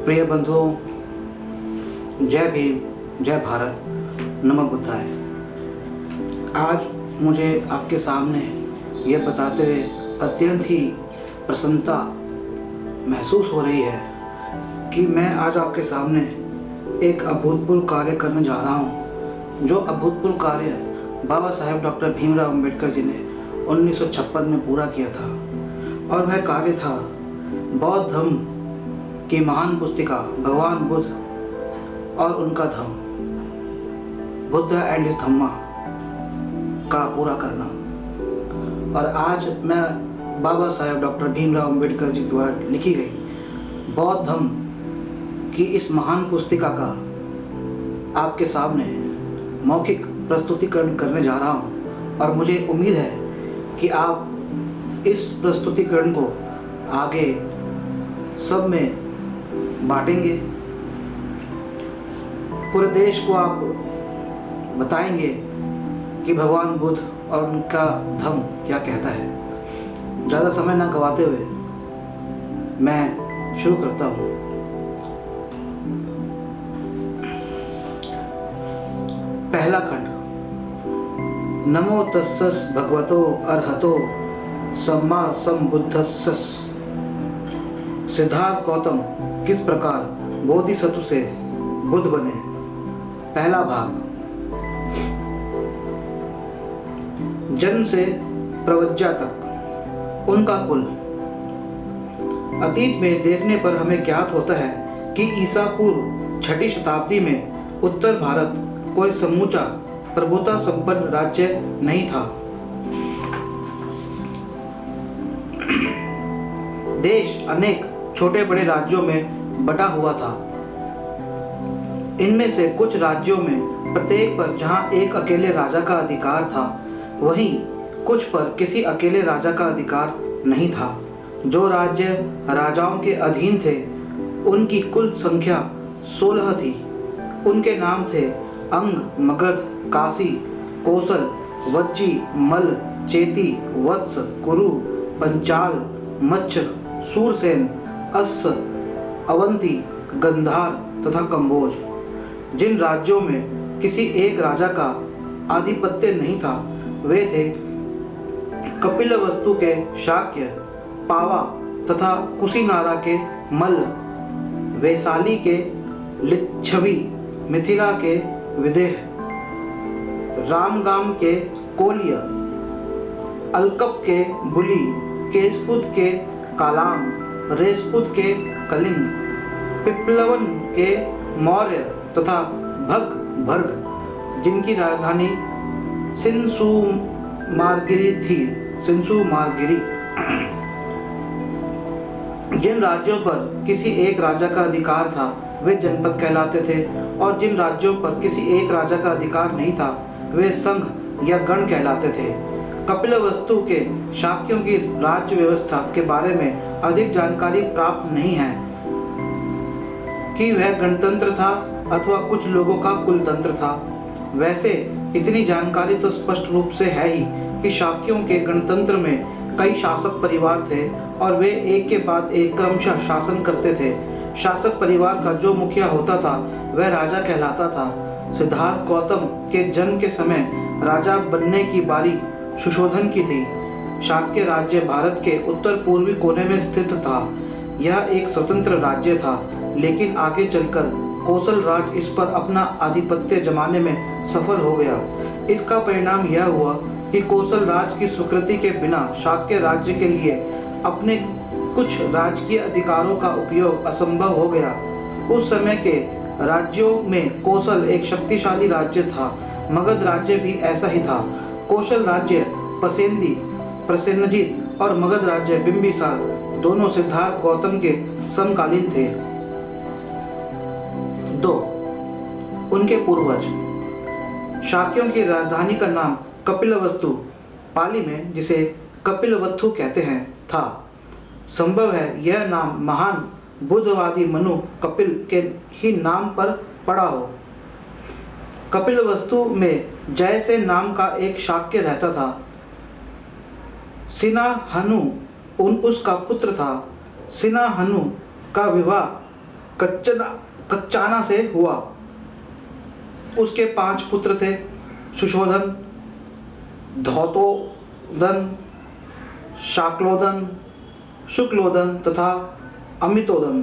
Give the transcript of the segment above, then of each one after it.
प्रिय बंधुओं, जय भीम, जय भारत, नमो बुद्धाय। आज मुझे आपके सामने ये बताते हुए अत्यंत ही प्रसन्नता महसूस हो रही है कि मैं आज आपके सामने एक अभूतपूर्व कार्य करने जा रहा हूँ। जो अभूतपूर्व कार्य बाबा साहेब डॉक्टर भीमराव अंबेडकर जी ने 1956 में पूरा किया था, और वह कार्य था बौद्ध धर्म की महान पुस्तिका भगवान बुद्ध और उनका धम्म, बुद्ध एंड हिज धम्मा का पूरा करना। और आज मैं बाबा साहेब डॉक्टर भीमराव अंबेडकर जी द्वारा लिखी गई बौद्ध धम्म की इस महान पुस्तिका का आपके सामने मौखिक प्रस्तुतिकरण करने जा रहा हूँ, और मुझे उम्मीद है कि आप इस प्रस्तुतिकरण को आगे सब में बांटेंगे। पूरे देश को आप बताएंगे कि भगवान बुद्ध और उनका धम्म क्या कहता है। ज़्यादा समय ना गवाते हुए मैं शुरू करता हूँ। पहला खंड। नमो तस्सस भगवतो अरहतो सम्मा सम्बुद्धस्स। सिद्धार्थ गौतम किस प्रकार बोधिसत्व से बुद्ध बने। पहला भाग। जन्म से प्रव्रज्या तक उनका कुल। अतीत में देखने पर हमें ज्ञात होता है कि ईसा पूर्व 6वीं शताब्दी में उत्तर भारत कोई समूचा प्रभुता संपन्न राज्य नहीं था। देश अनेक छोटे बड़े राज्यों में बटा हुआ था। इनमें से कुछ राज्यों में प्रत्येक पर जहां एक अकेले राजा का अधिकार था, वहीं कुछ पर किसी अकेले राजा का अधिकार नहीं था। जो राज्य राजाओं के अधीन थे, उनकी कुल संख्या 16 थी। उनके नाम थे अंग, मगध, काशी, कोसल, वज्जी, मल, चेती, वत्स, कुरु, पंचाल, मच्छर, सूरसेन, अश्स, अवंती, गंधार तथा कंबोज। जिन राज्यों में किसी एक राजा का आधिपत्य नहीं था, वे थे कपिलवस्तु के शाक्य, पावा तथा कुशीनारा के मल्ल, वैशाली के लिच्छवी, मिथिला के विदेह, रामगाम के कोलिय, अलकप के बुली, केसपुत के कालाम, रेसपुत के कलिंग, पिप्लवन के मौर्य तथा भग भर्ग, जिनकी राजधानी सिंसु मारगिरी थी। जिन राज्यों पर किसी एक राजा का अधिकार था, वे जनपद कहलाते थे, और जिन राज्यों पर किसी एक राजा का अधिकार नहीं था, वे संघ या गण कहलाते थे। कपिलवस्तु के शाक्यों की राज्य व्यवस्था के बारे में अधिक जानकारी प्राप्त नहीं है कि वह गणतंत्र था अथवा कुछ लोगों का कुलतंत्र था। वैसे इतनी जानकारी तो स्पष्ट रूप से है ही कि शाक्यों के गणतंत्र में कई शासक परिवार थे, और वे एक के बाद एक क्रमशः शासन करते थे। शासक परिवार का जो मुखिया होता था, वह राजा कहलाता था। सिद्धार्थ गौतम के जन्म के समय राजा बनने की बारी सुशोधन की थी। शाक्य राज्य भारत के उत्तर पूर्वी कोने में स्थित था। यह एक स्वतंत्र राज्य था, लेकिन आगे चलकर कोसल राज इस पर अपना आधिपत्य जमाने में सफल हो गया। इसका परिणाम यह हुआ कि कोसल राज की स्वीकृति के बिना शाक्य राज्य के लिए अपने कुछ राजकीय अधिकारों का उपयोग असंभव हो गया। उस समय के राज्यों में कोसल एक शक्तिशाली राज्य था। मगध राज्य भी ऐसा ही था। कोसल राज्य पसेंदी, प्रसेनजीत और मगध राज्य बिंबिसार दोनों सिद्धार्थ गौतम के समकालीन थे। 2. उनके पूर्वज। शाक्यों की राजधानी का नाम कपिलवस्तु, पाली में जिसे कपिलवत्थु कहते हैं, था। संभव है यह नाम महान बुद्धवादी मनु कपिल के ही नाम पर पड़ा हो। कपिलवस्तु में जयसे नाम का एक शाक्य रहता था। सिनाहनु उसका पुत्र था। सिनाहनु का विवाह कच्चाना से हुआ। उसके 5 पुत्र थे, सुशोधन, धौतोदन, शाक्लोदन, शुक्लोदन तथा अमितोदन।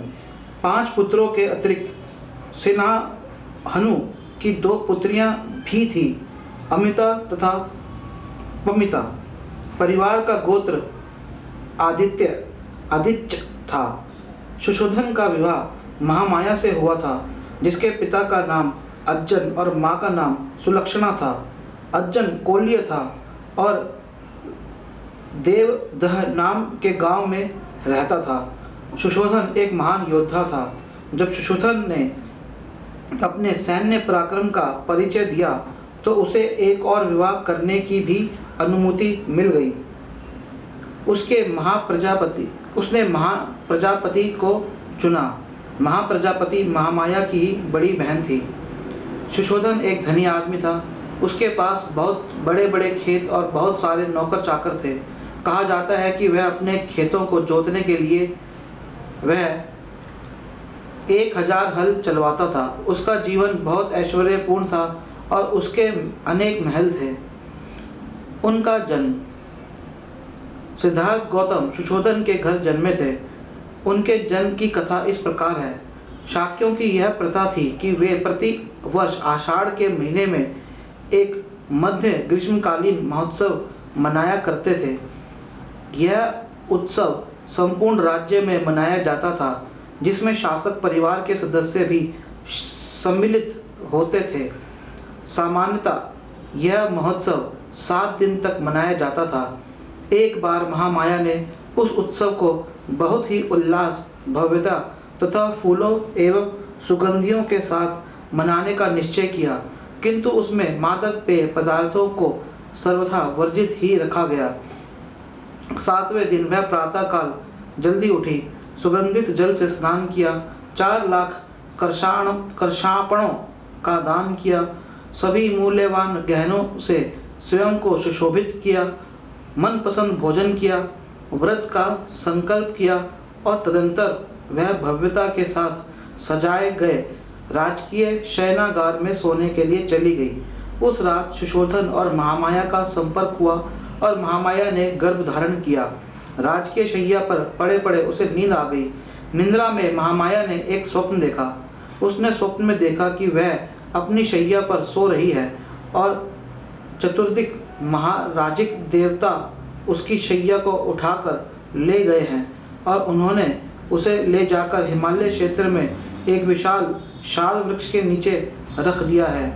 5 पुत्रों के अतिरिक्त सिनाहनु की 2 पुत्रियां भी थी, अमिता तथा पमिता। परिवार का गोत्र आदित्य था। सुशोधन का विवाह महामाया से हुआ था, जिसके पिता का नाम अज्जन और माँ का नाम सुलक्षणा था। अज्जन कोल्य था और देवदह नाम के गांव में रहता था। सुशोधन एक महान योद्धा था। जब सुशोधन ने अपने सैन्य पराक्रम का परिचय दिया तो उसे एक और विवाह करने की भी अनुमति मिल गई। उसने महाप्रजापति को चुना। महाप्रजापति महामाया की ही बड़ी बहन थी। सुशोधन एक धनी आदमी था। उसके पास बहुत बड़े बड़े खेत और बहुत सारे नौकर चाकर थे। कहा जाता है कि वह अपने खेतों को जोतने के लिए वह 1000 हल चलवाता था। उसका जीवन बहुत ऐश्वर्यपूर्ण था और उसके अनेक महल थे। उनका जन्म सिद्धार्थ गौतम सुशोधन के घर जन्मे थे। उनके जन्म की कथा इस प्रकार है। शाक्यों की यह प्रथा थी कि वे प्रति वर्ष आषाढ़ के महीने में एक मध्य ग्रीष्मकालीन महोत्सव मनाया करते थे। यह उत्सव संपूर्ण राज्य में मनाया जाता था, जिसमें शासक परिवार के सदस्य भी सम्मिलित होते थे। सामान्यतः यह महोत्सव 7 दिन तक मनाया जाता था। एक बार महामाया ने उस उत्सव को बहुत ही उल्लास, भव्यता तथा फूलों एवं सुगंधियों के साथ मनाने का निश्चय किया, किंतु उसमें मादक पेय पदार्थों को सर्वथा वर्जित ही रखा गया। 7वें दिन वह प्रातःकाल जल्दी उठी, सुगंधित जल से स्नान किया, 4 लाख कर्षापणों का दान किया, सभी मूल्यवान गहनों से स्वयं को सुशोभित किया, मनपसंद भोजन किया, व्रत का संकल्प किया और तदंतर वह भव्यता के साथ सजाए गए राजकीय शयनागार में सोने के लिए चली गई। उस रात सुशोधन और महामाया का संपर्क हुआ और महामाया ने गर्भ धारण किया। राजकीय शैया पर पड़े पड़े उसे नींद आ गई। निंद्रा में महामाया ने एक स्वप्न देखा। उसने स्वप्न में देखा कि वह अपनी शैया पर सो रही है और चतुर्दिक महाराजिक देवता उसकी शैया को उठाकर ले गए हैं और उन्होंने उसे ले जाकर हिमालय क्षेत्र में एक विशाल शाल वृक्ष के नीचे रख दिया है।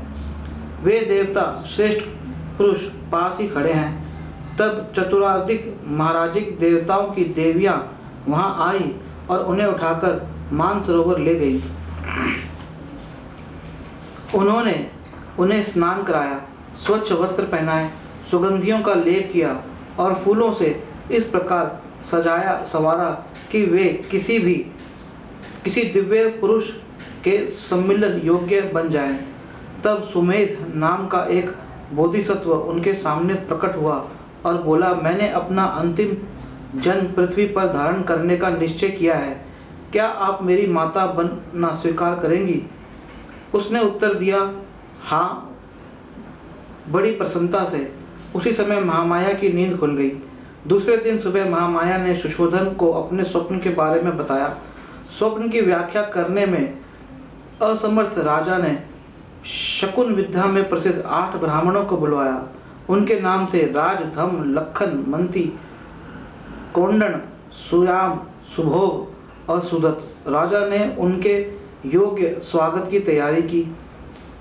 वे देवता श्रेष्ठ पुरुष पास ही खड़े हैं। तब चतुरार्धिक महाराजिक देवताओं की देवियां वहां आई और उन्हें उठाकर मानसरोवर ले गई। उन्होंने उन्हें स्नान कराया, स्वच्छ वस्त्र पहनाए, सुगंधियों का लेप किया और फूलों से इस प्रकार सजाया संवारा कि वे किसी दिव्य पुरुष के सम्मिलन योग्य बन जाएं। तब सुमेध नाम का एक बोधिसत्व उनके सामने प्रकट हुआ और बोला, मैंने अपना अंतिम जन्म पृथ्वी पर धारण करने का निश्चय किया है। क्या आप मेरी माता बनना स्वीकार करेंगी? उसने उत्तर दिया, हाँ, बड़ी प्रसन्नता से। उसी समय महामाया की नींद खुल गई। दूसरे दिन सुबह महामाया ने सुशोधन को अपने स्वप्न के बारे में बताया। स्वप्न की व्याख्या करने में असमर्थ राजा ने शकुन विद्या में प्रसिद्ध 8 ब्राह्मणों को बुलवाया। उनके नाम थे राज, धम, लखन, मंती, कोंडन, सुयाम, सुभोग और सुदत्त। राजा ने उनके योग्य स्वागत की तैयारी की,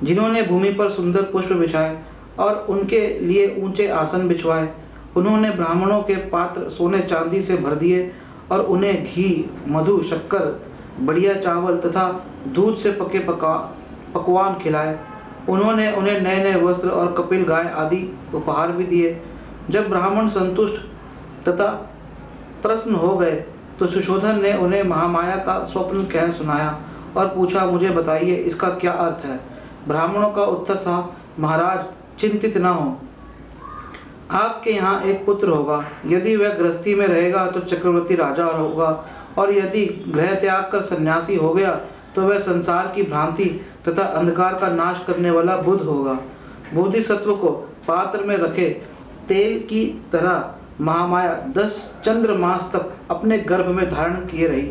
जिन्होंने भूमि पर सुंदर पुष्प बिछाए और उनके लिए ऊंचे आसन बिछवाए। उन्होंने ब्राह्मणों के पात्र सोने चांदी से भर दिए और उन्हें घी, मधु, शक्कर, बढ़िया चावल तथा दूध से पके पकवान खिलाए। उन्होंने उन्हें नए नए वस्त्र और कपिल गाय आदि उपहार भी दिए। जब ब्राह्मण संतुष्ट तथा प्रसन्न हो गए तो सुशोधन ने उन्हें महामाया का स्वप्न कह सुनाया और पूछा, मुझे बताइए इसका क्या अर्थ है? ब्राह्मणों का उत्तर था, महाराज, चिंतित न हो, आपके यहाँ एक पुत्र होगा। यदि वह गृहस्थी में रहेगा तो चक्रवर्ती राजा होगा और यदि गृह त्याग कर सन्यासी हो गया तो वह संसार की भ्रांति तथा अंधकार का नाश करने वाला बुद्ध होगा। बोधिसत्व को पात्र में रखे तेल की तरह महामाया 10 चंद्रमास तक अपने गर्भ में धारण किए रही।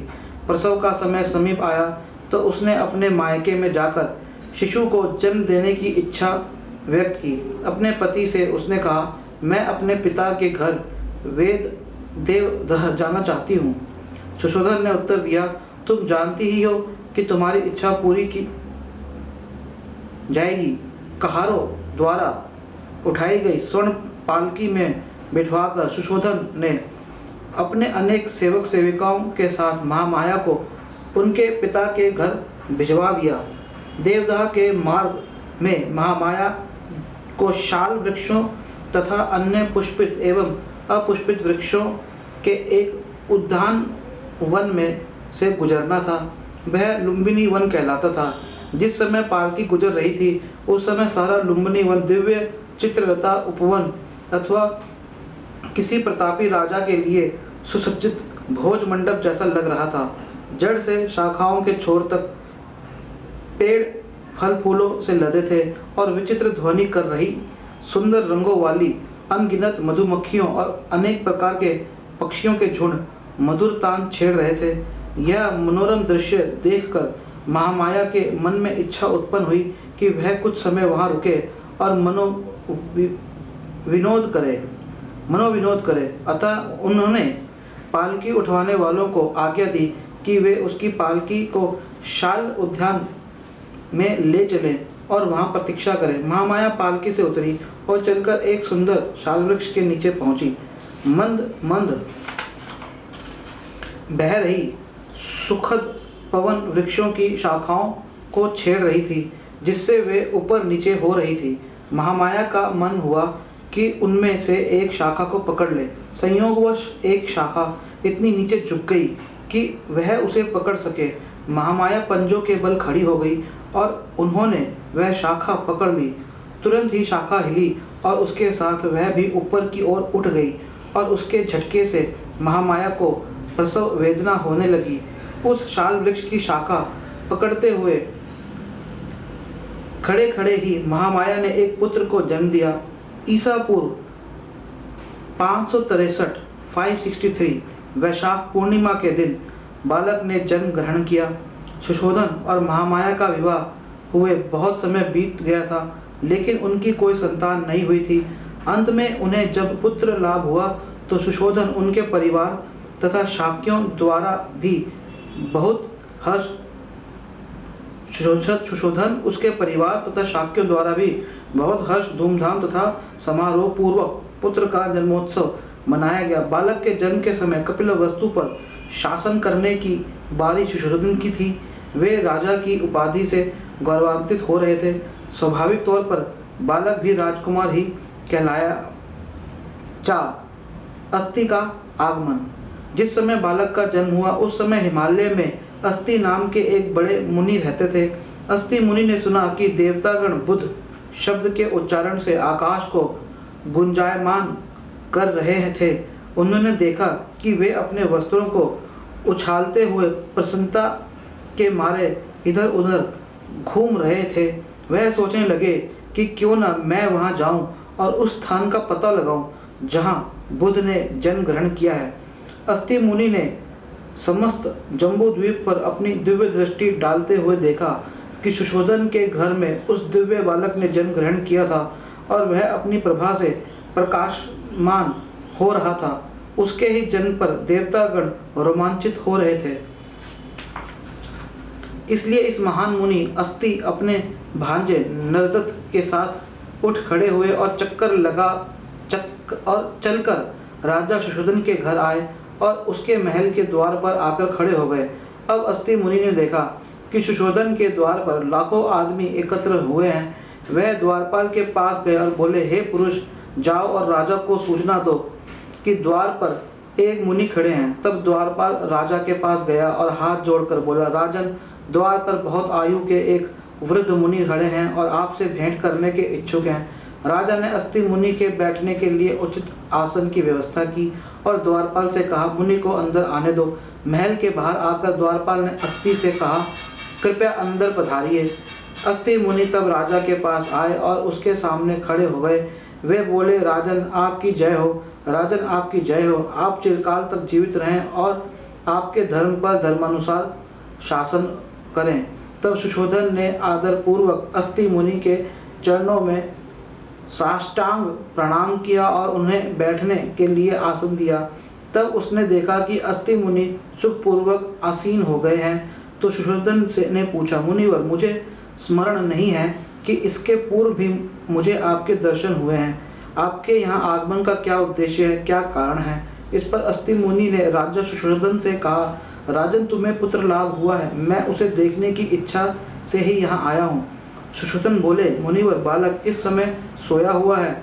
प्रसव का समय समीप आया तो उसने अपने मायके में जाकर शिशु को जन्म देने की इच्छा व्यक्त की। अपने पति से उसने कहा, मैं अपने पिता के घर वेद देवदह जाना चाहती हूँ। सुशोधन ने उत्तर दिया, तुम जानती ही हो कि तुम्हारी इच्छा पूरी की जाएगी। कहारों द्वारा उठाई गई स्वर्ण पालकी में बिठवाकर सुशोधन ने अपने अनेक सेवक सेविकाओं के साथ महामाया को उनके पिता के घर भिजवा दिया। देवदह के मार्ग में महामाया को शाल वृक्षों तथा अन्य पुष्पित एवं अपुष्पित वृक्षों के एक उद्यान वन में से गुजरना था। वह लुम्बिनी वन कहलाता था। जिस समय पालकी गुजर रही थी उस समय सारा लुम्बिनी वन दिव्य चित्रलता उपवन अथवा किसी प्रतापी राजा के लिए सुसज्जित भोज मंडप जैसा लग रहा था। जड़ से शाखाओं के छोर तक पेड़ फल फूलों से लदे थे और विचित्र ध्वनि कर रही सुंदर रंगों वाली अनगिनत मधुमक्खियों और अनेक प्रकार के पक्षियों के झुंड मधुर तान छेड़ रहे थे। यह मनोरम दृश्य देखकर महामाया के मन में इच्छा उत्पन्न हुई कि वह कुछ समय वहां रुके और मनोविनोद करे। अतः उन्होंने पालकी उठवाने वालों को आज्ञा दी कि वे उसकी पालकी को शाल उद्यान में ले चलें और वहां प्रतीक्षा करें। महामाया पालकी से उतरी और चलकर एक सुंदर शाल वृक्ष के नीचे पहुंची। मंद मंद बह रही सुखद पवन वृक्षों की शाखाओं को छेड़ रही थी, जिससे वे ऊपर नीचे हो रही थी। महामाया का मन हुआ कि उनमें से एक शाखा को पकड़ ले। संयोगवश एक शाखा इतनी नीचे झुक गई कि वह उसे पकड़ सके। महामाया पंजों के बल खड़ी हो गई और उन्होंने वह शाखा पकड़ ली। तुरंत ही शाखा हिली और उसके साथ वह भी ऊपर की ओर उठ गई और उसके झटके से महामाया को प्रसव वेदना होने लगी। उस शाल वृक्ष की शाखा पकड़ते हुए खड़े खड़े ही महामाया ने एक पुत्र को जन्म दिया। ईसा पूर्व 563 वैशाख पूर्णिमा के दिन बालक ने जन्म ग्रहण किया। सुशोधन और महामाया का विवाह हुए बहुत समय बीत गया था, लेकिन उनकी कोई संतान नहीं हुई थी। अंत में उन्हें जब पुत्र लाभ हुआ तो सुशोधन उनके परिवार तथा शाक्यों द्वारा भी बहुत हर्ष सुशोधन उसके परिवार तथा शाक्यों द्वारा भी बहुत हर्ष धूमधाम तथा समारोह पूर्वक पुत्र का जन्मोत्सव मनाया गया। बालक के जन्म के समय कपिलवस्तु पर शासन करने की बारी सुशोधन की थी। वे राजा की उपाधि से गौरवान्वित हो रहे थे। स्वाभाविक तौर पर बालक भी राजकुमार ही कहलाया। 4 अस्थि का आगमन। जिस समय बालक का जन्म हुआ उस समय हिमालय में अस्थि नाम के एक बड़े मुनि रहते थे। अस्थि मुनि ने सुना कि देवतागण बुध शब्द के उच्चारण से आकाश को गुंजायमान कर रहे थे। उन्होंने देखा कि वे अपने वस्त्रों को उछालते हुए प्रसन्नता के मारे इधर उधर घूम रहे थे। वह सोचने लगे कि क्यों न मैं वहां जाऊं और उस स्थान का पता लगाऊं जहां बुध ने जन्म ग्रहण किया है। अस्थि मुनि ने समस्त जम्बू द्वीप पर अपनी दिव्य दृष्टि डालते हुए देखा कि सुशोधन के घर में उस दिव्य बालक ने जन्म ग्रहण किया था और वह अपनी प्रभा से प्रकाशमान हो रहा था। उसके ही जन्म पर देवतागण रोमांचित हो रहे थे। इसलिए इस महान मुनि अस्थि अपने भांजे नरदत्त के साथ उठ खड़े हुए और चलकर राजा सुशोधन के घर आए और उसके महल के द्वार पर आकर खड़े हो गए। अब अस्थि मुनि ने देखा कि सुशोधन के द्वार पर लाखों आदमी एकत्र हुए हैं। वह द्वारपाल के पास गए और बोले, हे पुरुष, जाओ और राजा को सूचना दो कि द्वार पर एक मुनि खड़े हैं। तब द्वारपाल राजा के पास गया और हाथ जोड़कर बोला, राजन, द्वार पर बहुत आयु के एक वृद्ध मुनि खड़े हैं और आपसे भेंट करने के इच्छुक हैं। राजा ने अस्थि मुनि के बैठने के लिए उचित आसन की व्यवस्था की और द्वारपाल से कहा, मुनि को अंदर आने दो। महल के बाहर आकर द्वारपाल ने अस्थि से कहा कृपया अंदर पधारिए। अस्ति मुनि तब राजा के पास आए और उसके सामने खड़े हो गए। वे बोले, राजन आपकी जय हो, राजन आपकी जय हो। आप चिरकाल तक जीवित रहें और आपके धर्म पर धर्मानुसार शासन करें। तब सुशोधन ने आदरपूर्वक अस्ति मुनि के चरणों में साष्टांग प्रणाम किया और उन्हें बैठने के लिए आसन दिया। तब उसने देखा कि अस्ति मुनि सुखपूर्वक आसीन हो गए हैं, तो सुशोधन से ने पूछा, मुनिवर, मुझे स्मरण नहीं है कि इसके पूर्व भी मुझे आपके दर्शन हुए हैं। आपके यहाँ आगमन का क्या उद्देश्य है, क्या कारण है? इस पर अस्ति मुनि ने राजा सुशोधन से कहा, राजन, तुम्हें पुत्र लाभ हुआ है, मैं उसे देखने की इच्छा से ही यहाँ आया हूँ। सुशोधन बोले, मुनिवर, बालक इस समय सोया हुआ है,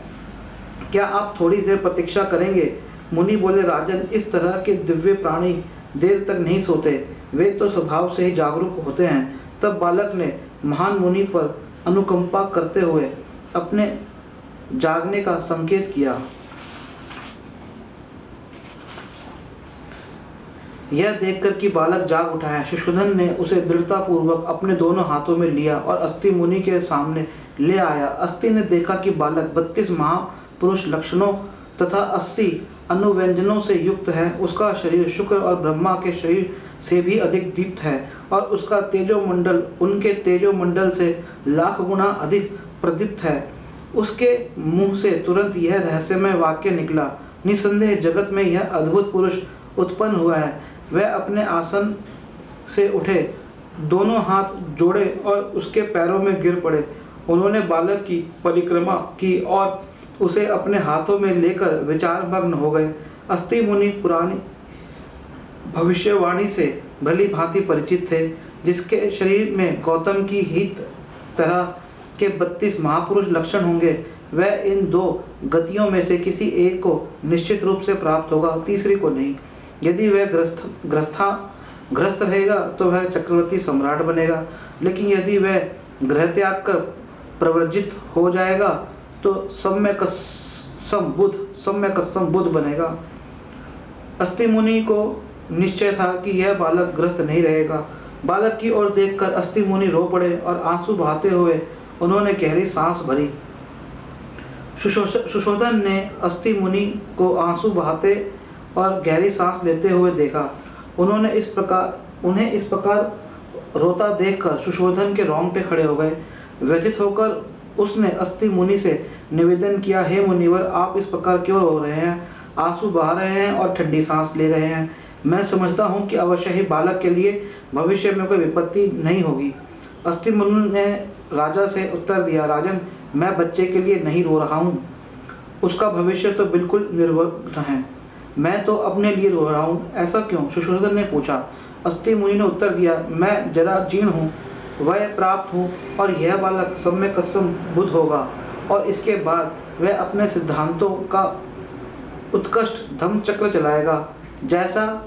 क्या आप थोड़ी देर प्रतीक्षा करेंगे? मुनि बोले, राजन, इस तरह के दिव्य प्राणी देर तक नहीं सोते, वे तो स्वभाव से ही जागरूक होते हैं। तब बालक ने महान मुनि पर अनुकंपा करते हुए अपने जागने का संकेत किया। यह देखकर कि बालक जाग उठा है, सुशोधन ने उसे दृढ़तापूर्वक अपने दोनों हाथों में लिया और अस्ति मुनि के सामने ले आया। अस्ति ने देखा कि बालक 32 महापुरुष लक्षणों तथा 80 अनुव्यंजनों से युक्त है। उसका शरीर शुक्र और ब्रह्मा के शरीर से भी अधिक दीप्त है और उसका तेजोमंडल उनके तेजोमंडल से लाख गुना अधिक प्रदीप्त है। उसके मुंह से तुरंत यह रहस्यमय वाक्य निकला, निसंदेह जगत में यह अद्भुत पुरुष उत्पन्न हुआ है। वह अपने आसन से उठे, दोनों हाथ जोड़े और उसके पैरों में गिर पड़े। उन्होंने बालक की परिक्रमा की और उसे अपने हाथों में लेकर विचारमग्न हो गए। अस्ति मुनि पुरानी भविष्यवाणी से भली भांति परिचित थे, जिसके शरीर में गौतम की ही तरह के 32 महापुरुष लक्षण होंगे। वह इन 2 गतियों में से किसी एक को निश्चित रूप से प्राप्त होगा, तीसरी को नहीं। यदि वह ग्रस्त रहेगा तो वह चक्रवर्ती सम्राट बनेगा, लेकिन यदि वह गृह त्याग कर प्रव्रजित हो जाएगा तो सम्यकस्सम बुद्ध बनेगा। अस्ति मुनि को निश्चय था कि यह बालक ग्रस्त नहीं रहेगा। बालक की ओर देखकर अस्ति मुनि रो पड़े और आंसू बहाते हुए उन्होंने गहरी सांस भरी। सुशोधन ने अस्ति मुनि को आंसू बहाते और गहरी सांस लेते हुए देखा। उन्हें इस प्रकार रोता देखकर सुशोधन के रोंगटे खड़े हो गए। व्यथित होकर उसने अस्ति मुनि से निवेदन किया, हे मुनिवर, आप इस प्रकार क्यों रो रहे हैं, आंसू बहा रहे हैं और ठंडी सांस ले रहे हैं? मैं समझता हूँ कि अवश्य ही बालक के लिए भविष्य में कोई विपत्ति नहीं होगी। अस्ति मुनि ने राजा से उत्तर दिया, राजन, मैं बच्चे के लिए नहीं रो रहा हूँ, उसका भविष्य तो बिल्कुल निर्विघ्न है, मैं तो अपने लिए रो रहा हूँ। ऐसा क्यों? सुशोधन ने पूछा। अस्ति मुनि ने उत्तर दिया, मैं जरा जीर्ण हूँ, वह प्राप्त हूँ और यह बालक सम्यकस्सम बुद्ध होगा और इसके बाद वह अपने सिद्धांतों का उत्कृष्ट धम्म चक्र चलाएगा, जैसा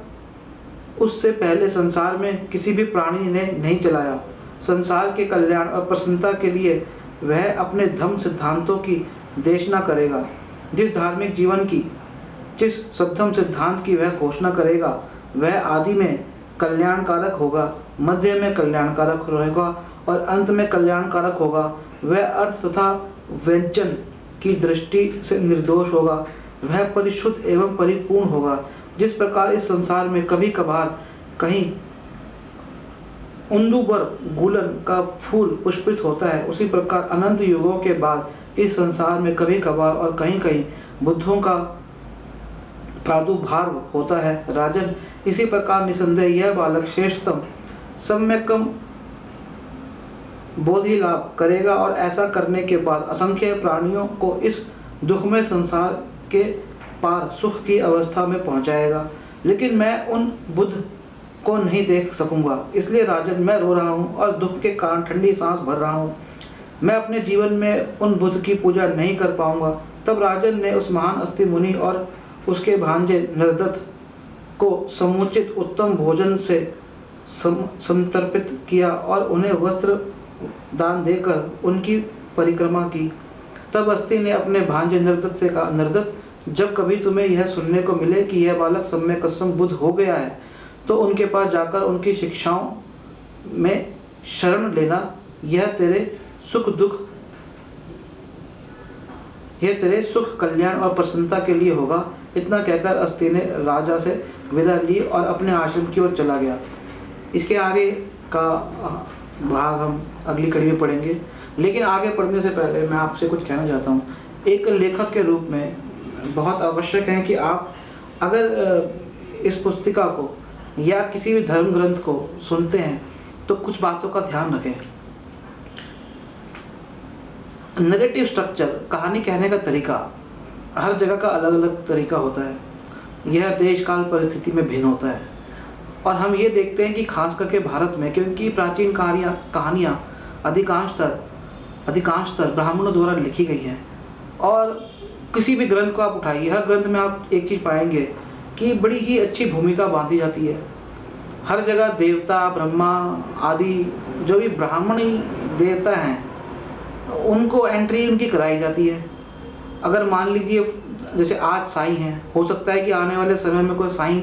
उससे पहले संसार में किसी भी प्राणी ने नहीं चलाया। संसार के कल्याण और प्रसन्नता के लिए वह अपने धम्म सिद्धांतों की देशना करेगा। जिस सद्धम सिद्धांत की वह घोषणा करेगा वह आदि में कल्याणकारक होगा, मध्य में कल्याणकारक रहेगा और अंत में कल्याणकारक होगा। वह अर्थ तथा व्यंजन की दृष्टि से निर्दोष होगा, वह परिशुद्ध एवं परिपूर्ण होगा। जिस प्रकार इस संसार में कभी कभार कहीं उन्दुबर गुलन का फूल पुष्पित होता है, उसी प्रकार अनंत युगों के बाद इस संसार में कभी कभार और कहीं कहीं बुद्धों का प्रादुर्भाव होता है। राजन, इसी प्रकार निसंदेह यह बालक श्रेष्ठतम सम्यकम बोधि लाभ करेगा और ऐसा करने के बाद असंख्य प्राणियों को इस दुखमय संसार के पार सुख की अवस्था में पहुंचाएगा। लेकिन मैं उन बुद्ध को नहीं देख सकूंगा, इसलिए राजन, मैं रो रहा हूँ और दुख के कारण ठंडी सांस भर रहा हूँ। मैं अपने जीवन में उन बुद्ध की पूजा नहीं कर पाऊंगा। तब राजन ने उस महान अस्ति मुनि और उसके भांजे नरदत्त को समुचित उत्तम भोजन से संतर्पित किया और उन्हें वस्त्र दान देकर उनकी परिक्रमा की। तब अस्ति ने अपने भांजे नरदत्त से कहा, नरदत्त, जब कभी तुम्हें यह सुनने को मिले कि यह बालक सम्यकस्सम बुद्ध हो गया है तो उनके पास जाकर उनकी शिक्षाओं में शरण लेना, यह तेरे सुख कल्याण और प्रसन्नता के लिए होगा। इतना कहकर अस्ति ने राजा से विदा ली और अपने आश्रम की ओर चला गया। इसके आगे का भाग हम अगली कड़ी में पढ़ेंगे, लेकिन आगे पढ़ने से पहले मैं आपसे कुछ कहना चाहता हूँ। एक लेखक के रूप में बहुत आवश्यक है कि आप अगर इस पुस्तिका को या किसी भी धर्म ग्रंथ को सुनते हैं तो कुछ बातों का ध्यान रखें। नैरेटिव स्ट्रक्चर, कहानी कहने का तरीका, हर जगह का अलग अलग तरीका होता है। यह देश काल परिस्थिति में भिन्न होता है और हम ये देखते हैं कि खास करके भारत में, क्योंकि प्राचीन कहानियाँ अधिकांशतर ब्राह्मणों द्वारा लिखी गई हैं। और किसी भी ग्रंथ को आप उठाइए, हर ग्रंथ में आप एक चीज़ पाएंगे कि बड़ी ही अच्छी भूमिका बांधी जाती है। हर जगह देवता, ब्रह्मा आदि जो भी ब्राह्मणी देवता हैं उनको एंट्री उनकी कराई जाती है। अगर मान लीजिए जैसे आज साईं हैं, हो सकता है कि आने वाले समय में कोई साईं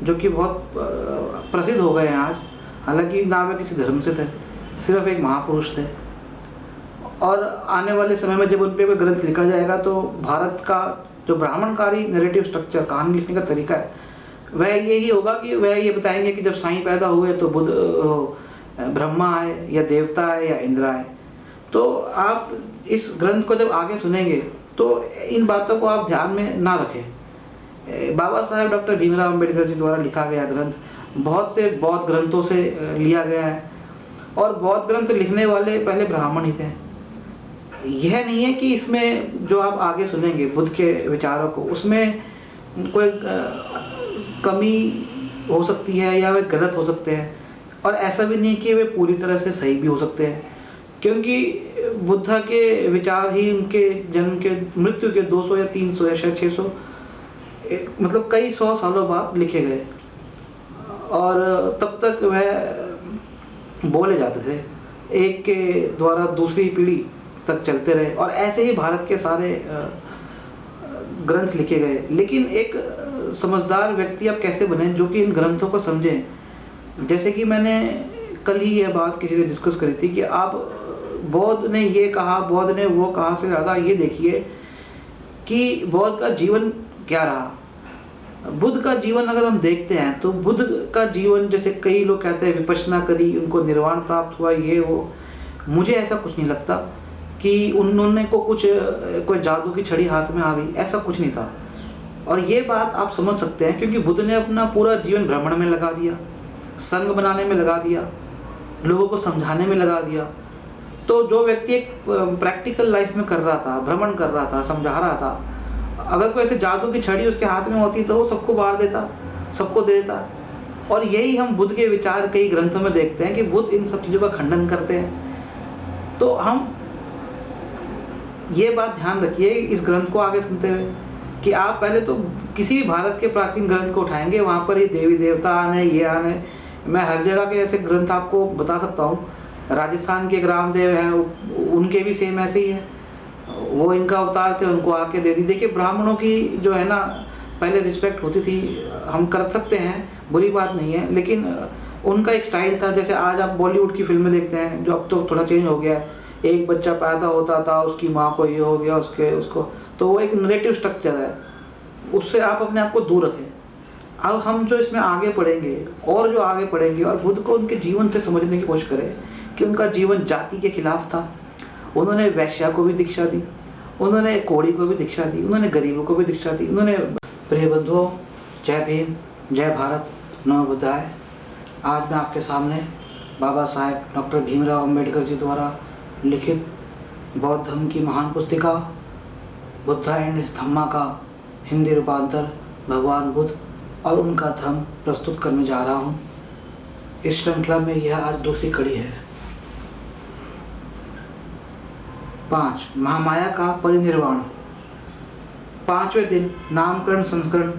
जो कि बहुत प्रसिद्ध हो गए हैं आज, हालांकि ना वे किसी धर्म से थे, सिर्फ एक महापुरुष थे, और आने वाले समय में जब उन पर कोई ग्रंथ लिखा जाएगा तो भारत का जो ब्राह्मणकारी नैरेटिव स्ट्रक्चर, कहानी लिखने का तरीका है, वह यही होगा कि वह ये बताएंगे कि जब साईं पैदा हुए तो ब्रह्मा आए या देवता आए या इंद्र आए। तो आप इस ग्रंथ को जब आगे सुनेंगे तो इन बातों को आप ध्यान में ना रखें। बाबा साहेब डॉक्टर भीमराव अम्बेडकर जी द्वारा लिखा गया ग्रंथ बहुत से बौद्ध ग्रंथों से लिया गया है और बौद्ध ग्रंथ लिखने वाले पहले ब्राह्मण ही थे। यह नहीं है कि इसमें जो आप आगे सुनेंगे बुद्ध के विचारों को, उसमें कोई कमी हो सकती है या वे गलत हो सकते हैं, और ऐसा भी नहीं कि वे पूरी तरह से सही भी हो सकते हैं, क्योंकि बुद्ध के विचार ही उनके जन्म के मृत्यु के 200 या 300 या शायद 600 मतलब कई 100 सालों बाद लिखे गए, और तब तक वह बोले जाते थे, एक के द्वारा दूसरी पीढ़ी तक चलते रहे, और ऐसे ही भारत के सारे ग्रंथ लिखे गए। लेकिन एक समझदार व्यक्ति आप कैसे बने जो कि इन ग्रंथों को समझें। जैसे कि मैंने कल ही यह बात किसी से डिस्कस करी थी कि आप बौद्ध ने ये कहा, बौद्ध ने वो कहा से ज़्यादा ये देखिए कि बौद्ध का जीवन क्या रहा। बुद्ध का जीवन अगर हम देखते हैं तो बुद्ध का जीवन, जैसे कई लोग कहते हैं विपश्यना करी, उनको निर्वाण प्राप्त हुआ, ये वो, मुझे ऐसा कुछ नहीं लगता कि उन्होंने को कुछ कोई जादू की छड़ी हाथ में आ गई, ऐसा कुछ नहीं था। और ये बात आप समझ सकते हैं क्योंकि बुद्ध ने अपना पूरा जीवन भ्रमण में लगा दिया, संघ बनाने में लगा दिया, लोगों को समझाने में लगा दिया। तो जो व्यक्ति एक प्रैक्टिकल लाइफ में कर रहा था, भ्रमण कर रहा था, समझा रहा था, अगर कोई ऐसे जादू की छड़ी उसके हाथ में होती तो वो सबको बांट देता, सबको दे देता। और यही हम बुद्ध के विचार कई ग्रंथों में देखते हैं कि बुद्ध इन सब चीज़ों का खंडन करते हैं। तो हम ये बात ध्यान रखिए इस ग्रंथ को आगे सुनते हुए कि आप पहले तो किसी भी भारत के प्राचीन ग्रंथ को उठाएंगे, वहाँ पर ये देवी देवता आने, ये आने, मैं हर जगह के ऐसे ग्रंथ आपको बता सकता हूँ। राजस्थान के रामदेव हैं, उनके भी सेम ऐसे ही है, वो इनका अवतार थे, उनको आके दे दी। देखिए ब्राह्मणों की जो है ना पहले रिस्पेक्ट होती थी, हम कर सकते हैं, बुरी बात नहीं है, लेकिन उनका एक स्टाइल था। जैसे आज आप बॉलीवुड की फिल्में देखते हैं, जो अब तो थोड़ा चेंज हो गया है, एक बच्चा पैदा होता था, उसकी माँ को ये हो गया, उसको, तो वो एक नैरेटिव स्ट्रक्चर है, उससे आप अपने आप को दूर रखें। अब हम जो इसमें आगे पढ़ेंगे और जो आगे पढ़ेंगे और बुद्ध को उनके जीवन से समझने की कोशिश करें कि उनका जीवन जाति के खिलाफ था। उन्होंने वैश्या को भी दीक्षा दी, उन्होंने कोढ़ी को भी दीक्षा दी, उन्होंने गरीबों को भी दीक्षा दी, उन्होंने। प्रिय बंधुओं, जय भीम, जय भारत, नमो बुद्धाय। आज मैं आपके सामने बाबा साहेब डॉक्टर भीमराव अम्बेडकर जी द्वारा लिखित बौद्ध धर्म की महान पुस्तिका बुद्धा एंड स्तम्मा का हिंदी रूपांतर भगवान बुद्ध और उनका धर्म प्रस्तुत करने जा रहा हूँ। इस श्रृंखला में यह आज दूसरी कड़ी है। 5 महामाया का परिनिर्वाण। 5वें दिन नामकरण संस्करण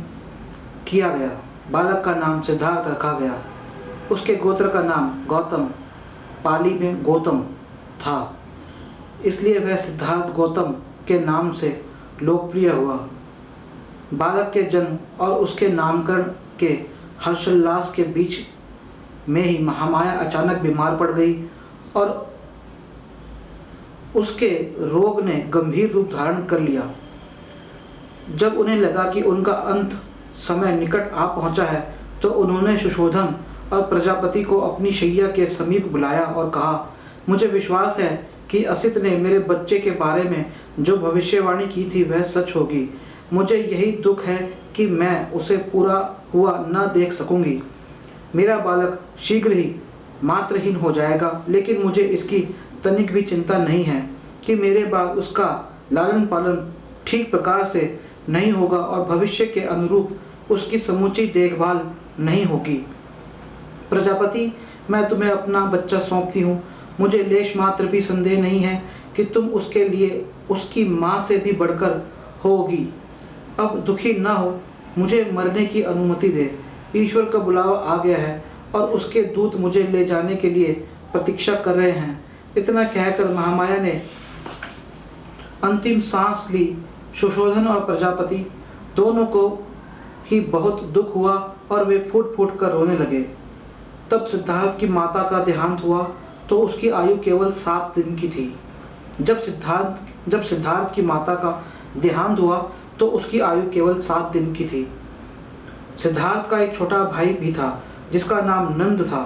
किया गया। बालक का नाम सिद्धार्थ रखा गया। उसके गोत्र का नाम गौतम, पाली में गौतम था, इसलिए वह सिद्धार्थ गौतम के नाम से लोकप्रिय हुआ। बालक के जन्म और उसके नामकरण के हर्षोल्लास के बीच में ही महामाया अचानक बीमार पड़ गई और उसके रोग ने गंभीर रूप धारण कर लिया। जब उन्हें लगा कि उनका अंत समय निकट आ पहुंचा है तो उन्होंने सुशोधन और प्रजापति को अपनी शैया के समीप बुलाया और कहा, मुझे विश्वास है कि असित ने मेरे बच्चे के बारे में जो भविष्यवाणी की थी वह सच होगी। मुझे यही दुख है कि मैं उसे पूरा हुआ न देख सकूंगी। मेरा बालक शीघ्र ही मात्रहीन हो जाएगा, लेकिन मुझे इसकी तनिक भी चिंता नहीं है कि मेरे बाद उसका लालन पालन ठीक प्रकार से नहीं होगा और भविष्य के अनुरूप उसकी समूची देखभाल नहीं होगी। प्रजापति, मैं तुम्हें अपना बच्चा सौंपती हूँ। मुझे लेश मात्र भी संदेह नहीं है कि तुम उसके लिए उसकी माँ से भी बढ़कर होगी। अब दुखी न हो, मुझे मरने की अनुमति दे। ईश्वर का बुलावा आ गया है और उसके दूत मुझे ले जाने के लिए प्रतीक्षा कर रहे हैं। इतना कहकर महामाया ने अंतिम सांस ली। सुशोधन और प्रजापति दोनों को ही बहुत दुख हुआ और वे फूट फूट कर रोने लगे। तब सिद्धार्थ की माता का देहांत हुआ तो उसकी आयु केवल 7 दिन की थी। जब सिद्धार्थ की माता का देहांत हुआ तो उसकी आयु केवल 7 दिन की थी। सिद्धार्थ का एक छोटा भाई भी था जिसका नाम नंद था।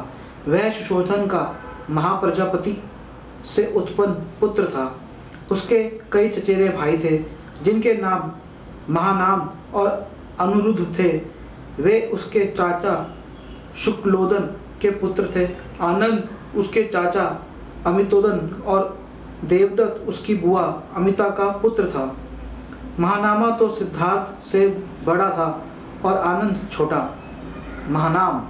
वह सुशोधन का महाप्रजापति से उत्पन्न पुत्र था। उसके कई चचेरे भाई थे जिनके नाम महानाम और अनुरुद्ध थे। वे उसके चाचा शुक्लोदन के पुत्र थे। आनंद उसके चाचा अमितोदन और देवदत्त उसकी बुआ अमिता का पुत्र था। महानामा तो सिद्धार्थ से बड़ा था और आनंद छोटा। महानाम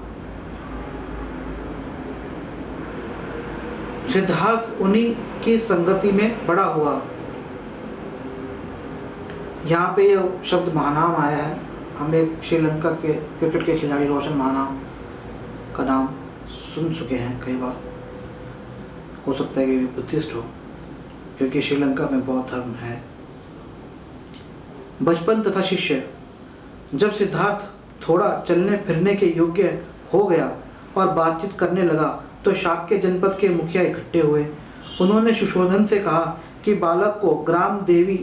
सिद्धार्थ उन्हीं की संगति में बड़ा हुआ। यहाँ पे यह शब्द महानाम आया है। हम एक श्रीलंका के क्रिकेट के खिलाड़ी रोशन महानाम का नाम सुन चुके हैं कई बार। हो सकता है कि वे बुद्धिस्ट हो, क्योंकि श्रीलंका में बौद्ध धर्म है। बचपन तथा शिष्य। जब सिद्धार्थ थोड़ा चलने फिरने के योग्य हो गया और बातचीत करने लगा तो शाक्य जनपद के मुखिया इकट्ठे हुए। उन्होंने सुशोधन से कहा कि बालक को ग्राम देवी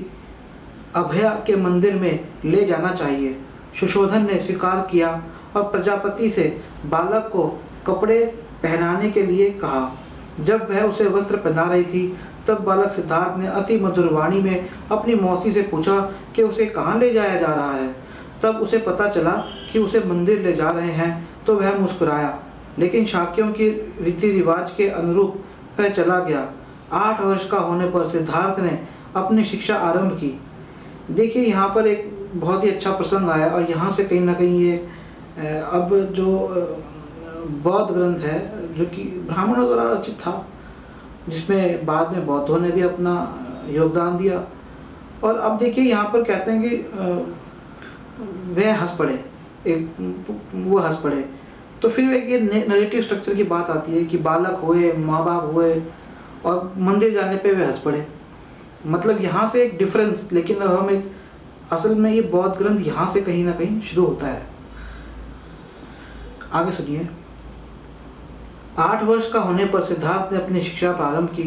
अभया के मंदिर में ले जाना चाहिए। सुशोधन ने स्वीकार किया और प्रजापति से बालक को कपड़े पहनाने के लिए कहा। जब वह उसे वस्त्र पहना रही थी तब बालक सिद्धार्थ ने अति मधुर वाणी में अपनी मौसी से पूछा कि उसे कहाँ ले जाया जा रहा है। तब उसे पता चला कि उसे मंदिर ले जा रहे हैं तो वह मुस्कुराया, लेकिन शाक्यों के रीति रिवाज के अनुरूप वह चला गया। 8 वर्ष का होने पर सिद्धार्थ ने अपनी शिक्षा आरंभ की। देखिए, यहाँ पर एक बहुत ही अच्छा प्रसंग आया और यहाँ से कहीं ना कहीं ये अब जो बौद्ध ग्रंथ है जो कि ब्राह्मणों द्वारा रचित था, जिसमें बाद में बौद्धों ने भी अपना योगदान दिया। और अब देखिए यहाँ पर कहते हैं कि वह हंस पड़े, वो हंस पड़े। तो फिर एक ये नरेटिव स्ट्रक्चर की बात आती है कि बालक हुए, माँ बाप हुए और मंदिर जाने पे वे हंस पड़े। मतलब यहाँ से एक डिफरेंस, लेकिन अब हम एक असल में ये बौद्ध ग्रंथ यहाँ से कहीं ना कहीं शुरू होता है। आगे सुनिए। 8 वर्ष का होने पर सिद्धार्थ ने अपनी शिक्षा प्रारंभ की।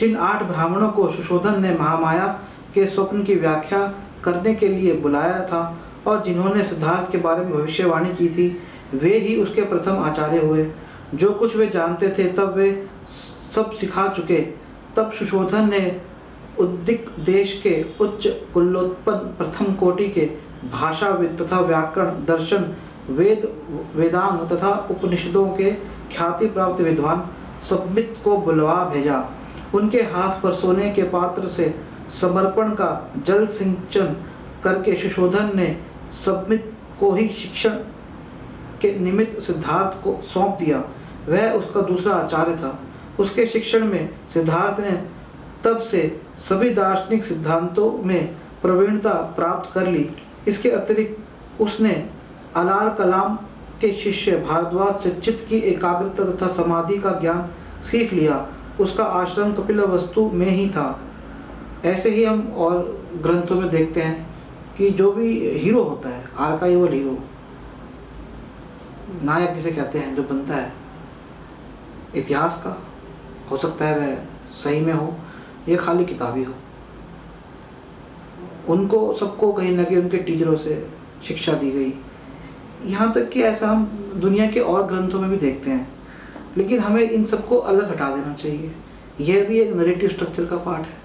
जिन 8 ब्राह्मणों को सुशोधन ने महामाया के स्वप्न की व्याख्या करने के लिए बुलाया था और जिन्होंने सिद्धार्थ के बारे में भविष्यवाणी की थी, वे ही उसके प्रथम आचार्य हुए। जो कुछ वे जानते थे तब वे सब सिखा चुके। तब सुशोधन ने उद्दिक देश के उच्च कुलोत्पन्न प्रथम कोटि के भाषाविद तथा व्याकरण, दर्शन, वेदांग तथा उपनिषदों के ख्याति प्राप्त विद्वान सब्मित को बुलवा भेजा। उनके हाथ पर सोने के पात्र से समर्पण का जल सिंचन करके सुशोधन ने सब्मित को ही शिक्षण के निमित्त सिद्धार्थ को सौंप दिया। वह उसका दूसरा आचार्य था। उसके शिक्षण में सिद्धार्थ ने तब से सभी दार्शनिक सिद्धांतों में प्रवीणता प्राप्त कर ली। इसके अतिरिक्त उसने अलार कलाम के शिष्य भारद्वाज से चित्त की एकाग्रता तथा समाधि का ज्ञान सीख लिया। उसका आश्रम कपिलवस्तु में ही था। ऐसे ही हम और ग्रंथों में देखते हैं कि जो भी हीरो होता है, आर्काइवल हीरो, नायक जिसे कहते हैं, जो बनता है, इतिहास का, हो सकता है वह सही में हो या खाली किताबी हो। उनको सबको कहीं ना कहीं उनके टीचरों से शिक्षा दी गई। यहाँ तक कि ऐसा हम दुनिया के और ग्रंथों में भी देखते हैं, लेकिन हमें इन सबको अलग हटा देना चाहिए। यह भी एक नरेटिव स्ट्रक्चर का पार्ट है,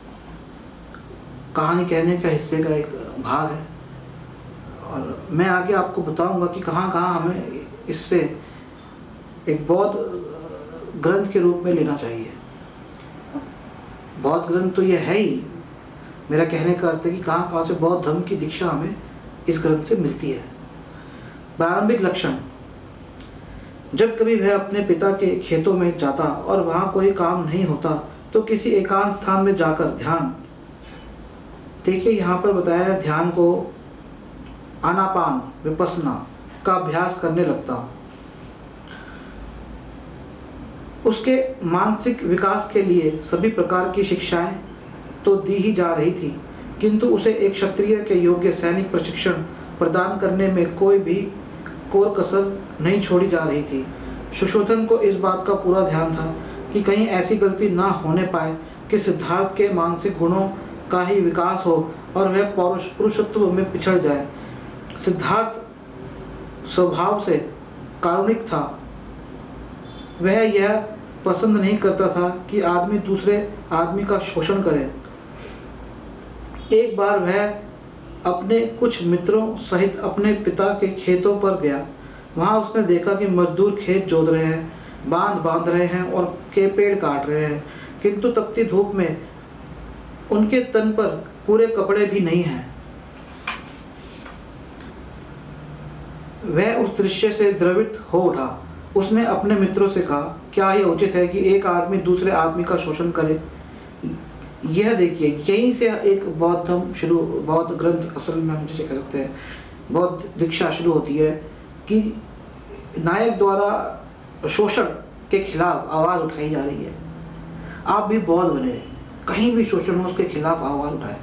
कहानी कहने का हिस्से का एक भाग है। और मैं आगे आपको बताऊंगा कि कहाँ कहाँ हमें इससे एक बौद्ध ग्रंथ के रूप में लेना चाहिए। बौद्ध ग्रंथ तो यह है ही, मेरा कहने का अर्थ है कि कहाँ कहाँ से बौद्ध धर्म की दीक्षा हमें इस ग्रंथ से मिलती है। प्रारंभिक लक्षण। जब कभी वह अपने पिता के खेतों में जाता और वहाँ कोई काम नहीं होता तो किसी एकांत स्थान में जाकर ध्यान, देखिए यहाँ पर बताया है ध्यान को आनापान विपस्सना का अभ्यास करने लगता। उसके मानसिक विकास के लिए सभी प्रकार की शिक्षाएं तो दी ही जा रही थी, किंतु उसे एक क्षत्रिय के योग्य सैनिक प्रशिक्षण प्रदान करने में कोई भी कोर कसर नहीं छोड़ी जा रही थी। सुशोधन को इस बात का पूरा ध्यान था कि कहीं ऐसी गलती ना होने पाए कि सिद्धार्थ के मानसिक गुणों का ही विकास हो और वह पुरुषत्व में पिछड़ जाए। सिद्धार्थ स्वभाव से कारुणिक था। वह यह पसंद नहीं करता था कि आदमी दूसरे आदमी का शोषण करे। एक बार वह अपने कुछ मित्रों सहित अपने पिता के खेतों पर गया। वहां उसने देखा कि मजदूर खेत जोत रहे हैं, बांध बांध रहे हैं और के पेड़ काट रहे हैं, किंतु तपती धूप में उनके तन पर पूरे कपड़े भी नहीं हैं। वह उस दृश्य से द्रवित हो उठा। उसने अपने मित्रों से कहा, क्या यह उचित है कि एक आदमी दूसरे आदमी का शोषण करे? यह देखिए, यहीं से एक बौद्ध धर्म शुरू, बौद्ध ग्रंथ असल में हम जिसे कह सकते हैं बौद्ध दीक्षा शुरू होती है कि नायक द्वारा शोषण के खिलाफ आवाज़ उठाई जा रही है। आप भी बौद्ध बने, कहीं भी शोषण हो उसके खिलाफ आवाज़ उठाएं।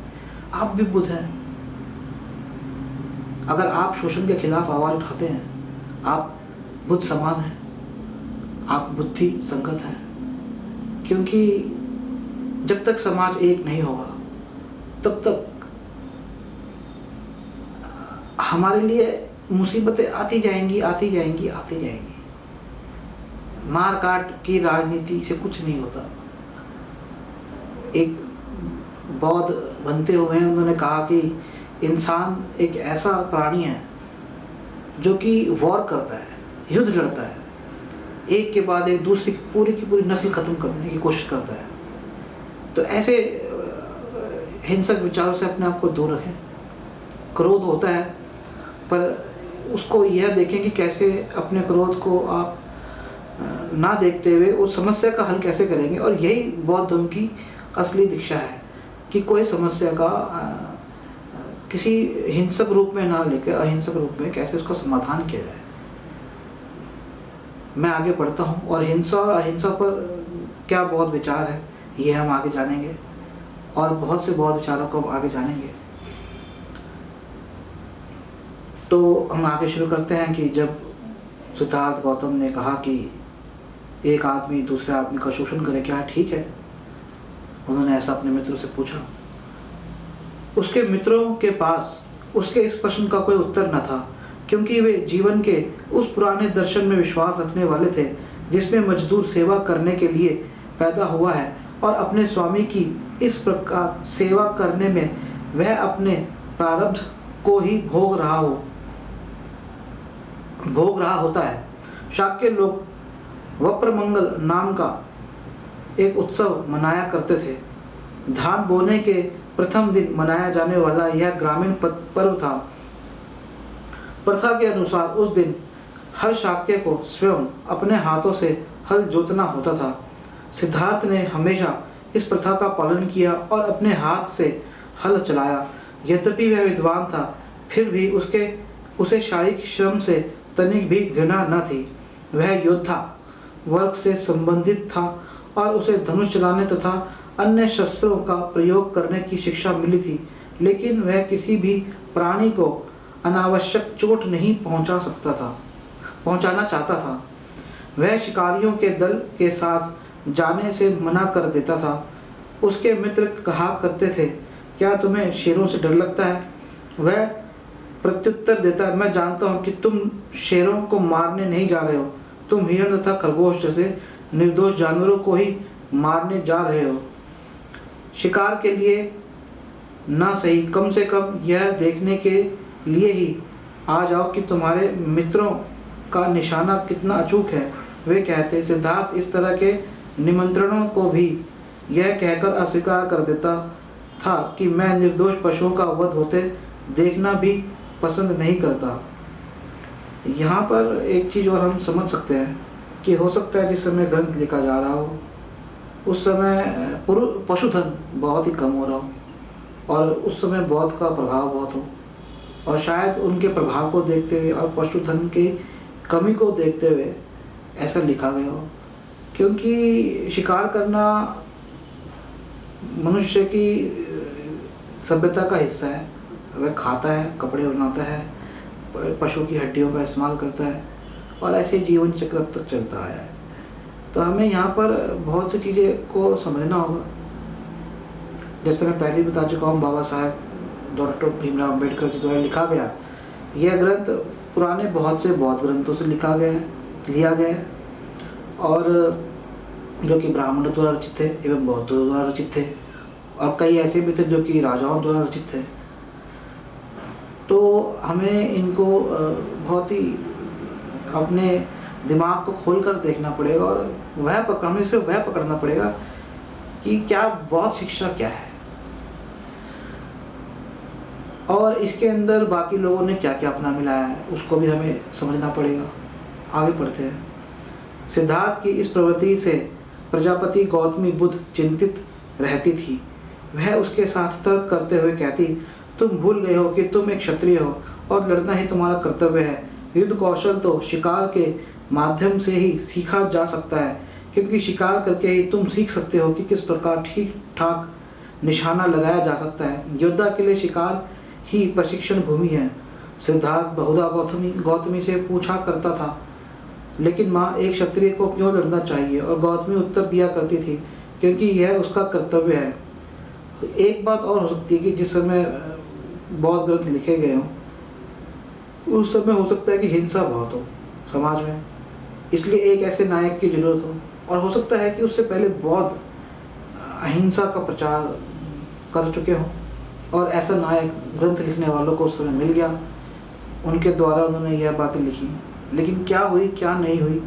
आप भी बुद्ध हैं। अगर आप शोषण के खिलाफ आवाज़ उठाते हैं, आप बुद्ध समान हैं, आप बुद्धि संगत हैं। क्योंकि जब तक समाज एक नहीं होगा तब तक हमारे लिए मुसीबतें आती जाएंगी, आती जाएंगी, आती जाएंगी। मार काट की राजनीति से कुछ नहीं होता। एक बौद्ध बनते हुए उन्होंने कहा कि इंसान एक ऐसा प्राणी है जो कि वॉर करता है, युद्ध लड़ता है, एक के बाद एक दूसरी पूरी की पूरी नस्ल खत्म करने की कोशिश करता है। तो ऐसे हिंसक विचारों से अपने आप को दूर रखें। क्रोध होता है, पर उसको यह देखें कि कैसे अपने क्रोध को आप ना देखते हुए उस समस्या का हल कैसे करेंगे। और यही बौद्ध धर्म की असली दीक्षा है कि कोई समस्या का किसी हिंसक रूप में ना लेकर अहिंसक रूप में कैसे उसका समाधान किया जाए। मैं आगे बढ़ता हूँ और हिंसा और अहिंसा पर क्या बौद्ध विचार है ये हम आगे जानेंगे, और बहुत से बौद्ध विचारों को हम आगे जानेंगे। तो हम आगे शुरू करते हैं कि जब सिद्धार्थ गौतम ने कहा कि एक आदमी दूसरे आदमी का शोषण करे, क्या ठीक है? उन्होंने ऐसा अपने मित्रों से पूछा। उसके मित्रों के पास उसके इस प्रश्न का कोई उत्तर न था, क्योंकि वे जीवन के उस पुराने दर्शन में विश्वास रखने वाले थे जिसमें मजदूर सेवा करने के लिए पैदा हुआ है और अपने स्वामी की इस प्रकार सेवा करने में वह अपने प्रारब्ध को ही भोग रहा होता है। शाक्य लोग वप्रमंगल नाम का एक उत्सव मनाया करते थे। धान बोने के प्रथम दिन मनाया जाने वाला यह ग्रामीण पर्व था। प्रथा के अनुसार उस दिन हर शाक्य को स्वयं अपने हाथों से हल जोतना होता था। सिद्धार्थ ने हमेशा इस प्रथा का पालन किया और अपने हाथ से हल चलाया। यद्यपि वह विद्वान था, फिर भी उसे शारीरिक श्रम से तनिक भी घृणा न थी। वह योद्धा वर्ग से संबंधित था और उसे धनुष चलाने तथा अन्य शस्त्रों का प्रयोग करने की शिक्षा मिली थी, लेकिन वह किसी भी प्राणी को अनावश्यक चोट नहीं पहुंचाना चाहता था। वह शिकारियों के दल के साथ जाने से मना कर देता था। उसके मित्र कहा करते थे, क्या तुम्हें शेरों से डर लगता है? वह प्रत्युत्तर देता, मैं जानता हूँ कि तुम शेरों को मारने नहीं जा रहे हो, तुम हिरण तथा खरगोश जैसे निर्दोष जानवरों को ही मारने जा रहे हो। शिकार के लिए ना सही, कम से कम यह देखने के लिए ही आ जाओ कि तुम्हारे मित्रों का निशाना कितना अचूक है। वे कहते। सिद्धार्थ इस तरह के निमंत्रणों को भी यह कहकर अस्वीकार कर देता था कि मैं निर्दोष पशुओं का वध होते देखना भी पसंद नहीं करता। यहाँ पर एक चीज़ और हम समझ सकते हैं कि हो सकता है जिस समय ग्रंथ लिखा जा रहा हो उस समय पशुधन बहुत ही कम हो रहा हो और उस समय बौद्ध का प्रभाव बहुत हो, और शायद उनके प्रभाव को देखते हुए और पशुधन की कमी को देखते हुए ऐसा लिखा गया हो। क्योंकि शिकार करना मनुष्य की सभ्यता का हिस्सा है। वह खाता है, कपड़े बनाता है, पशु की हड्डियों का इस्तेमाल करता है और ऐसे जीवन चक्र अब तक चलता आया है। तो हमें यहाँ पर बहुत सी चीज़ें को समझना होगा। जैसे मैं पहले बता चुका हूँ, बाबा साहेब डॉक्टर भीमराव अम्बेडकर जी द्वारा लिखा गया यह ग्रंथ पुराने बहुत से बौद्ध ग्रंथों से लिया गया है और जो कि ब्राह्मणों द्वारा रचित थे एवं बौद्धों द्वारा रचित थे, और कई ऐसे भी थे जो कि राजाओं द्वारा रचित थे। तो हमें इनको बहुत ही अपने दिमाग को खोलकर देखना पड़ेगा और हमें सिर्फ वह पकड़ना पड़ेगा कि क्या बौद्ध शिक्षा क्या है और इसके अंदर बाकी लोगों ने क्या क्या अपना मिलाया है, उसको भी हमें समझना पड़ेगा। आगे बढ़ते हैं। सिद्धार्थ की इस प्रवृत्ति से प्रजापति गौतमी बुद्ध चिंतित रहती थी। वह उसके साथ तर्क करते हुए कहती, तुम भूल गए हो कि तुम एक क्षत्रिय हो और लड़ना ही तुम्हारा कर्तव्य है। युद्ध कौशल तो शिकार के माध्यम से ही सीखा जा सकता है, क्योंकि शिकार करके ही तुम सीख सकते हो कि किस प्रकार ठीक ठाक निशाना लगाया जा सकता है। योद्धा के लिए शिकार ही प्रशिक्षण भूमि है। सिद्धार्थ बहुधा गौतमी से पूछा करता था, लेकिन माँ, एक क्षत्रिय को क्यों लड़ना चाहिए? और गौतमी उत्तर दिया करती थी, क्योंकि यह उसका कर्तव्य है। एक बात और हो सकती है कि जिस समय बौद्ध ग्रंथ लिखे गए हों उस समय हो सकता है कि हिंसा बहुत हो समाज में, इसलिए एक ऐसे नायक की जरूरत हो, और हो सकता है कि उससे पहले बौद्ध अहिंसा का प्रचार कर चुके हों और ऐसा नायक ग्रंथ लिखने वालों को उस समय मिल गया, उनके द्वारा उन्होंने यह बातें लिखी। लेकिन क्या हुई क्या नहीं हुई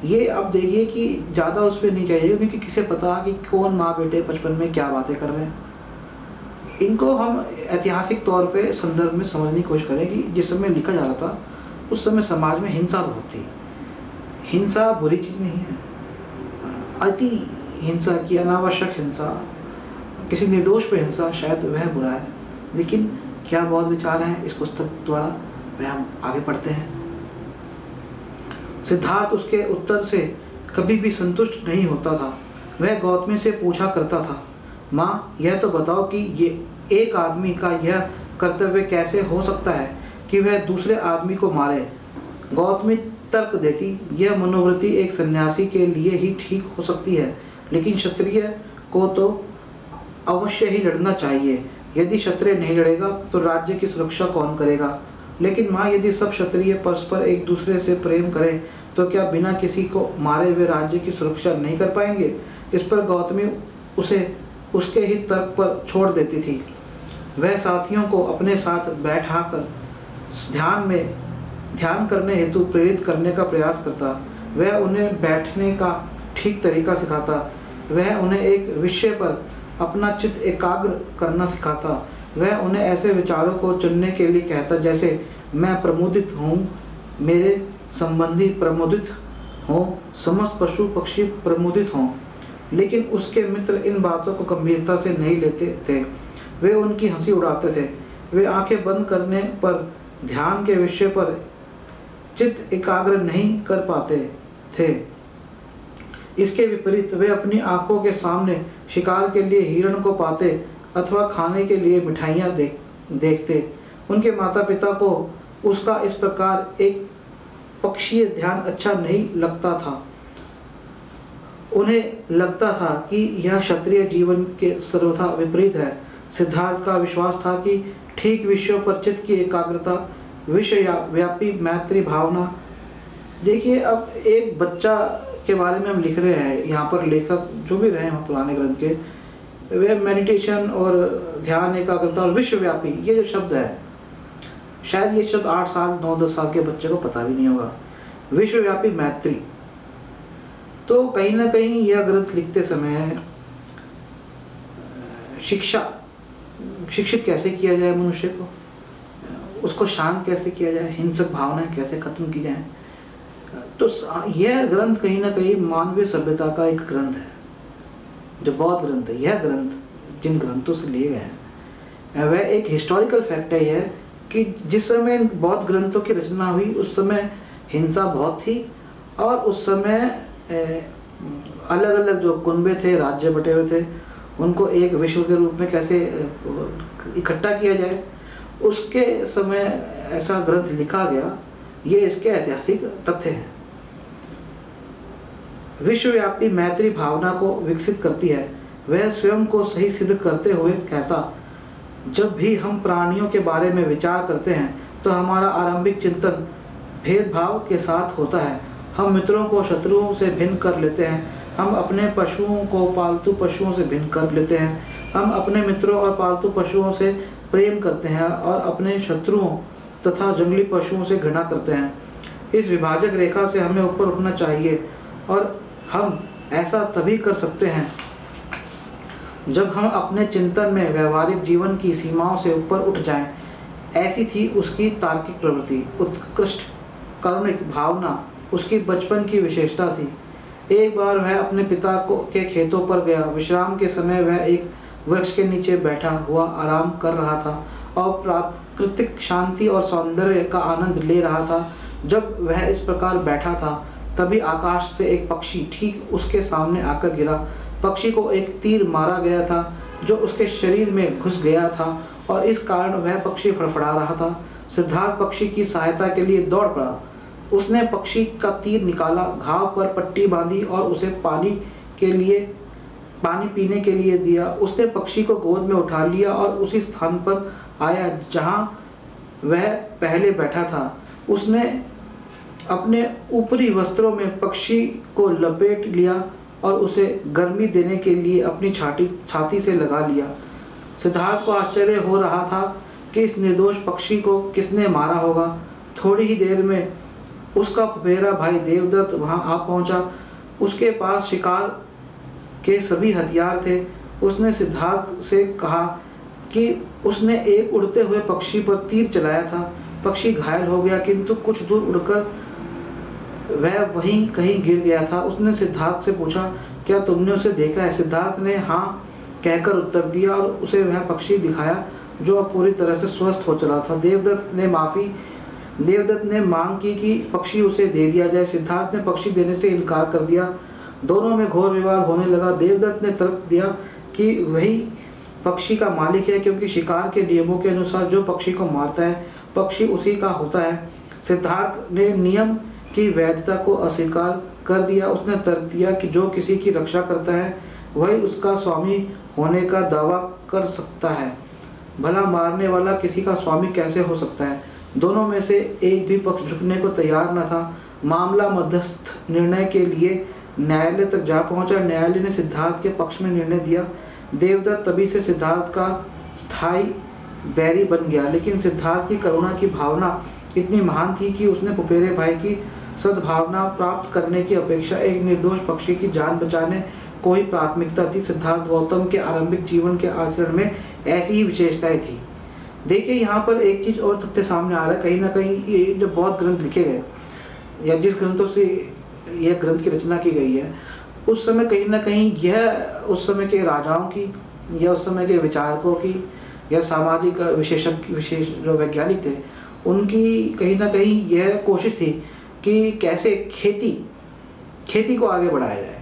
ये अब देखिए कि ज़्यादा उस पर नहीं चाहिए, क्योंकि किसे पता कि कौन माँ बेटे बचपन में क्या बातें कर रहे हैं। इनको हम ऐतिहासिक तौर पे संदर्भ में समझने की कोशिश करें कि जिस समय लिखा जा रहा था उस समय समाज में हिंसा बहुत थी। हिंसा बुरी चीज़ नहीं है, अति हिंसा की, अनावश्यक हिंसा, किसी निर्दोष पे हिंसा शायद वह बुरा है। लेकिन क्या बहुत विचार हैं इस पुस्तक द्वारा वह हम आगे पढ़ते हैं। सिद्धार्थ उसके उत्तर से कभी भी संतुष्ट नहीं होता था। वह गौतमी से पूछा करता था, माँ, यह तो बताओ कि ये एक आदमी का यह कर्तव्य कैसे हो सकता है कि वह दूसरे आदमी को मारे? गौतमी तर्क देती, यह मनोवृत्ति एक सन्यासी के लिए ही ठीक हो सकती है, लेकिन क्षत्रिय को तो अवश्य ही लड़ना चाहिए। यदि क्षत्रिय नहीं लड़ेगा तो राज्य की सुरक्षा कौन करेगा? लेकिन माँ, यदि सब क्षत्रिय परस्पर एक दूसरे से प्रेम करें तो क्या बिना किसी को मारे वे राज्य की सुरक्षा नहीं कर पाएंगे? इस पर गौतमी उसे उसके ही तर्क पर छोड़ देती थी। वह साथियों को अपने साथ बैठाकर ध्यान करने हेतु प्रेरित करने का प्रयास करता। वह उन्हें बैठने का ठीक तरीका सिखाता। वह उन्हें एक विषय पर अपना चित्त एकाग्र करना सिखाता। वह उन्हें ऐसे विचारों को चुनने के लिए कहता जैसे मैं प्रमुदित हूँ, मेरे संबंधी प्रमुदित हों, समस्त पशु पक्षी प्रमुदित हों। लेकिन उसके मित्र इन बातों को गंभीरता से नहीं लेते थे। वे उनकी हंसी उड़ाते थे। वे आंखें बंद करने पर ध्यान के विषय पर चित्त एकाग्र नहीं कर पाते थे। इसके विपरीत वे अपनी आंखों के सामने शिकार के लिए हिरण को पाते अथवा खाने के लिए मिठाइयाँ देखते। उनके माता पिता को उसका इस प्रकार एक पक्षीय ध्यान अच्छा नहीं लगता था। उन्हें लगता था कि यह क्षत्रिय जीवन के सर्वथा विपरीत है। सिद्धार्थ का विश्वास था कि ठीक विषयों पर चित्त की एकाग्रता, विश्वव्यापी मैत्री भावना। देखिए, अब एक बच्चा के बारे में हम लिख रहे हैं, यहाँ पर लेखक जो भी रहे हैं पुराने ग्रंथ के, वे मेडिटेशन और ध्यान, एकाग्रता और विश्वव्यापी, ये जो शब्द है, शायद ये शब्द 8 साल 9-10 साल के बच्चे को पता भी नहीं होगा। विश्वव्यापी मैत्री। तो कहीं ना कहीं यह ग्रंथ लिखते समय शिक्षित कैसे किया जाए मनुष्य को, उसको शांत कैसे किया जाए, हिंसक भावनाएं कैसे खत्म की जाए, तो यह ग्रंथ कहीं ना कहीं मानवीय सभ्यता का एक ग्रंथ है, जो बौद्ध ग्रंथ है। यह ग्रंथ जिन ग्रंथों से लिए गए हैं, वह एक हिस्टोरिकल फैक्ट है यह, कि जिस समय बौद्ध ग्रंथों की रचना हुई उस समय हिंसा बहुत थी, और उस समय अलग अलग जो कुनबे थे, राज्य बटे हुए थे, उनको एक विश्व के रूप में कैसे इकट्ठा किया जाए, उसके समय ऐसा ग्रंथ लिखा गया। ये इसके ऐतिहासिक तथ्य हैं। विश्वव्यापी मैत्री भावना को विकसित करती है। वह स्वयं को सही सिद्ध करते हुए कहता, जब भी हम प्राणियों के बारे में विचार करते हैं तो हमारा आरंभिक चिंतन भेदभाव के साथ होता है। हम मित्रों को शत्रुओं से भिन्न कर लेते हैं, हम अपने पशुओं को पालतू पशुओं से भिन्न कर लेते हैं, हम अपने मित्रों और पालतू पशुओं से प्रेम करते हैं और अपने शत्रुओं तथा जंगली पशुओं से घृणा करते हैं। इस विभाजक रेखा से हमें ऊपर उठना चाहिए, और हम ऐसा तभी कर सकते हैं जब हम अपने चिंतन में व्यवहारिक जीवन की सीमाओं से ऊपर उठ जाएं। ऐसी थी उसकी तार्किक प्रवृत्ति। उत्कृष्ट करुणिक भावना उसकी बचपन की विशेषता थी। एक बार वह अपने पिता के खेतों पर गया। विश्राम के समय वह एक वृक्ष के नीचे बैठा हुआ आराम कर रहा था और प्राकृतिक शांति और सौंदर्य का आनंद ले रहा था। जब वह इस प्रकार बैठा था, तभी आकाश से एक पक्षी ठीक उसके सामने आकर गिरा। पक्षी को एक तीर मारा गया था जो उसके शरीर में घुस गया था, और इस कारण वह पक्षी फड़फड़ा रहा था। सिद्धार्थ पक्षी की सहायता के लिए दौड़ पड़ा। उसने पक्षी का तीर निकाला, घाव पर पट्टी बांधी और उसे पानी पीने के लिए दिया। उसने पक्षी को गोद में उठा लिया और उसी स्थान पर आया जहां वह पहले बैठा था। उसने अपने ऊपरी वस्त्रों में पक्षी को लपेट लिया और उसे गर्मी देने के लिए अपनी छाती से लगा लिया। सिद्धार्थ को आश्चर्य हो रहा था कि इस निर्दोष पक्षी को किसने मारा होगा। थोड़ी ही देर में उसका फुफेरा भाई देवदत्त वहां आ पहुंचा। उसके पास शिकार के सभी हथियार थे। उसने सिद्धार्थ से कहा कि उसने एक उड़ते हुए पक्षी पर तीर चलाया था। पक्षी घायल हो गया, किंतु कुछ दूर उड़कर वह वहीं कहीं गिर गया था। उसने सिद्धार्थ से पूछा, क्या तुमने उसे देखा है? सिद्धार्थ ने हाँ कहकर उत्तर दिया और उसे वह पक्षी दिखाया जो अब पूरी तरह से स्वस्थ हो चला था। देवदत्त ने मांग की कि पक्षी उसे दे दिया जाए। सिद्धार्थ ने पक्षी देने से इनकार कर दिया। दोनों में घोर विवाद होने लगा। देवदत्त ने तर्क दिया कि वही पक्षी का मालिक है, क्योंकि शिकार के नियमों के अनुसार जो पक्षी को मारता है पक्षी उसी का होता है। सिद्धार्थ ने नियम की वैधता को अस्वीकार कर दिया। उसने तर्क दिया कि जो किसी की रक्षा करता है वही उसका स्वामी होने का दावा कर सकता है, भला मारने वाला किसी का स्वामी कैसे हो सकता है? दोनों में से एक भी पक्ष झुकने को तैयार न था। मामला मध्यस्थ निर्णय के लिए न्यायालय तक जा पहुंचा। न्यायालय ने सिद्धार्थ के पक्ष में निर्णय दिया। देवदत्त तभी से सिद्धार्थ का स्थायी बैरी बन गया, लेकिन सिद्धार्थ की करुणा की भावना इतनी महान थी कि उसने फुफेरे भाई की सद्भावना प्राप्त करने की अपेक्षा एक निर्दोष पक्षी की जान बचाने को ही प्राथमिकता थी। सिद्धार्थ गौतम के आरंभिक जीवन के आचरण में ऐसी ही विशेषताएं थी। देखिए, यहाँ पर एक चीज और तथ्य सामने आ रहा है। कहीं ना कहीं ये जो बौद्ध ग्रंथ लिखे गए या जिस ग्रंथों से यह ग्रंथ की रचना की गई है, उस समय कहीं ना कहीं यह उस समय के राजाओं की या उस समय के विचारकों की या सामाजिक विशेष जो वैज्ञानिक थे उनकी कहीं ना कहीं यह कोशिश थी कि कैसे खेती को आगे बढ़ाया जाए।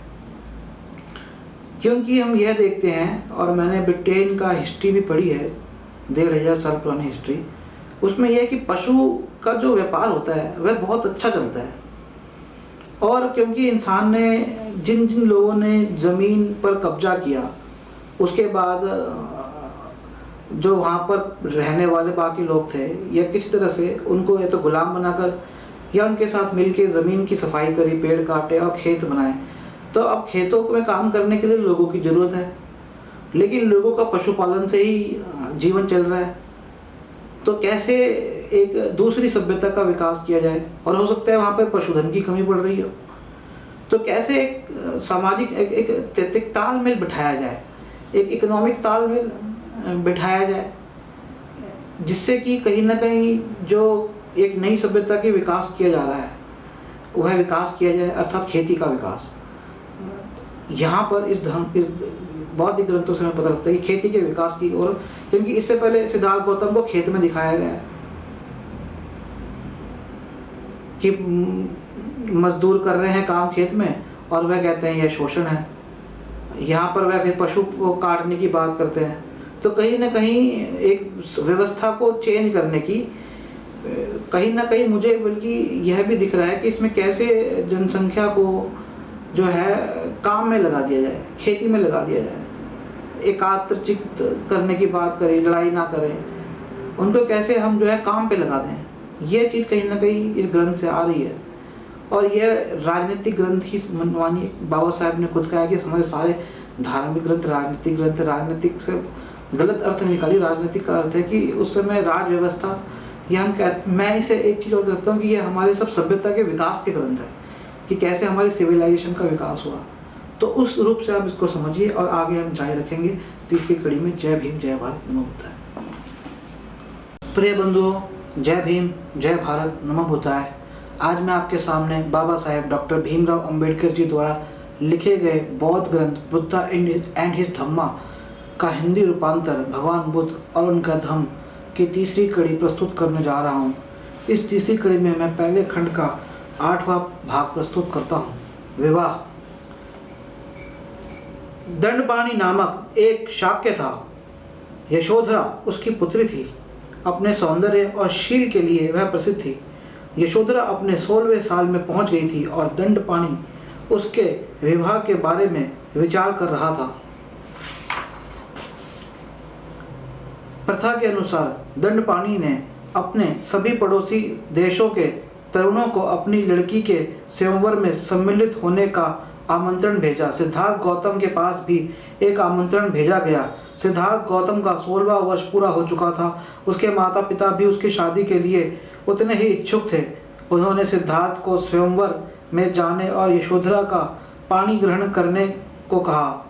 क्योंकि हम यह देखते हैं, और मैंने ब्रिटेन का हिस्ट्री भी पढ़ी है, 1500 साल पुरानी हिस्ट्री, उसमें यह है कि पशु का जो व्यापार होता है वह बहुत अच्छा चलता है। और क्योंकि इंसान ने जिन जिन लोगों ने ज़मीन पर कब्जा किया, उसके बाद जो वहाँ पर रहने वाले बाकी लोग थे, या किसी तरह से उनको या तो गुलाम बनाकर या उनके साथ मिलके ज़मीन की सफाई करी, पेड़ काटे और खेत बनाए। तो अब खेतों में काम करने के लिए लोगों की ज़रूरत है, लेकिन लोगों का पशुपालन से ही जीवन चल रहा है। तो कैसे एक दूसरी सभ्यता का विकास किया जाए, और हो सकता है वहाँ पे पशुधन की कमी पड़ रही हो, तो कैसे एक सामाजिक एक तालमेल बिठाया जाए, एक इकोनॉमिक तालमेल बिठाया जाए, जिससे कि कहीं ना कहीं जो एक नई सभ्यता के विकास किया जा रहा है वह विकास किया जाए, अर्थात खेती का विकास। यहाँ पर इस बौद्धिक ग्रंथों से हमें पता लगता है कि खेती के विकास की ओर, क्योंकि इससे पहले सिद्धार्थ गौतम को खेत में दिखाया गया है कि मजदूर कर रहे हैं काम खेत में और वह कहते हैं यह शोषण है। यहाँ पर वह फिर पशु को काटने की बात करते हैं। तो कहीं ना कहीं एक व्यवस्था को चेंज करने की, कहीं ना कहीं मुझे बल्कि यह भी दिख रहा है कि इसमें कैसे जनसंख्या को जो है काम में लगा दिया जाए, खेती में लगा दिया जाए, एकाग्रचित्त करने की बात करें, लड़ाई ना करें, उनको कैसे हम जो है काम पे लगा दें। ये चीज़ कहीं ना कहीं इस ग्रंथ से आ रही है, और यह राजनीतिक ग्रंथ ही मानिए, बाबा साहब ने खुद कहा है कि हमारे सारे धार्मिक ग्रंथ राजनीतिक ग्रंथ। राजनीतिक से गलत अर्थ निकाली, राजनीतिक का अर्थ है कि उस समय राज व्यवस्था, या मैं इसे एक चीज़ और कहता हूँ कि ये हमारे सब सभ्यता के विकास के ग्रंथ है, कि कैसे हमारी सिविलाइजेशन का विकास हुआ। तो उस रूप से आप इसको समझिए, और आगे हम जारी रखेंगे तीसरी कड़ी में। जय भीम, जय भारत, नमो बुद्धाय। प्रिय बंधुओं, जय भीम, जय भारत, नमो बुद्धाय। आज मैं आपके सामने बाबा साहेब डॉक्टर भीमराव अंबेडकर जी द्वारा लिखे गए बौद्ध ग्रंथ बुद्धा एंड हिज धम्मा का हिंदी रूपांतर भगवान बुद्ध और उनका धम्म की तीसरी कड़ी प्रस्तुत करने जा रहा हूँ। इस तीसरी कड़ी में मैं पहले खंड का 8वां भाग प्रस्तुत करता हूँ, विवाह। दंडपाणि नामक एक शाक्य था। यशोधरा उसकी पुत्री थी। अपने सौंदर्य और शील के लिए वह प्रसिद्ध थी। यशोधरा अपने 16वें साल में पहुंच गई थी और दंडपाणि उसके विवाह के बारे में विचार कर रहा था। प्रथा के अनुसार दंडपाणि ने अपने सभी पड़ोसी देशों के तरुणों को अपनी लड़की के स्वयंवर में सम्मिलित होने का आमंत्रण भेजा। सिद्धार्थ गौतम के पास भी एक आमंत्रण भेजा गया। सिद्धार्थ गौतम का 16वां वर्ष पूरा हो चुका था। उसके माता पिता भी उसकी शादी के लिए उतने ही इच्छुक थे। उन्होंने सिद्धार्थ को स्वयंवर में जाने और यशोधरा का पानी ग्रहण करने को कहा।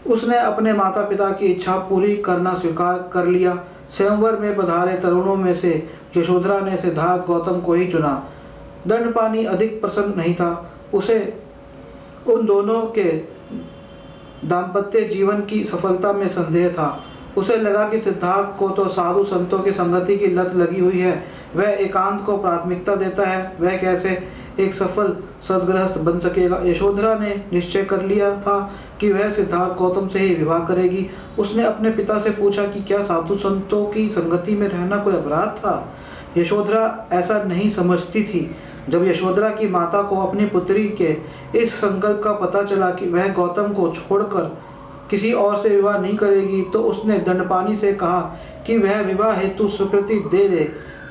उसने अपने माता पिता की इच्छा पूरी करना स्वीकार कर लिया। स्वयंवर में पधारे तरुणों में से यशोधरा ने सिद्धार्थ गौतम को ही चुना। दंडपाणि अधिक प्रसन्न नहीं था। उसे उन दोनों के दाम्पत्य जीवन की सफलता में संदेह था। उसे लगा कि सिद्धार्थ को तो साधु संतों की संगति की लत लगी हुई है। वह एकांत को प्राथमिकता देता है। वह कैसे एक सफल सदगृहस्थ बन सकेगा। यशोधरा ने निश्चय कर लिया था कि वह सिद्धार्थ गौतम से ही विवाह करेगी। उसने अपने पिता से पूछा कि क्या साधु संतों की संगति में रहना कोई अपराध था। यशोधरा ऐसा नहीं समझती थी। जब यशोधरा की माता को अपनी पुत्री के इस संकल्प का पता चला कि वह गौतम को छोड़कर किसी और से विवाह नहीं करेगी, तो उसने दंडपाणि से कहा कि वह विवाह हेतु स्वीकृति दे दे।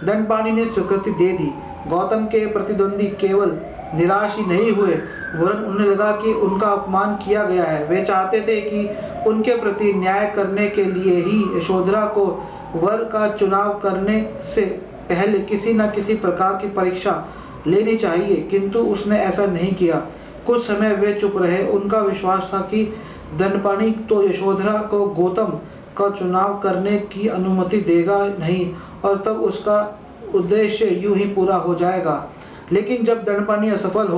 दंडपाणि ने स्वीकृति दे दी। गौतम के प्रतिद्वंदी केवल निराश ही नहीं हुए, वरन उन्हें लगा कि उनका अपमान किया गया है। वे चाहते थे कि उनके प्रति न्याय करने के लिए ही यशोधरा को वर का चुनाव करने से पहले किसी न किसी प्रकार की परीक्षा लेनी चाहिए, किंतु उसने ऐसा नहीं किया। कुछ समय वे चुप रहे। उनका विश्वास था कि दंडपाणि तो यशोधरा को गौतम का चुनाव करने की अनुमति देगा नहीं, और तब उसका उद्देश्य यूं ही पूरा हो जाएगा। लेकिन जब दंडपाणि असफल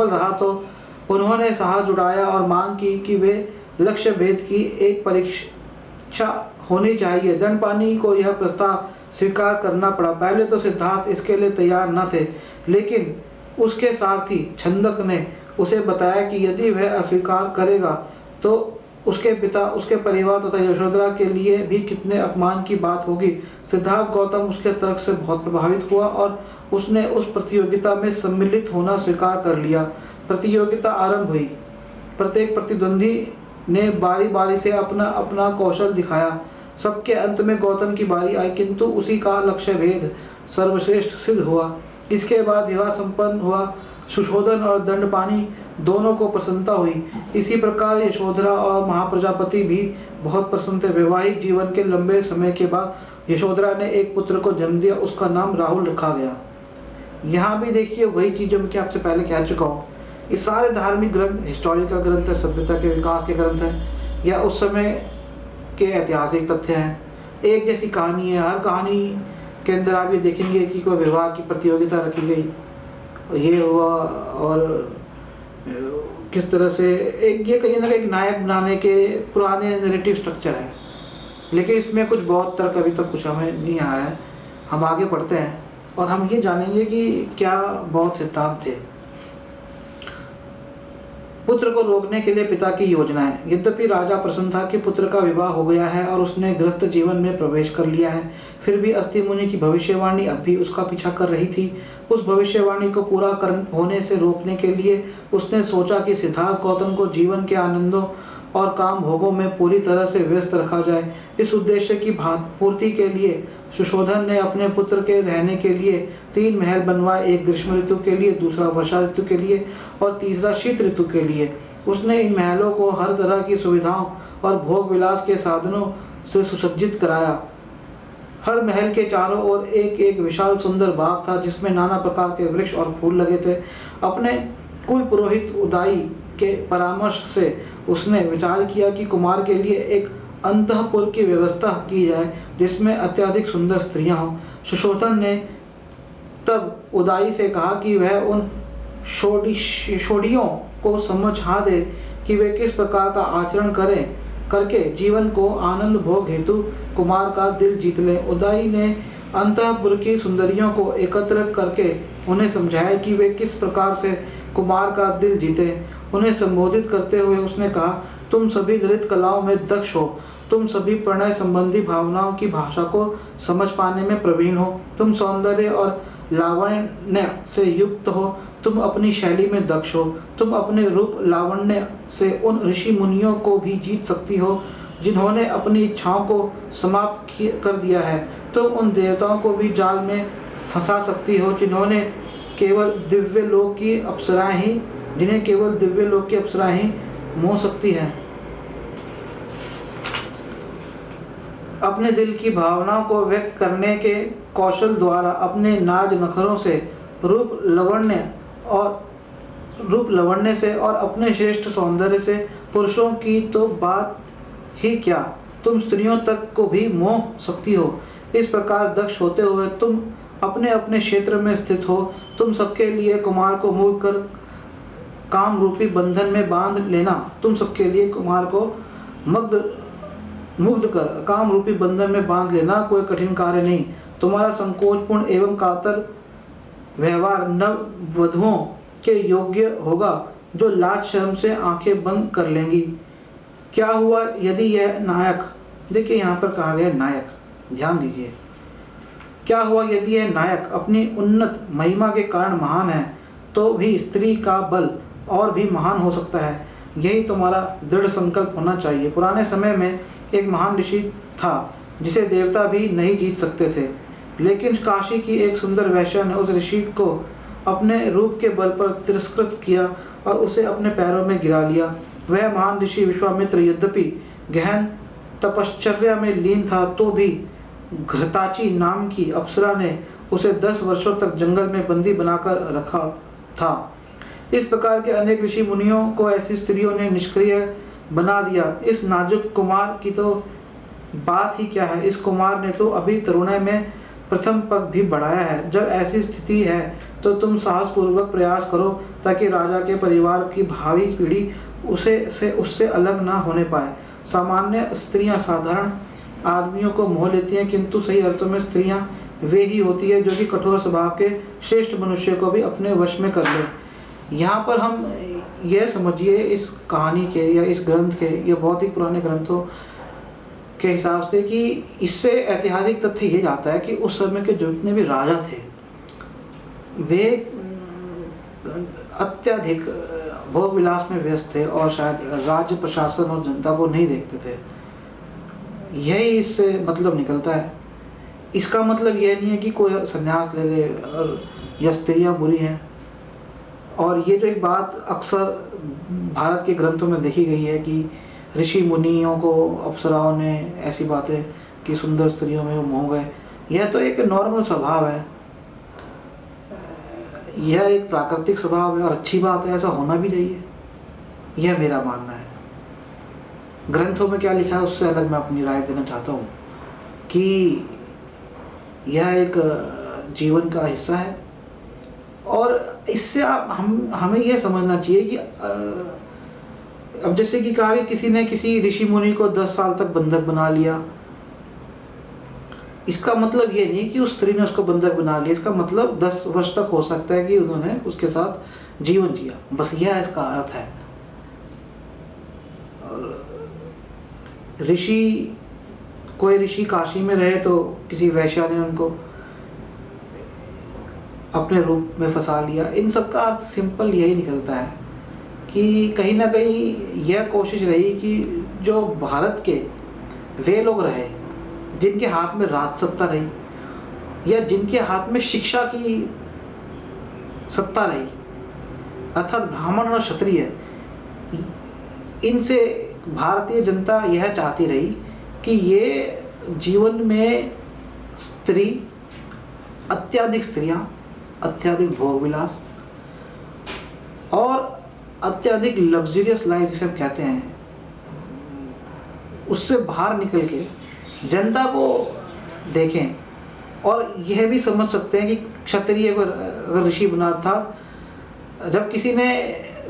रहा तो उन्होंने साहस जुटाया और मांग की कि वे लक्ष्य भेद की एक परीक्षा होनी चाहिए। दंडपाणि को यह प्रस्ताव स्वीकार करना पड़ा। पहले तो सिद्धार्थ इसके लिए तैयार न थे, लेकिन उसके सारथी छंदक ने उसे बताया कि यदि वह अस्वीकार करेगा तो उसके पिता, उसके परिवार तथा यशोधरा के लिए भी कितने अपमान की बात होगी। सिद्धार्थ गौतम उसके तर्क से बहुत प्रभावित हुआ और उसने उस प्रतियोगिता में सम्मिलित होना स्वीकार कर लिया। प्रतियोगिता आरंभ हुई। प्रत्येक प्रतिद्वंदी ने बारी बारी से अपना अपना कौशल दिखाया। सबके अंत में गौतम की बारी आई, किंतु उसी का लक्ष्य भेद सर्वश्रेष्ठ सिद्ध हुआ। इसके बाद विवाह संपन्न हुआ। सुशोधन और दंडपाणि दोनों को प्रसन्नता हुई। इसी प्रकार यशोधरा और महाप्रजापति भी बहुत प्रसन्न थे। वैवाहिक जीवन के लंबे समय के बाद यशोधरा ने एक पुत्र को जन्म दिया। उसका नाम राहुल रखा गया। यहाँ भी देखिए वही चीज़ जो मैं आपसे पहले कह चुका हूँ। ये सारे धार्मिक ग्रंथ हिस्टोरिकल ग्रंथ है, सभ्यता के विकास के ग्रंथ हैं या उस समय के ऐतिहासिक तथ्य हैं। एक जैसी कहानी है। हर कहानी के अंदर आप ये देखेंगे कि कोई विवाह की प्रतियोगिता रखी गई, ये हुआ, और किस तरह से एक ये कहीं ना कहीं नायक बनाने के पुराने नैरेटिव स्ट्रक्चर है। लेकिन इसमें कुछ बहुत तर्क अभी तक कुछ हमें नहीं आया है। हम आगे पढ़ते हैं और हम ये जानेंगे कि क्या बहुत सिद्धांत थे। पुत्र को रोकने के लिए पिता की योजनाएं। यद्यपि राजा प्रसन्न था कि पुत्र का विवाह हो गया है और उसने गृहस्थ जीवन में प्रवेश कर लिया है, फिर भी अस्ति मुनि की भविष्यवाणी अब भी उसका पीछा कर रही थी। उस भविष्यवाणी को पूरा होने से रोकने के लिए उसने सोचा कि सिद्धार्थ गौतम को जीवन के आनंदों और काम भोगों में पूरी तरह से व्यस्त रखा जाए। इस उद्देश्य की पूर्ति के लिए सुशोधन ने अपने पुत्र के रहने के लिए 3 महल बनवाए, एक ग्रीष्म ऋतु के लिए, दूसरा वर्षा ऋतु के लिए और तीसरा शीत ऋतु के लिए। उसने इन महलों को हर तरह की सुविधाओं और भोग विलास के साधनों से सुसज्जित कराया। हर महल के चारों ओर एक एक विशाल सुंदर बाग था जिसमें नाना प्रकार के वृक्ष और फूल लगे थे। अपने कुल पुरोहित उदाई के परामर्श से उसने विचार किया कि कुमार के लिए एक अंतःपुर की व्यवस्था की जाए जिसमें अत्यधिक सुंदर स्त्रियां हों। सुशोधन ने तब उदाई से कहा कि वह उन शोडियों को समझा दे कि वे किस प्रकार का आचरण करके जीवन को आनंद भोग हेतु कुमार का दिल जीत लें। उदाई ने अंतःपुर की सुंदरियों को एकत्र करके उन्हें समझाया कि वे किस प्रकार से कुमार का दिल जीते। उन्हें संबोधित करते हुए उसने कहा, तुम सभी ललित कलाओं में दक्ष हो, तुम सभी प्रणय संबंधी भावनाओं की भाषा को समझ पाने में प्रवीण हो, तुम सौंदर्य और लावण्य से युक्त हो, तुम अपनी शैली में दक्ष हो, तुम अपने रूप लावण्य से उन ऋषि मुनियों को भी जीत सकती हो जिन्होंने अपनी इच्छाओं को समाप्त कर दिया है, तुम उन देवताओं को भी जाल में फंसा सकती हो जिन्हें केवल दिव्य लोक की अप्सराएं ही मोह सकती हैं। अपने दिल की भावनाओं को व्यक्त करने के कौशल द्वारा अपने नाज नखरों से रूप लवण्य से और अपने श्रेष्ठ सौंदर्य से पुरुषों की तो बात ही क्या, तुम स्त्रियों तक को भी मोह सकती हो। इस प्रकार दक्ष होते हुए तुम अपने अपने क्षेत्र में स्थित हो। तुम सबके लिए कुमार को मुक्त कर काम रूपी बंधन में बांध लेना। तुम सबके लिए कुमार को मुग्ध कर काम रूपी बंधन में बांध लेना कोई कठिन कार्य नहीं। तुम्हारा संकोचपूर्ण एवं कातर व्यवहार नव वधुओं के योग्य होगा जो लाज शर्म से आंखें बंद कर लेंगी। क्या हुआ यदि यह नायक, देखिए यहाँ पर कहा गया नायक, ध्यान दीजिए, क्या हुआ यदि यह नायक अपनी उन्नत महिमा के कारण महान है तो भी स्त्री का बल और भी महान हो सकता है। यही तुम्हारा दृढ़ संकल्प होना चाहिए। पुराने समय में एक महान ऋषि था जिसे देवता भी नहीं जीत सकते थे, लेकिन काशी की एक सुंदर वैश्या ने उस ऋषि को अपने रूप के बल पर तिरस्कृत किया और उसे अपने पैरों में गिरा लिया। वह महान ऋषि विश्वामित्र यद्यपि गहन तपश्चर्या में लीन था तो भी घृताची नाम की अप्सरा ने उसे 10 वर्षों तक जंगल में बंदी बनाकर रखा था। इस प्रकार के अनेक ऋषि मुनियों को ऐसी स्त्रियों ने निष्क्रिय बना दिया। इस नाजुक कुमार की तो बात ही क्या है, इस कुमार ने तो अभी तरुणाई में प्रथम पग भी बढ़ाया है। जब ऐसी स्थिति है तो तुम साहसपूर्वक प्रयास करो ताकि राजा के परिवार की भावी पीढ़ी उससे अलग ना होने पाए। सामान्य स्त्रियां साधारण आदमियों को मोह लेती हैं, किंतु सही अर्थों में स्त्रियां वे ही होती है जो कि कठोर स्वभाव के श्रेष्ठ मनुष्य को भी अपने वश में कर ले। यहाँ पर हम यह समझिए इस कहानी के या इस ग्रंथ के, ये बहुत ही पुराने ग्रंथों के हिसाब से, कि इससे ऐतिहासिक तथ्य ये जाता है कि उस समय के जितने भी राजा थे वे अत्यधिक भोग विलास में व्यस्त थे और शायद राज्य प्रशासन और जनता को नहीं देखते थे। यही इससे मतलब निकलता है। इसका मतलब यह नहीं है कि कोई संन्यास ले ले और या स्त्रियाँ बुरी हैं। और ये जो एक बात अक्सर भारत के ग्रंथों में देखी गई है कि ऋषि मुनियों को अप्सराओं ने ऐसी बातें कि सुंदर स्त्रियों में वो मोह गए, यह तो एक नॉर्मल स्वभाव है, यह एक प्राकृतिक स्वभाव है और अच्छी बात है, ऐसा होना भी चाहिए। यह मेरा मानना है। ग्रंथों में क्या लिखा है उससे अलग मैं अपनी राय देना चाहता हूँ कि यह एक जीवन का हिस्सा है। और इससे हमें यह समझना चाहिए कि अब जैसे कि कहा कि किसी ने किसी ऋषि मुनि को 10 साल तक बंधक बना लिया, इसका मतलब ये नहीं कि उस स्त्री ने उसको बंधक बना लिया, इसका मतलब 10 वर्ष तक हो सकता है कि उन्होंने उसके साथ जीवन जिया, बस यह इसका अर्थ है। कोई ऋषि काशी में रहे तो किसी वैश्या ने उनको अपने रूप में फंसा लिया। इन सब का अर्थ सिंपल यही निकलता है कि कहीं ना कहीं यह कोशिश रही कि जो भारत के वे लोग रहे जिनके हाथ में राज सत्ता रही या जिनके हाथ में शिक्षा की सत्ता रही, अर्थात ब्राह्मण और क्षत्रिय, इनसे भारतीय जनता यह चाहती रही कि ये जीवन में स्त्रियां, अत्यधिक भोग विलास और अत्यधिक लग्जरियस लाइफ जिसे हम कहते हैं, उससे बाहर निकल के जनता को देखें। और यह भी समझ सकते हैं कि क्षत्रिय अगर ऋषि बना था, जब किसी ने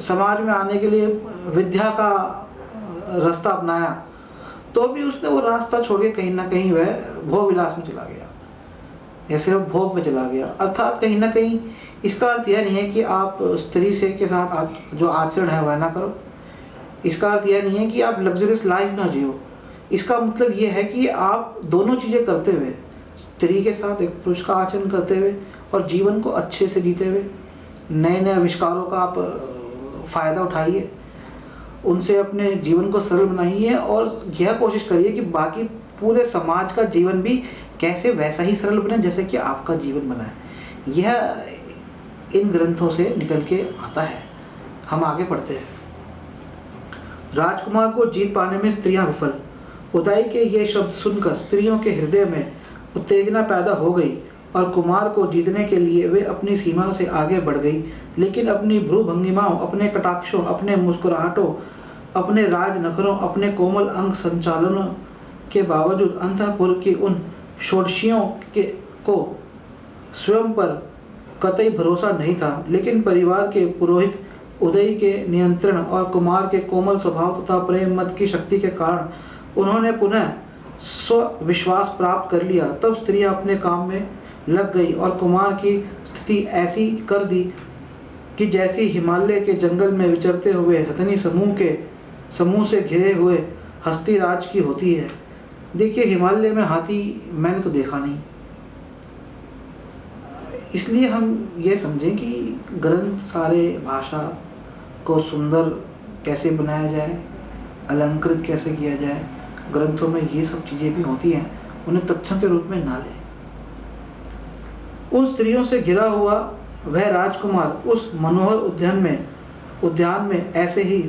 समाज में आने के लिए विद्या का रास्ता अपनाया तो भी उसने वो रास्ता छोड़ के कहीं ना कहीं वह भोग विलास में चला गया या सिर्फ भोग में चला गया। अर्थात कहीं ना कहीं इसका अर्थ यह नहीं है कि आप स्त्री से के साथ जो आचरण है वह ना करो, इसका अर्थ यह नहीं है कि आप लग्जरियस लाइफ ना जियो। इसका मतलब यह है कि आप दोनों चीज़ें करते हुए, स्त्री के साथ एक पुरुष का आचरण करते हुए और जीवन को अच्छे से जीते हुए, नए नए आविष्कारों का आप फ़ायदा उठाइए, उनसे अपने जीवन को सरल बनाइए और यह कोशिश करिए कि बाकी पूरे समाज का जीवन भी कैसे वैसा ही सरल बने जैसे कि आपका जीवन बना है। यह इन ग्रंथों से निकल के आता है। हम आगे पढ़ते हैं। राजकुमार को जीत पाने में स्त्रियां विफल। उदय के ये शब्द सुनकर स्त्रियों के हृदय में उत्तेजना पैदा हो गई और कुमार को जीतने के लिए वे अपनी सीमा से आगे बढ़ गई, लेकिन अपनी भ्रूभंगिमाओं, अपने कटाक्षों, अपने मुस्कुराहटों, अपने राज नखरों, अपने कोमल अंग संचालनों के बावजूद अंतःपुर की उन षोडशियों को स्वयं पर कतई भरोसा नहीं था। लेकिन परिवार के पुरोहित उदय के नियंत्रण और कुमार के कोमल स्वभाव तथा प्रेम मत की शक्ति के कारण उन्होंने पुनः स्व-विश्वास प्राप्त कर लिया। तब स्त्रियां अपने काम में लग गई और कुमार की स्थिति ऐसी कर दी कि जैसी हिमालय के जंगल में विचरते हुए हथनी समूह से घिरे हुए हस्ती राज की होती है। देखिए, हिमालय में हाथी मैंने तो देखा नहीं, इसलिए हम ये समझें कि ग्रंथ सारे भाषा को सुंदर कैसे बनाया जाए, अलंकृत कैसे किया जाए, ग्रंथों में ये सब चीज़ें भी होती हैं, उन्हें तथ्यों के रूप में ना लें। उन स्त्रियों से घिरा हुआ वह राजकुमार उस मनोहर उद्यान में ऐसे ही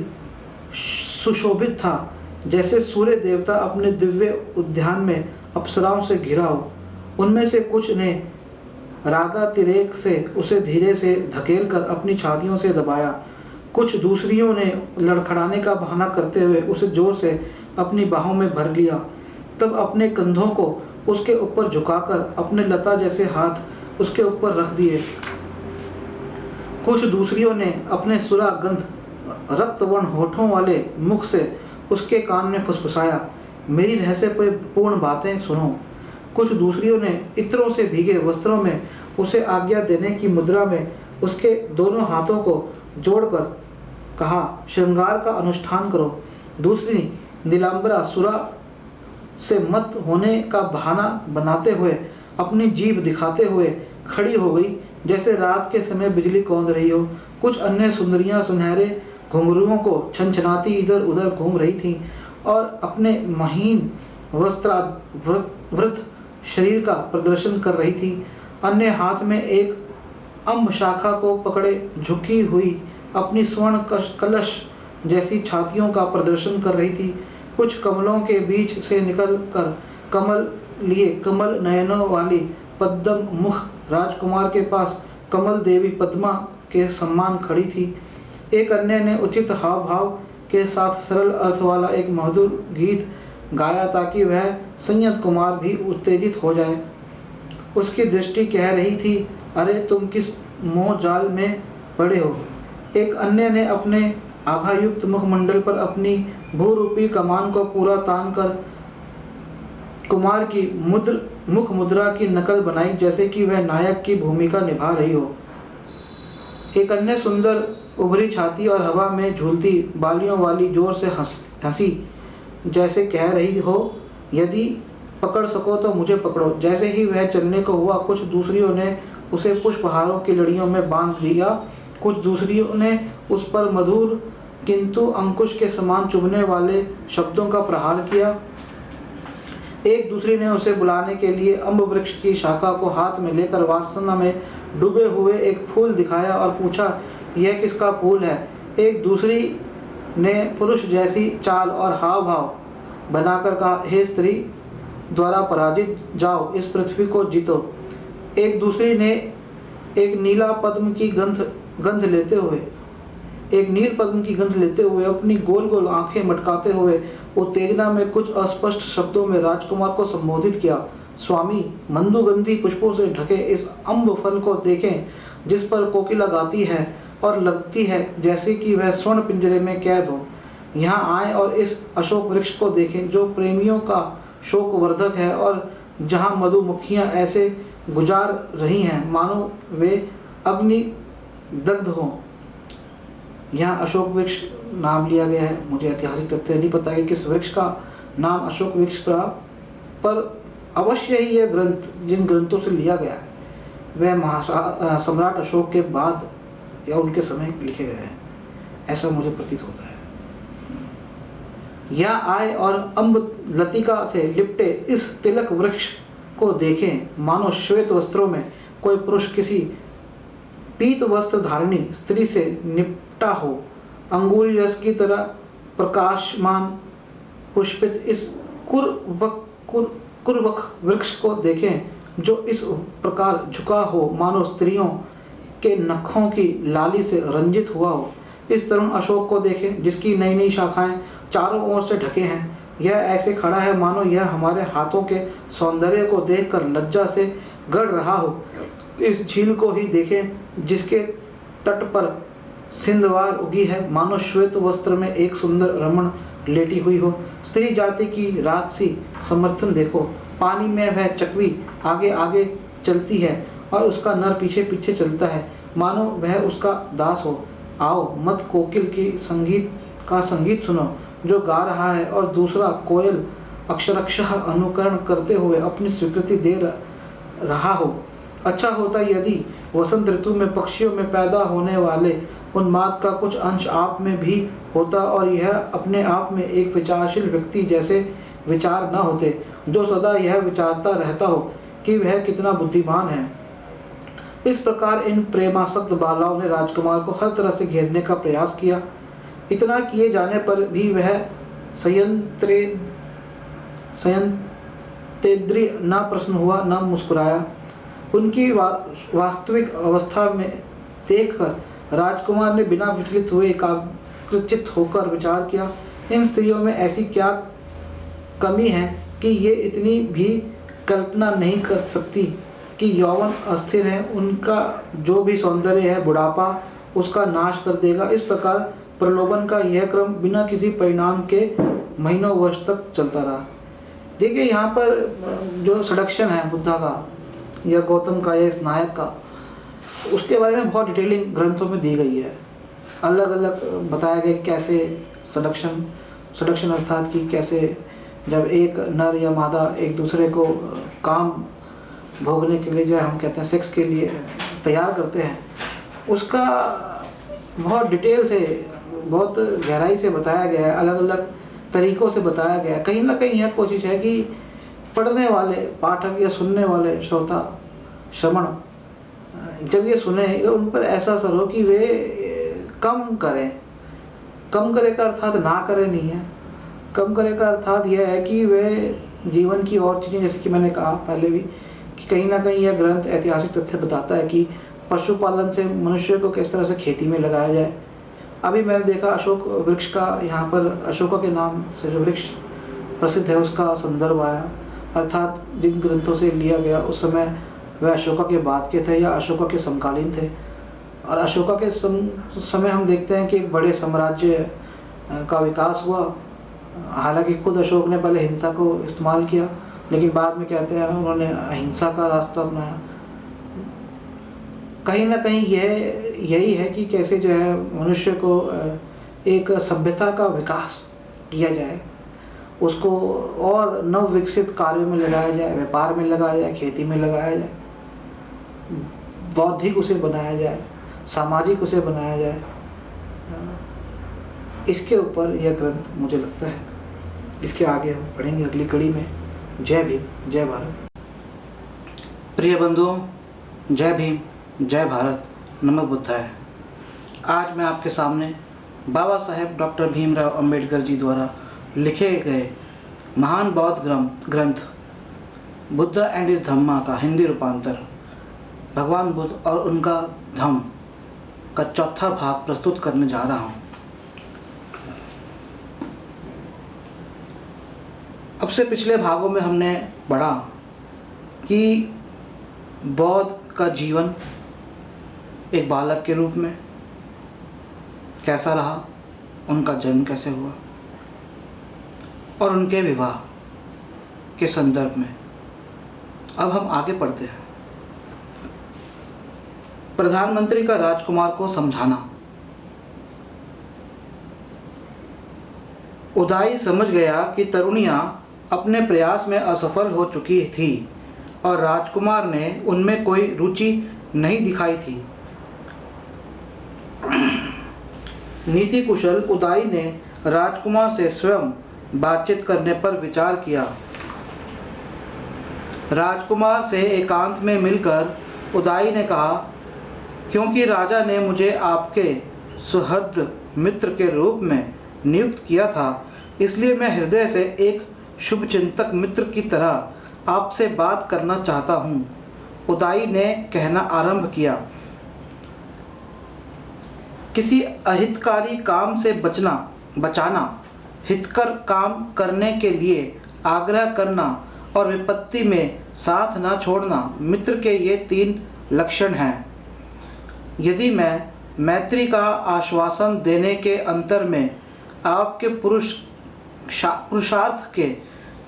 सुशोभित था जैसे सूर्य देवता अपने दिव्य उद्यान में अप्सराओं से घिरा हो। उनमें से कुछ ने रागातिरेक से उसे धीरे से धकेल कर अपनी छातियों से दबाया, कुछ दूसरियों ने लड़खड़ाने का बहाना करते हुए उसे जोर से अपनी बाहों में भर लिया। तब अपने कंधों को उसके ऊपर झुकाकर अपने लता जैसे हाथ उसके ऊपर रख दिए। कुछ दूसरियों ने अपने सुरा गंध रक्तवर्ण होठों वाले मुख से उसके कान में फुसफुसाया, मेरी रहस्यपूर्ण बातें सुनो। कुछ दूसरियों ने इत्रों से भीगे वस्त्रों में उसे आज्ञा देने की मुद्रा में उसके दोनों हाथों को जोड़कर कहा, श्रृंगार का अनुष्ठान करो। दूसरी नीलांबरा सुरा से मत होने का बहाना बनाते हुए अपनी जीभ दिखाते हुए खड़ी हो गई, जैसे रात के समय बिजली कौंध रही हो। कुछ अन्य सुंदरियां सुनहरे घुंघरुओं को छनछनाती इधर उधर घूम रही थीं और अपने महीन वस्त्रावृत शरीर का प्रदर्शन कर रही थी। अन्य हाथ में एक अम्ब शाखा को पकड़े झुकी हुई अपनी स्वर्ण कलश जैसी छातियों का प्रदर्शन कर रही थी। कुछ कमलों के बीच से निकल कर कमल लिए कमल नयनों वाली पद्म मुख राजकुमार के पास कमल देवी पद्मा के सम्मान खड़ी थी। एक अन्य ने उचित हाव भाव के साथ सरल अर्थ वाला एक मधुर गीत गाया ताकि वह संयत कुमार भी उत्तेजित हो जाए। उसकी दृष्टि कह रही थी, अरे तुम किस मोह जाल में पड़े हो। एक अन्य ने अपने आभायुक्त मुखमंडल पर अपनी भूरूपी कमान को पूरा तान कर कुमार की मुख मुद्रा की नकल बनाई, जैसे कि वह नायक की भूमिका निभा रही हो। एक अन्य सुंदर उभरी छाती और हवा में झूलती बालियों वाली जोर से हंसी, जैसे कह रही हो, यदि पकड़ सको तो मुझे पकड़ो। जैसे ही वह चलने को हुआ, कुछ दूसरियों ने उसे पुष्पहारों की लड़ियों में बांध दिया, कुछ दूसरियों ने उस पर मधुर किंतु अंकुश के समान चुभने वाले शब्दों का प्रहार किया। एक दूसरी ने उसे बुलाने के लिए अम्ब वृक्ष की शाखा को हाथ में लेकर वासना में डूबे हुए एक फूल दिखाया और पूछा, यह किसका फूल है। एक दूसरी ने पुरुष जैसी चाल और हाव भाव बनाकर कहा, हे स्त्री द्वारा पराजित, जाओ इस पृथ्वी को जीतो। एक दूसरी ने एक नीला पद्म की गंध लेते हुए अपनी गोल गोल आंखें मटकाते हुए उत्तेजना में कुछ अस्पष्ट शब्दों में राजकुमार को संबोधित किया। स्वामी, मंदुगंधी पुष्पों से ढके इस अम्ब फल को देखें, जिस पर कोकिला गाती है और लगती है जैसे कि वह स्वर्ण पिंजरे में कैद हो। यहाँ आए और इस अशोक वृक्ष को देखें, जो प्रेमियों का शोकवर्धक है और जहाँ मधुमक्खियाँ ऐसे गुजार रही हैं मानो वे अग्नि दग्ध हों। यहाँ अशोक वृक्ष नाम लिया गया है। मुझे ऐतिहासिक तथ्य नहीं पता कि किस वृक्ष का नाम अशोक वृक्ष का, पर अवश्य ही यह ग्रंथ जिन ग्रंथों से लिया गया है वह सम्राट अशोक के बाद या उनके समय लिखे गए हैं, ऐसा मुझे प्रतीत होता है। यहाँ आए और अम्ब लतिका से लिपटे इस तिलक वृक्ष को देखें, मानो श्वेत वस्त्रों में कोई पुरुष किसी पीत वस्त्र धारणी स्त्री से निपटा हो। अंगूरी रस की तरह प्रकाशमान पुष्पित इस कुरवक वृक्ष को देखें, जो इस प्रकार झुका हो मानो स्त्रियों के नखों की लाली से रंजित हुआ हो। इस तरुण अशोक को देखें, जिसकी नई नई शाखाएं चारों ओर से ढके हैं। यह ऐसे खड़ा है मानो यह हमारे हाथों के सौंदर्य को देखकर लज्जा से गड़ रहा हो। इस झील को ही देखें, जिसके तट पर सिंधवार उगी है, मानो श्वेत वस्त्र में एक सुंदर रमण लेटी हुई हो। स्त्री जाति की राजसी समर्थन देखो, पानी में वह चकवी आगे आगे चलती है और उसका नर पीछे पीछे चलता है, मानो वह उसका दास हो। आओ मत कोकिल की संगीत सुनो, जो गा रहा है, और दूसरा कोयल अक्षरशः अनुकरण करते हुए अपनी स्वीकृति दे रहा हो। अच्छा होता यदि वसंत ऋतु में पक्षियों में पैदा होने वाले उन्माद का कुछ अंश आप में भी होता और यह अपने आप में एक विचारशील व्यक्ति जैसे विचार न होते, जो सदा यह विचारता रहता हो कि वह कितना बुद्धिमान है। इस प्रकार इन प्रेमासक्त बालाओं ने राजकुमार को हर तरह से घेरने का प्रयास किया। इतना किए जाने पर भी वह संयंत्रेंद्रिय न प्रसन्न हुआ न मुस्कुराया। उनकी वास्तविक अवस्था में देखकर राजकुमार ने बिना विचलित हुए एकाग्रचित्त होकर विचार किया, इन स्त्रियों में ऐसी क्या कमी है कि ये इतनी भी कल्पना नहीं कर सकती कि यौवन अस्थिर है, उनका जो भी सौंदर्य है बुढ़ापा उसका नाश कर देगा। इस प्रकार प्रलोभन का यह क्रम बिना किसी परिणाम के महीनों वर्ष तक चलता रहा। देखिए यहाँ पर जो सडक्शन है बुद्धा का या गौतम का या इस नायक का, उसके बारे में बहुत डिटेलिंग ग्रंथों में दी गई है। अलग अलग बताया गया कि कैसे सडक्शन अर्थात कि कैसे जब एक नर या मादा एक दूसरे को काम भोगने के लिए, जो हम कहते हैं सेक्स के लिए तैयार करते हैं, उसका बहुत डिटेल से, बहुत गहराई से बताया गया है, अलग अलग तरीक़ों से बताया गया है। कहीं ना कहीं यह कोशिश है कि पढ़ने वाले पाठक या सुनने वाले श्रोता श्रवण जब ये सुने उन पर ऐसा असर हो कि वे कम करें का अर्थात ना करें नहीं है, कम करें का अर्थात यह है कि वे जीवन की और चीज़ें, जैसे कि मैंने कहा पहले भी कि कहीं ना कहीं यह ग्रंथ ऐतिहासिक तथ्य बताता है कि पशुपालन से मनुष्य को किस तरह से खेती में लगाया जाए। अभी मैंने देखा अशोक वृक्ष का, यहाँ पर अशोका के नाम से जो वृक्ष प्रसिद्ध है उसका संदर्भ आया, अर्थात जिन ग्रंथों से लिया गया उस समय वह अशोका के बाद के थे या अशोका के समकालीन थे। और अशोका के समय हम देखते हैं कि एक बड़े साम्राज्य का विकास हुआ। हालांकि खुद अशोक ने पहले हिंसा को इस्तेमाल किया, लेकिन बाद में कहते हैं उन्होंने अहिंसा का रास्ता अपनाया। कहीं ना कहीं यही है कि कैसे जो है मनुष्य को एक सभ्यता का विकास किया जाए, उसको और नव विकसित कार्यों में लगाया जाए, व्यापार में लगाया जाए, खेती में लगाया जाए, बौद्धिक उसे बनाया जाए, सामाजिक उसे बनाया जाए। इसके ऊपर यह ग्रंथ मुझे लगता है। इसके आगे हम पढ़ेंगे अगली कड़ी में। जय भीम, जय भारत। प्रिय बंधुओं, जय भीम, जय भारत, नमो बुद्धाय। आज मैं आपके सामने बाबा साहेब डॉक्टर भीमराव अंबेडकर जी द्वारा लिखे गए महान बौद्ध ग्रंथ बुद्ध एंड हिज धम्मा का हिंदी रूपांतर, भगवान बुद्ध और उनका धम्म का चौथा भाग प्रस्तुत करने जा रहा हूँ। अब से पिछले भागों में हमने पढ़ा कि बौद्ध का जीवन एक बालक के रूप में कैसा रहा, उनका जन्म कैसे हुआ और उनके विवाह के संदर्भ में। अब हम आगे पढ़ते हैं। प्रधानमंत्री का राजकुमार को समझाना। उदाई समझ गया कि तरुणियां अपने प्रयास में असफल हो चुकी थी और राजकुमार ने उनमें कोई रुचि नहीं दिखाई थी। नीति कुशल उदाई ने राजकुमार से स्वयं बातचीत करने पर विचार किया। राजकुमार से एकांत में मिलकर उदाई ने कहा, क्योंकि राजा ने मुझे आपके सुहृद मित्र के रूप में नियुक्त किया था, इसलिए मैं हृदय से एक शुभचिंतक मित्र की तरह आपसे बात करना चाहता हूँ। उदाई ने कहना आरंभ किया। किसी अहितकारी काम से बचाना, हितकर काम करने के लिए आग्रह करना और विपत्ति में साथ न छोड़ना, मित्र के ये 3 लक्षण हैं। यदि मैं मैत्री का आश्वासन देने के अंतर में आपके पुरुषार्थ के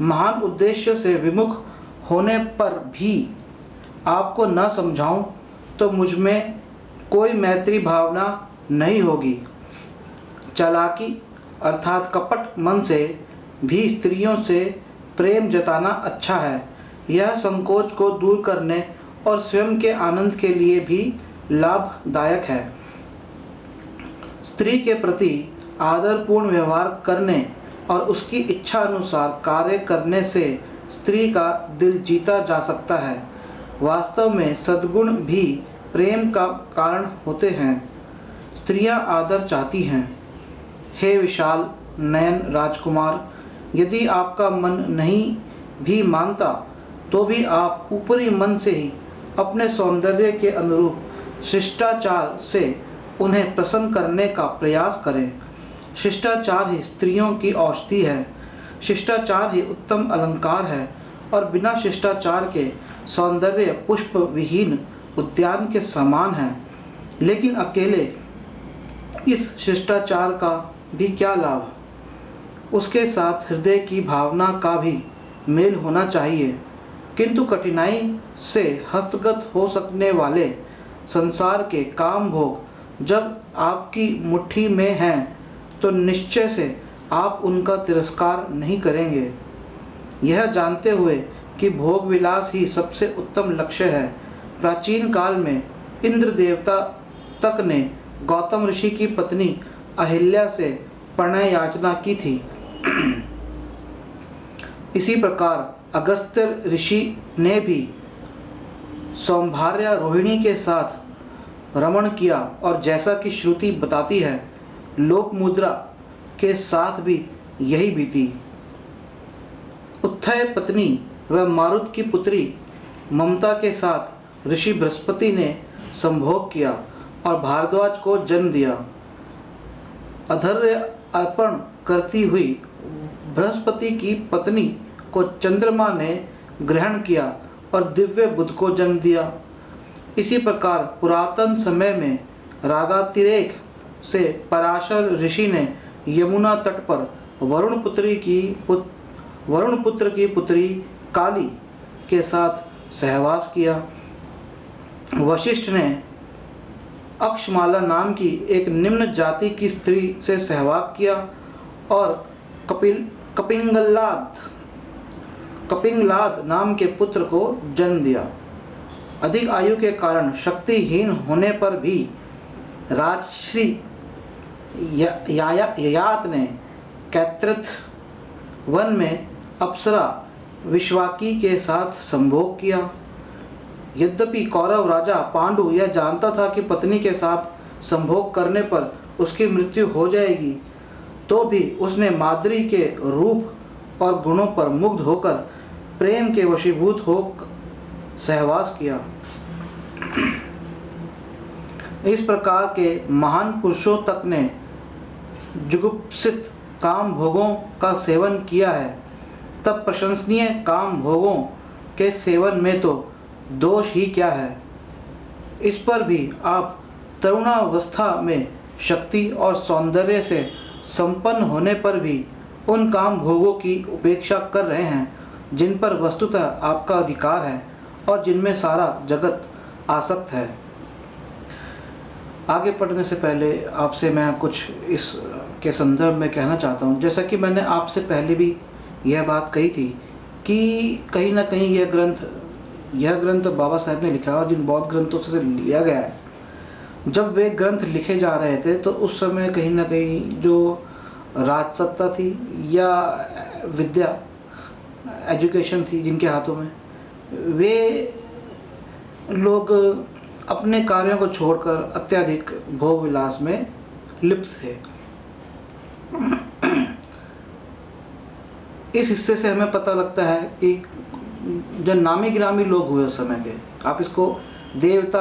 महान उद्देश्य से विमुख होने पर भी आपको न समझाऊं, तो मुझ में कोई मैत्री भावना नहीं होगी। चालाकी अर्थात कपट मन से भी स्त्रियों से प्रेम जताना अच्छा है। यह संकोच को दूर करने और स्वयं के आनंद के लिए भी लाभदायक है। स्त्री के प्रति आदरपूर्ण व्यवहार करने और उसकी इच्छा अनुसार कार्य करने से स्त्री का दिल जीता जा सकता है। वास्तव में सद्गुण भी प्रेम का कारण होते हैं। स्त्रियां आदर चाहती हैं। हे विशाल नयन राजकुमार, यदि आपका मन नहीं भी मानता तो भी आप ऊपरी मन से ही अपने सौंदर्य के अनुरूप शिष्टाचार से उन्हें प्रसन्न करने का प्रयास करें। शिष्टाचार ही स्त्रियों की औषधि है। शिष्टाचार ही उत्तम अलंकार है और बिना शिष्टाचार के सौंदर्य पुष्प विहीन उद्यान के समान है। लेकिन अकेले इस शिष्टाचार का भी क्या लाभ? उसके साथ हृदय की भावना का भी मेल होना चाहिए। किंतु कठिनाई से हस्तगत हो सकने वाले संसार के काम भोग जब आपकी मुट्ठी में हैं तो निश्चय से आप उनका तिरस्कार नहीं करेंगे। यह जानते हुए कि भोग विलास ही सबसे उत्तम लक्ष्य है, प्राचीन काल में इंद्र देवता तक ने गौतम ऋषि की पत्नी अहिल्या से प्रणय याचना की थी। इसी प्रकार अगस्त्य ऋषि ने भी सौंभार्या रोहिणी के साथ रमण किया और जैसा कि श्रुति बताती है लोकमुद्रा के साथ भी यही बीती। उत्थय पत्नी व मारुत की पुत्री ममता के साथ ऋषि बृहस्पति ने संभोग किया और भारद्वाज को जन्म दिया। अधर्य अर्पण करती हुई बृहस्पति की पत्नी को चंद्रमा ने ग्रहण किया और दिव्य बुध को जन्म दिया। इसी प्रकार पुरातन समय में रागातिरेक से पराशर ऋषि ने यमुना तट पर वरुण पुत्र की पुत्री काली के साथ सहवास किया। वशिष्ठ ने अक्षमाला नाम की एक निम्न जाति की स्त्री से सहवास किया और कपिंगलाद नाम के पुत्र को जन्म दिया। अधिक आयु के कारण शक्तिहीन होने पर भी राजश्री ययात ने कैत्रथ वन में अप्सरा विश्वाकी के साथ संभोग किया। यद्यपि कौरव राजा पांडु यह जानता था कि पत्नी के साथ संभोग करने पर उसकी मृत्यु हो जाएगी, तो भी उसने माद्री के रूप और गुणों पर मुग्ध होकर प्रेम के वशीभूत हो सहवास किया। इस प्रकार के महान पुरुषों तक ने जुगुप्सित काम भोगों का सेवन किया है, तब प्रशंसनीय काम भोगों के सेवन में तो दोष ही क्या है। इस पर भी आप तरुणावस्था में शक्ति और सौंदर्य से संपन्न होने पर भी उन काम भोगों की उपेक्षा कर रहे हैं जिन पर वस्तुतः आपका अधिकार है और जिनमें सारा जगत आसक्त है। आगे पढ़ने से पहले आपसे मैं कुछ इस के संदर्भ में कहना चाहता हूँ। जैसा कि मैंने आपसे पहले भी यह बात कही थी कि कहीं ना कहीं यह ग्रंथ बाबा साहब ने लिखा है और जिन बौद्ध ग्रंथों से लिया गया है, जब वे ग्रंथ लिखे जा रहे थे तो उस समय कहीं ना कहीं जो राजसत्ता थी या विद्या एजुकेशन थी जिनके हाथों में, वे लोग अपने कार्यों को छोड़कर अत्यधिक भोग विलास में लिप्त थे। इस हिस्से से हमें पता लगता है कि जो नामी गिरामी लोग हुए उस समय के, आप इसको देवता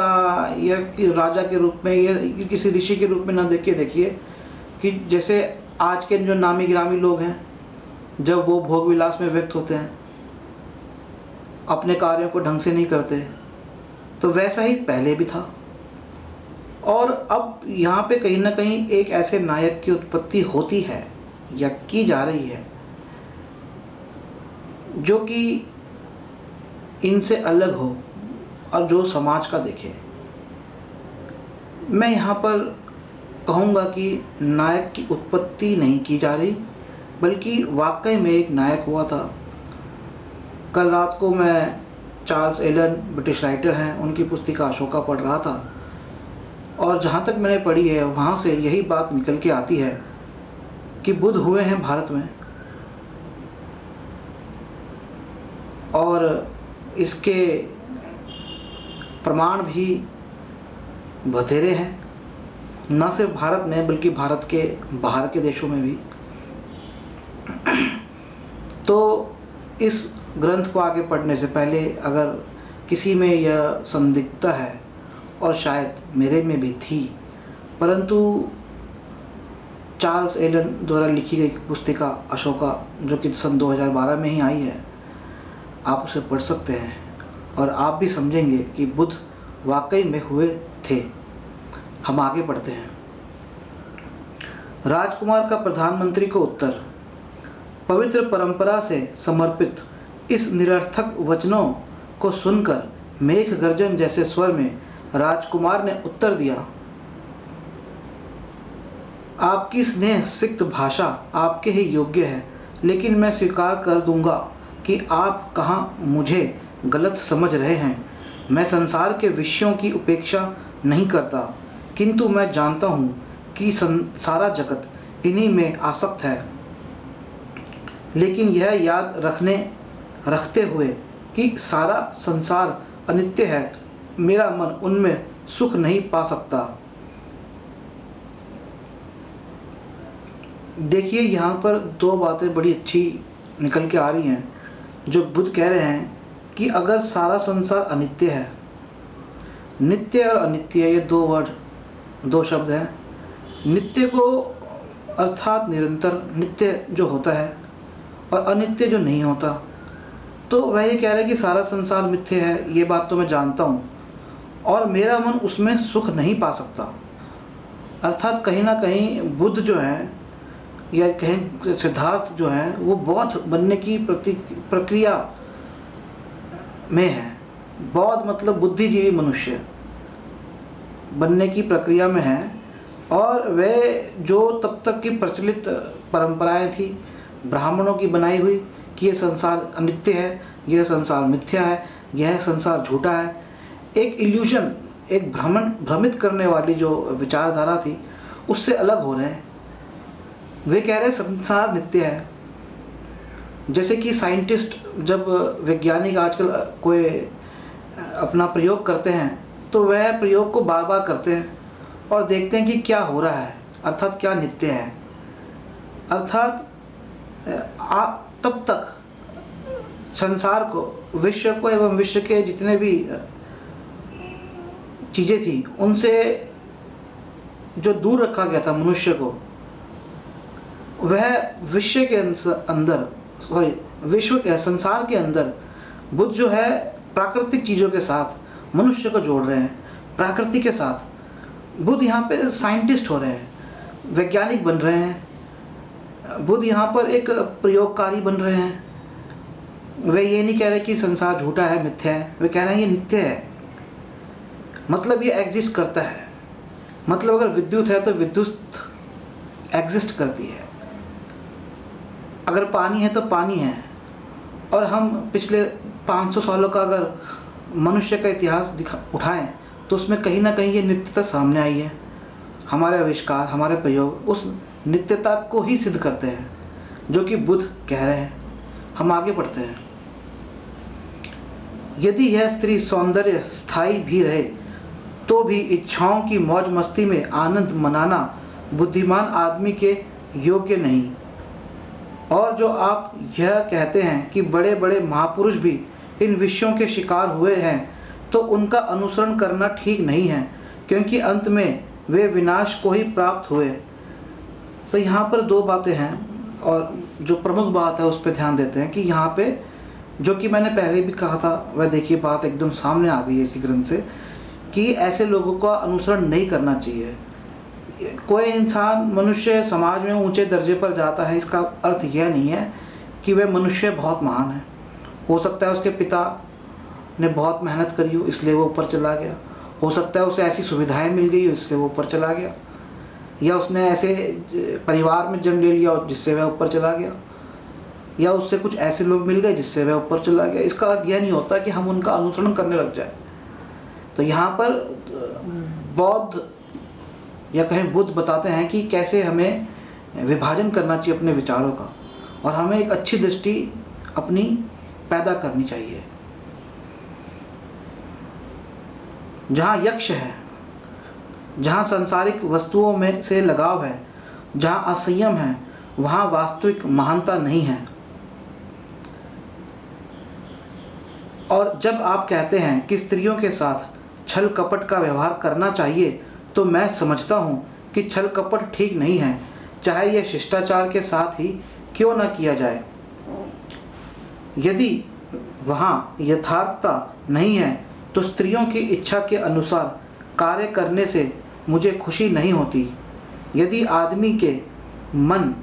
या राजा के रूप में या किसी ऋषि के रूप में ना देखिए कि जैसे आज के जो नामी गिरामी लोग हैं, जब वो भोग विलास में व्यक्त होते हैं, अपने कार्यों को ढंग से नहीं करते, तो वैसा ही पहले भी था। और अब यहाँ पे कहीं ना कहीं एक ऐसे नायक की उत्पत्ति होती है या की जा रही है जो कि इनसे अलग हो और जो समाज का देखे। मैं यहाँ पर कहूँगा कि नायक की उत्पत्ति नहीं की जा रही, बल्कि वाकई में एक नायक हुआ था। कल रात को मैं चार्ल्स एलन, ब्रिटिश राइटर हैं, उनकी पुस्तिका अशोका पढ़ रहा था और जहाँ तक मैंने पढ़ी है वहाँ से यही बात निकल के आती है कि बुद्ध हुए हैं भारत में और इसके प्रमाण भी बथेरे हैं, न सिर्फ भारत में बल्कि भारत के बाहर के देशों में भी। तो इस ग्रंथ को आगे पढ़ने से पहले अगर किसी में यह संदिग्धता है, और शायद मेरे में भी थी, परंतु चार्ल्स एलन द्वारा लिखी गई पुस्तिका अशोका जो कि सन 2012 में ही आई है, आप उसे पढ़ सकते हैं और आप भी समझेंगे कि बुद्ध वाकई में हुए थे। हम आगे बढ़ते हैं। राजकुमार का प्रधानमंत्री को उत्तर। पवित्र परंपरा से समर्पित इस निरर्थक वचनों को सुनकर मेघ गर्जन जैसे स्वर में राजकुमार ने उत्तर दिया, आपकी स्नेह सिक्त भाषा आपके ही योग्य है, लेकिन मैं स्वीकार कर दूंगा कि आप कहाँ मुझे गलत समझ रहे हैं। मैं संसार के विषयों की उपेक्षा नहीं करता, किंतु मैं जानता हूँ कि सारा जगत इन्हीं में आसक्त है। लेकिन यह याद रखते हुए कि सारा संसार अनित्य है, मेरा मन उनमें सुख नहीं पा सकता। देखिए, यहाँ पर दो बातें बड़ी अच्छी निकल के आ रही हैं। जो बुद्ध कह रहे हैं कि अगर सारा संसार अनित्य है, नित्य और अनित्य ये दो शब्द हैं। नित्य को अर्थात निरंतर नित्य जो होता है और अनित्य जो नहीं होता, तो वह ये कह रहे हैं कि सारा संसार मिथ्य है। ये बात तो मैं जानता हूँ और मेरा मन उसमें सुख नहीं पा सकता। अर्थात कहीं ना कहीं बुद्ध जो है या कहीं सिद्धार्थ जो है वो बौद्ध बनने की प्रक्रिया में है। बौद्ध मतलब बुद्धिजीवी मनुष्य बनने की प्रक्रिया में है। और वे जो तब तक की प्रचलित परंपराएं थी ब्राह्मणों की बनाई हुई कि यह संसार अनित्य है, यह संसार मिथ्या है, यह संसार झूठा है, एक इल्यूजन, एक भ्रमित करने वाली जो विचारधारा थी, उससे अलग हो रहे हैं। वे कह रहे हैं संसार नित्य है। जैसे कि साइंटिस्ट, जब वैज्ञानिक आजकल कोई अपना प्रयोग करते हैं तो वह प्रयोग को बार बार करते हैं और देखते हैं कि क्या हो रहा है, अर्थात क्या नित्य है। अर्थात तब तक संसार को, विश्व को एवं विश्व के जितने भी चीज़ें थी उनसे जो दूर रखा गया था मनुष्य को, वह विश्व के अंदर संसार के अंदर बुद्ध जो है प्राकृतिक चीज़ों के साथ मनुष्य को जोड़ रहे हैं, प्रकृति के साथ। बुद्ध यहाँ पे साइंटिस्ट हो रहे हैं, वैज्ञानिक बन रहे हैं। बुद्ध यहाँ पर एक प्रयोगकारी बन रहे हैं। वे ये नहीं कह रहे कि संसार झूठा है, मिथ्या है। वे कह रहे हैं ये नित्य है, मतलब ये एग्जिस्ट करता है। मतलब अगर विद्युत है तो विद्युत एग्जिस्ट करती है, अगर पानी है तो पानी है। और हम पिछले 500 सालों का अगर मनुष्य का इतिहास उठाएं तो उसमें कहीं ना कहीं ये नित्यता सामने आई है। हमारे आविष्कार, हमारे प्रयोग उस नित्यता को ही सिद्ध करते हैं जो कि बुद्ध कह रहे हैं। हम आगे बढ़ते हैं। यदि यह स्त्री सौंदर्य स्थायी भी रहे तो भी इच्छाओं की मौज मस्ती में आनंद मनाना बुद्धिमान आदमी के योग्य नहीं। और जो आप यह कहते हैं कि बड़े बड़े महापुरुष भी इन विषयों के शिकार हुए हैं, तो उनका अनुसरण करना ठीक नहीं है, क्योंकि अंत में वे विनाश को ही प्राप्त हुए। तो यहाँ पर दो बातें हैं और जो प्रमुख बात है उस पर ध्यान देते हैं कि यहाँ पे जो कि मैंने पहले भी कहा था, वह देखिए बात एकदम सामने आ गई है इसी ग्रंथ से कि ऐसे लोगों का अनुसरण नहीं करना चाहिए। कोई इंसान, मनुष्य समाज में ऊंचे दर्जे पर जाता है, इसका अर्थ यह नहीं है कि वह मनुष्य बहुत महान है। हो सकता है उसके पिता ने बहुत मेहनत करी हो इसलिए वो ऊपर चला गया, हो सकता है उसे ऐसी सुविधाएं मिल गई हो इससे वो ऊपर चला गया, या उसने ऐसे परिवार में जन्म ले लिया जिससे वह ऊपर चला गया, या उससे कुछ ऐसे लोग मिल गए जिससे वह ऊपर चला गया। इसका अर्थ यह नहीं होता कि हम उनका अनुसरण करने लग जाए। तो यहाँ पर बौद्ध या कहें बुद्ध बताते हैं कि कैसे हमें विभाजन करना चाहिए अपने विचारों का, और हमें एक अच्छी दृष्टि अपनी पैदा करनी चाहिए। जहाँ यक्ष है, जहाँ सांसारिक वस्तुओं में से लगाव है, जहाँ असंयम है, वहाँ वास्तविक महानता नहीं है। और जब आप कहते हैं कि स्त्रियों के साथ छल कपट का व्यवहार करना चाहिए, तो मैं समझता हूँ कि छल कपट ठीक नहीं है, चाहे यह शिष्टाचार के साथ ही क्यों न किया जाए। यदि वहाँ यथार्थता नहीं है तो स्त्रियों की इच्छा के अनुसार कार्य करने से मुझे खुशी नहीं होती। यदि आदमी के मन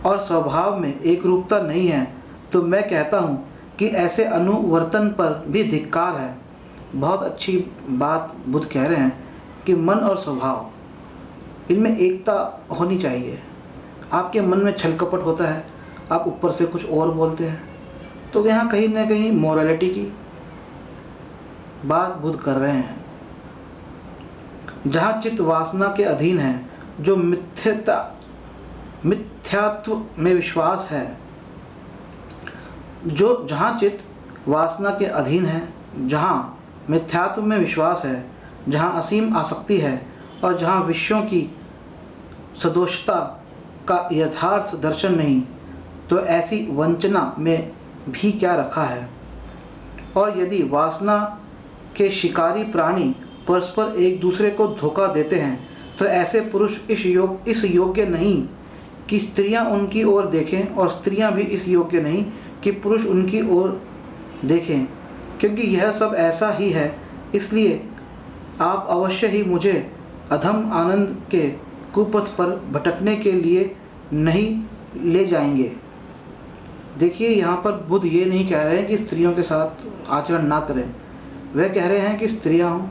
और स्वभाव में एक रूपता नहीं है तो मैं कहता हूँ कि ऐसे अनुवर्तन पर भी धिक्कार है। बहुत अच्छी बात बुद्ध कह रहे हैं कि मन और स्वभाव, इनमें एकता होनी चाहिए। आपके मन में छल कपट होता है, आप ऊपर से कुछ और बोलते हैं, तो यहाँ कहीं ना कहीं मोरालिटी की बात बुद्ध कर रहे हैं। जहाँ चित्त वासना के अधीन है, जो मिथ्यात्व में विश्वास है, जहाँ चित्त वासना के अधीन है, जहाँ मिथ्यात्व में विश्वास है, जहाँ असीम आसक्ति है और जहाँ विषयों की सदोषता का यथार्थ दर्शन नहीं, तो ऐसी वंचना में भी क्या रखा है। और यदि वासना के शिकारी प्राणी परस्पर एक दूसरे को धोखा देते हैं, तो ऐसे पुरुष इस योग्य नहीं कि स्त्रियां उनकी ओर देखें, और स्त्रियां भी इस योग्य नहीं कि पुरुष उनकी ओर देखें, क्योंकि यह सब ऐसा ही है। इसलिए आप अवश्य ही मुझे अधम आनंद के कुपथ पर भटकने के लिए नहीं ले जाएंगे। देखिए, यहाँ पर बुद्ध ये नहीं कह रहे हैं कि स्त्रियों के साथ आचरण ना करें। वह कह रहे हैं कि स्त्रियाँ हों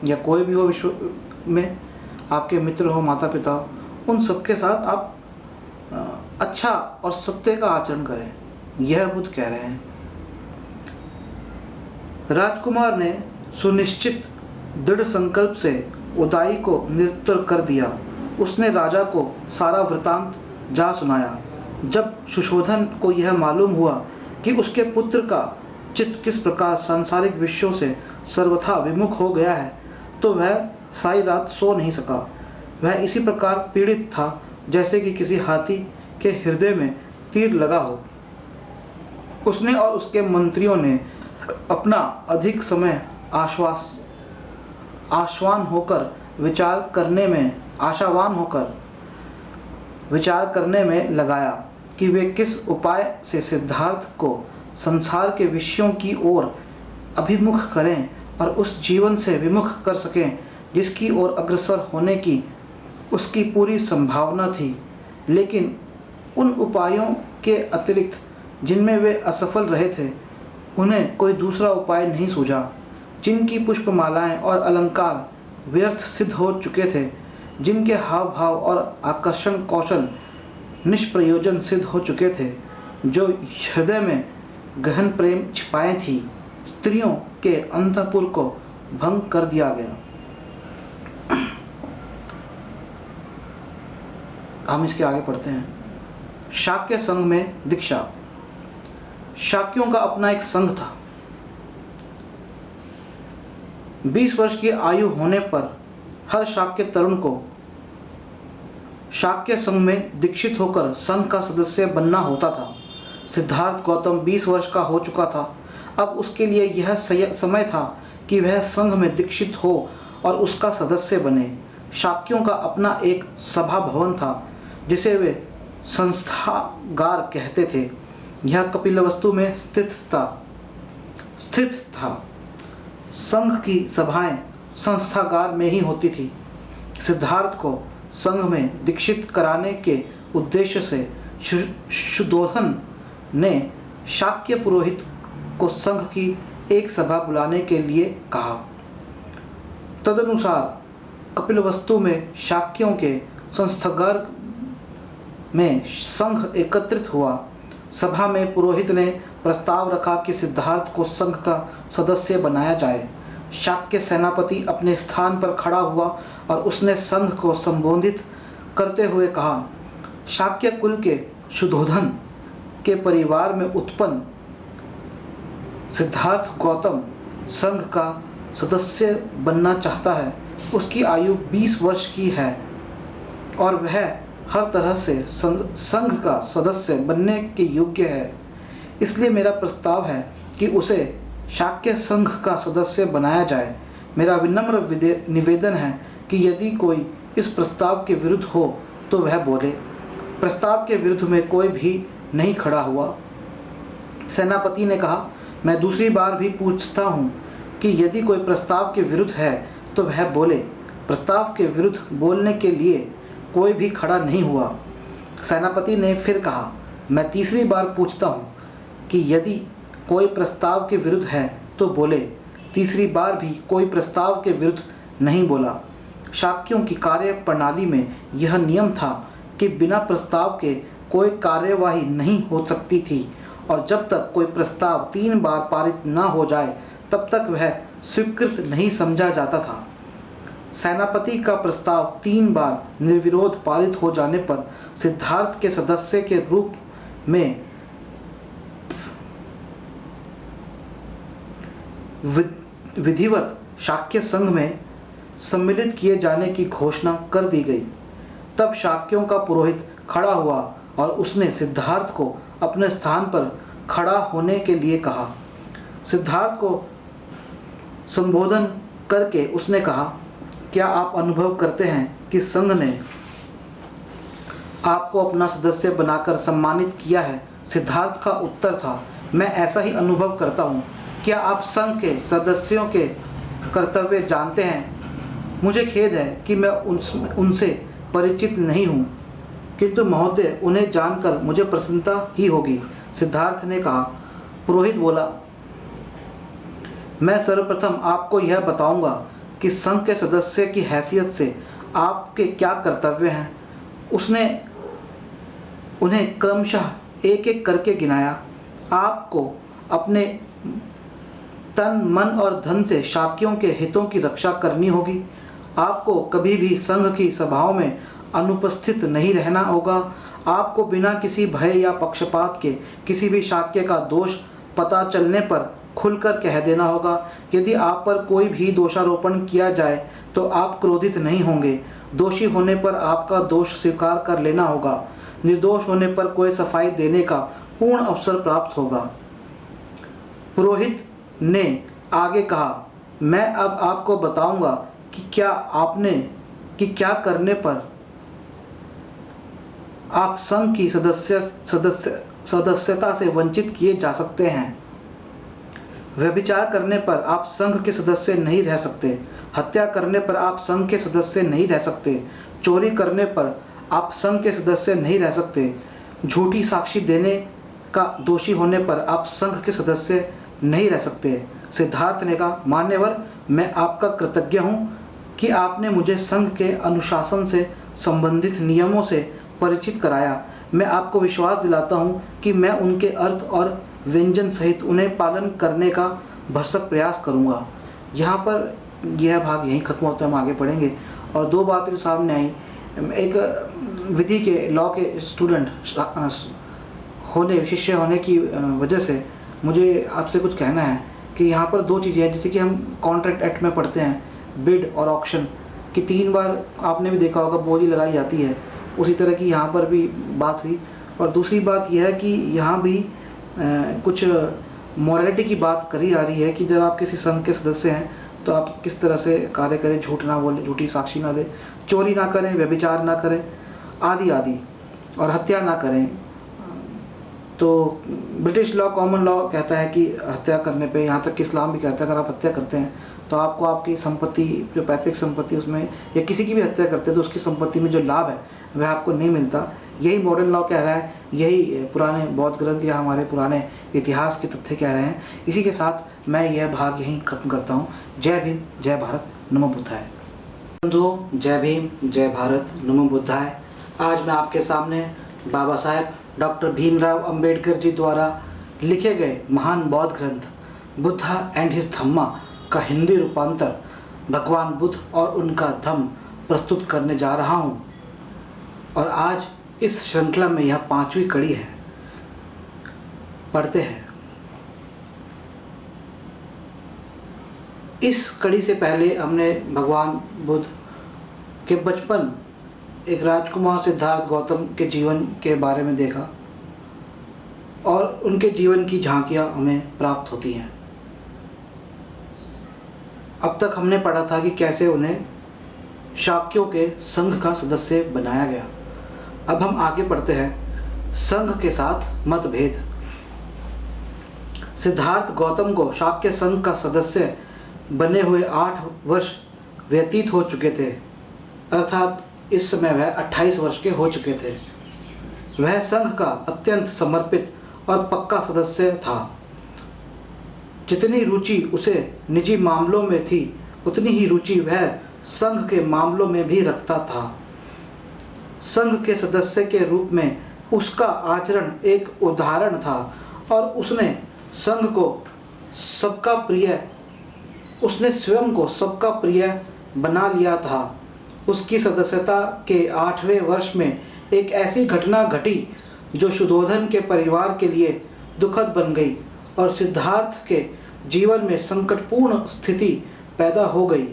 या कोई भी हो विश्व में, आपके मित्र हो, माता पिता हो, उन सबके साथ आप अच्छा और सत्य का आचरण करें। यह बुद्ध कह रहे हैं। राजकुमार ने सुनिश्चित दृढ़ संकल्प से उदाई को निरुत्तर कर दिया। उसने राजा को सारा वृतांत जा सुनाया। जब सुशोधन को यह मालूम हुआ कि उसके पुत्र का चित्त किस प्रकार सांसारिक विषयों से सर्वथा विमुख हो गया है, तो वह सारी रात सो नहीं सका। वह इसी प्रकार पीड़ित था जैसे कि किसी हाथी के हृदय में तीर लगा हो। उसने और उसके मंत्रियों ने अपना अधिक समय आशावान होकर विचार करने में लगाया कि वे किस उपाय से सिद्धार्थ को संसार के विषयों की ओर अभिमुख करें और उस जीवन से विमुख कर सकें जिसकी ओर अग्रसर होने की उसकी पूरी संभावना थी। लेकिन उन उपायों के अतिरिक्त जिनमें वे असफल रहे थे, उन्हें कोई दूसरा उपाय नहीं सूझा। जिनकी पुष्पमालाएं और अलंकार व्यर्थ सिद्ध हो चुके थे, जिनके हाव भाव और आकर्षण कौशल निष्प्रयोजन सिद्ध हो चुके थे, जो हृदय में गहन प्रेम छिपाए थी, स्त्रियों के अंतःपुर को भंग कर दिया गया। हम इसके आगे पढ़ते हैं। शाक्य संघ में दीक्षा। शाक्यों का अपना एक संघ था। 20 वर्ष की आयु होने पर हर शाक्य तरुण को शाक्य संघ में दीक्षित होकर संघ का सदस्य बनना होता था। सिद्धार्थ गौतम 20 वर्ष का हो चुका था। अब उसके लिए यह समय था कि वह संघ में दीक्षित हो और उसका सदस्य बने। शाक्यों का अपना एक सभा भवन था जिसे वे संस्थागार कहते थे। यह कपिलवस्तु में स्थित था। संघ की सभाएं संस्थागार में ही होती थी। सिद्धार्थ को संघ में दीक्षित कराने के उद्देश्य से सुशोधन ने शाक्य पुरोहित को संघ की एक सभा बुलाने के लिए कहा। तदनुसार कपिलवस्तु में शाक्यों के संस्थागार में संघ एकत्रित हुआ। सभा में पुरोहित ने प्रस्ताव रखा कि सिद्धार्थ को संघ का सदस्य बनाया जाए। शाक्य सेनापति अपने स्थान पर खड़ा हुआ और उसने संघ को संबोधित करते हुए कहा, शाक्य कुल के सुशोधन के परिवार में उत्पन्न सिद्धार्थ गौतम संघ का सदस्य बनना चाहता है। उसकी आयु 20 वर्ष की है और वह हर तरह से संघ का सदस्य बनने के योग्य है। इसलिए मेरा प्रस्ताव है कि उसे शाक्य संघ का सदस्य बनाया जाए। मेरा विनम्र निवेदन है कि यदि कोई इस प्रस्ताव के विरुद्ध हो तो वह बोले। प्रस्ताव के विरुद्ध में कोई भी नहीं खड़ा हुआ। सेनापति ने कहा, मैं दूसरी बार भी पूछता हूँ कि यदि कोई प्रस्ताव के विरुद्ध है तो वह बोले। प्रस्ताव के विरुद्ध बोलने के लिए कोई भी खड़ा नहीं हुआ। सेनापति ने फिर कहा, मैं तीसरी बार पूछता हूँ कि यदि कोई प्रस्ताव के विरुद्ध है तो बोले। तीसरी बार भी कोई प्रस्ताव के विरुद्ध नहीं बोला। शाक्यों की कार्य प्रणाली में यह नियम था कि बिना प्रस्ताव के कोई कार्यवाही नहीं हो सकती थी और जब तक कोई प्रस्ताव 3 बार पारित न हो जाए तब तक वह स्वीकृत नहीं समझा जाता था। सेनापति का प्रस्ताव 3 बार निर्विरोध पारित हो जाने पर सिद्धार्थ के सदस्य के रूप में विधिवत शाक्य संघ में सम्मिलित किए जाने की घोषणा कर दी गई। तब शाक्यों का पुरोहित खड़ा हुआ और उसने सिद्धार्थ को अपने स्थान पर खड़ा होने के लिए कहा। सिद्धार्थ को संबोधन करके उसने कहा, क्या आप अनुभव करते हैं कि संघ ने आपको अपना सदस्य बनाकर सम्मानित किया है? सिद्धार्थ का उत्तर था, मैं ऐसा ही अनुभव करता हूँ। क्या आप संघ के सदस्यों के कर्तव्य जानते हैं? मुझे खेद है कि मैं उनसे परिचित नहीं हूँ, किंतु महोदय उन्हें जानकर मुझे प्रसन्नता ही होगी। सिद्धार्थ ने कहा। पुरोहित बोला, मैं सर्वप्रथम आपको यह बताऊंगा कि संघ के सदस्य की हैसियत से आपके क्या कर्तव्य हैं। उसने उन्हें क्रमशः एक एक करके गिनाया। आपको अपने तन मन और धन से शाक्यों के हितों की रक्षा करनी होगी। आपको कभी भी संघ की सभाओं में अनुपस्थित नहीं रहना होगा। आपको बिना किसी भय या पक्षपात के किसी भी शाक्य का दोष पता चलने पर खुलकर कह देना होगा। यदि आप पर कोई भी दोषारोपण किया जाए तो आप क्रोधित नहीं होंगे। दोषी होने पर आपका दोष स्वीकार कर लेना होगा। निर्दोष होने पर कोई सफाई देने का पूर्ण अवसर प्राप्त होगा। पुरोहित ने आगे कहा, मैं अब आपको बताऊंगा कि क्या करने पर आप संघ की सदस्यता से वंचित किए जा सकते हैं। व्यभिचार करने पर आप संघ के सदस्य नहीं रह सकते। हत्या करने पर आप संघ के सदस्य नहीं रह सकते। चोरी करने पर आप संघ के सदस्य नहीं रह सकते। झूठी साक्षी देने का दोषी होने पर आप संघ के सदस्य नहीं रह सकते। सिद्धार्थ ने कहा, मान्यवर, मैं आपका कृतज्ञ हूँ कि आपने मुझे संघ के अनुशासन से संबंधित नियमों से परिचित कराया। मैं आपको विश्वास दिलाता हूँ कि मैं उनके अर्थ और व्यंजन सहित उन्हें पालन करने का भरसक प्रयास करूँगा। यहाँ पर यह भाग यहीं खत्म होता है, हम आगे पढ़ेंगे। और 2 बातें जो सामने आई, एक विधि के लॉ के स्टूडेंट शिष्य होने की वजह से मुझे आपसे कुछ कहना है कि यहाँ पर 2 चीज़ें हैं। जैसे कि हम कॉन्ट्रैक्ट एक्ट में पढ़ते हैं बिड और ऑक्शन कि 3 बार आपने भी देखा होगा बोली लगाई जाती है, उसी तरह की यहाँ पर भी बात हुई। और दूसरी बात यह है कि यहाँ भी कुछ मॉरलिटी की बात करी जा रही है कि जब आप किसी संघ के सदस्य हैं तो आप किस तरह से कार्य करें, झूठ ना बोलें, झूठी साक्षी ना दें, चोरी ना करें, व्यभिचार ना करें, आदि आदि, और हत्या ना करें। तो ब्रिटिश लॉ, कॉमन लॉ कहता है कि हत्या करने पे, यहाँ तक कि इस्लाम भी कहता है अगर आप हत्या करते हैं तो आपको आपकी संपत्ति, जो पैतृक संपत्ति उसमें, या किसी की भी हत्या करते हैं तो उसकी संपत्ति में जो लाभ है वह आपको नहीं मिलता। यही मॉडर्न लॉ कह रहा है, यही पुराने बौद्ध ग्रंथ या हमारे पुराने इतिहास के तथ्य कह रहे हैं। इसी के साथ मैं यह भाग यहीं खत्म करता हूँ। जय भीम, जय भारत, नमो बुद्धाय। बंधुओं, जय भीम, जय भारत, नमो बुद्धाय। आज मैं आपके सामने बाबा साहेब डॉक्टर भीमराव अंबेडकर जी द्वारा लिखे गए महान बौद्ध ग्रंथ बुद्धा एंड हिज धम्मा का हिंदी रूपांतर भगवान बुद्ध और उनका धम्म प्रस्तुत करने जा रहा हूँ। और आज इस श्रृंखला में यह 5वीं कड़ी है। पढ़ते हैं। इस कड़ी से पहले हमने भगवान बुद्ध के बचपन, एक राजकुमार सिद्धार्थ गौतम के जीवन के बारे में देखा और उनके जीवन की झांकियाँ हमें प्राप्त होती हैं। अब तक हमने पढ़ा था कि कैसे उन्हें शाक्यों के संघ का सदस्य बनाया गया। अब हम आगे पढ़ते हैं। संघ के साथ मतभेद। सिद्धार्थ गौतम को शाक्य संघ का सदस्य बने हुए 8 वर्ष व्यतीत हो चुके थे, अर्थात इस समय वह 28 वर्ष के हो चुके थे। वह संघ का अत्यंत समर्पित और पक्का सदस्य था। जितनी रुचि उसे निजी मामलों में थी, उतनी ही रुचि वह संघ के मामलों में भी रखता था। संघ के सदस्य के रूप में उसका आचरण एक उदाहरण था और उसने संघ को सबका प्रिय उसने स्वयं को सबका प्रिय बना लिया था। उसकी सदस्यता के 8वें वर्ष में एक ऐसी घटना घटी जो शुद्धोधन के परिवार के लिए दुखद बन गई और सिद्धार्थ के जीवन में संकटपूर्ण स्थिति पैदा हो गई।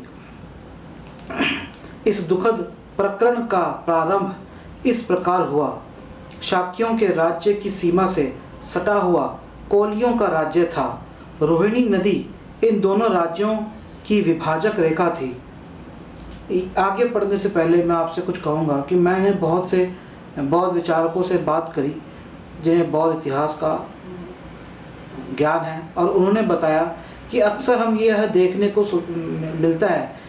इस दुखद प्रकरण का प्रारंभ इस प्रकार हुआ। शाक्यों के राज्य की सीमा से सटा हुआ कोलियों का राज्य था। रोहिणी नदी इन दोनों राज्यों की विभाजक रेखा थी। आगे पढ़ने से पहले मैं आपसे कुछ कहूँगा कि मैंने बहुत से बौद्ध विचारकों से बात करी जिन्हें बौद्ध इतिहास का ज्ञान है, और उन्होंने बताया कि अक्सर हम यह देखने को मिलता है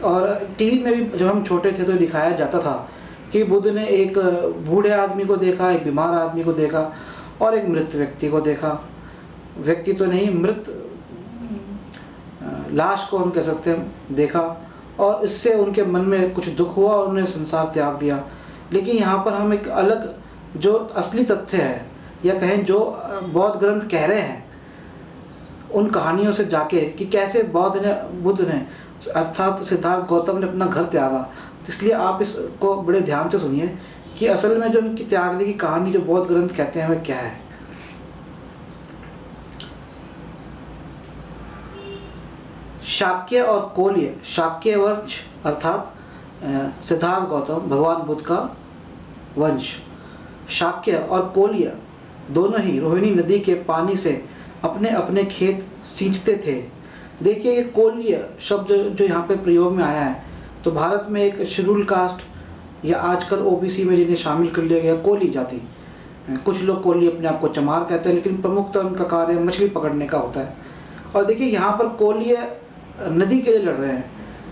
और टीवी में भी जब हम छोटे थे तो दिखाया जाता था कि बुद्ध ने एक बूढ़े आदमी को देखा, एक बीमार आदमी को देखा और एक मृत व्यक्ति को देखा। व्यक्ति तो नहीं, मृत लाश को हम कह सकते हैं देखा, और इससे उनके मन में कुछ दुख हुआ और उन्हें संसार त्याग दिया। लेकिन यहाँ पर हम एक अलग जो असली तथ्य है या कहें जो बौद्ध ग्रंथ कह रहे हैं उन कहानियों से जाके कि कैसे बुद्ध ने अर्थात सिद्धार्थ गौतम ने अपना घर त्यागा। इसलिए आप इसको बड़े ध्यान से सुनिए कि असल में जो उनकी त्यागने की कहानी जो बौद्ध ग्रंथ कहते हैं वह क्या है। शाक्य और कोल्य, शाक्य वंश अर्थात सिद्धार्थ गौतम भगवान बुद्ध का वंश। शाक्य और कोल्य दोनों ही रोहिणी नदी के पानी से अपने अपने खेत सींचते थे। देखिए ये कोल्य शब्द जो यहाँ पे प्रयोग में आया है, तो भारत में एक शेड्यूल कास्ट या आजकल ओबीसी में जिन्हें शामिल कर लिया गया कोली जाति, कुछ लोग कोली अपने आप को चमार कहते हैं, लेकिन प्रमुखतः उनका कार्य मछली पकड़ने का होता है। और देखिए यहाँ पर कोल्य नदी के लिए लड़ रहे हैं।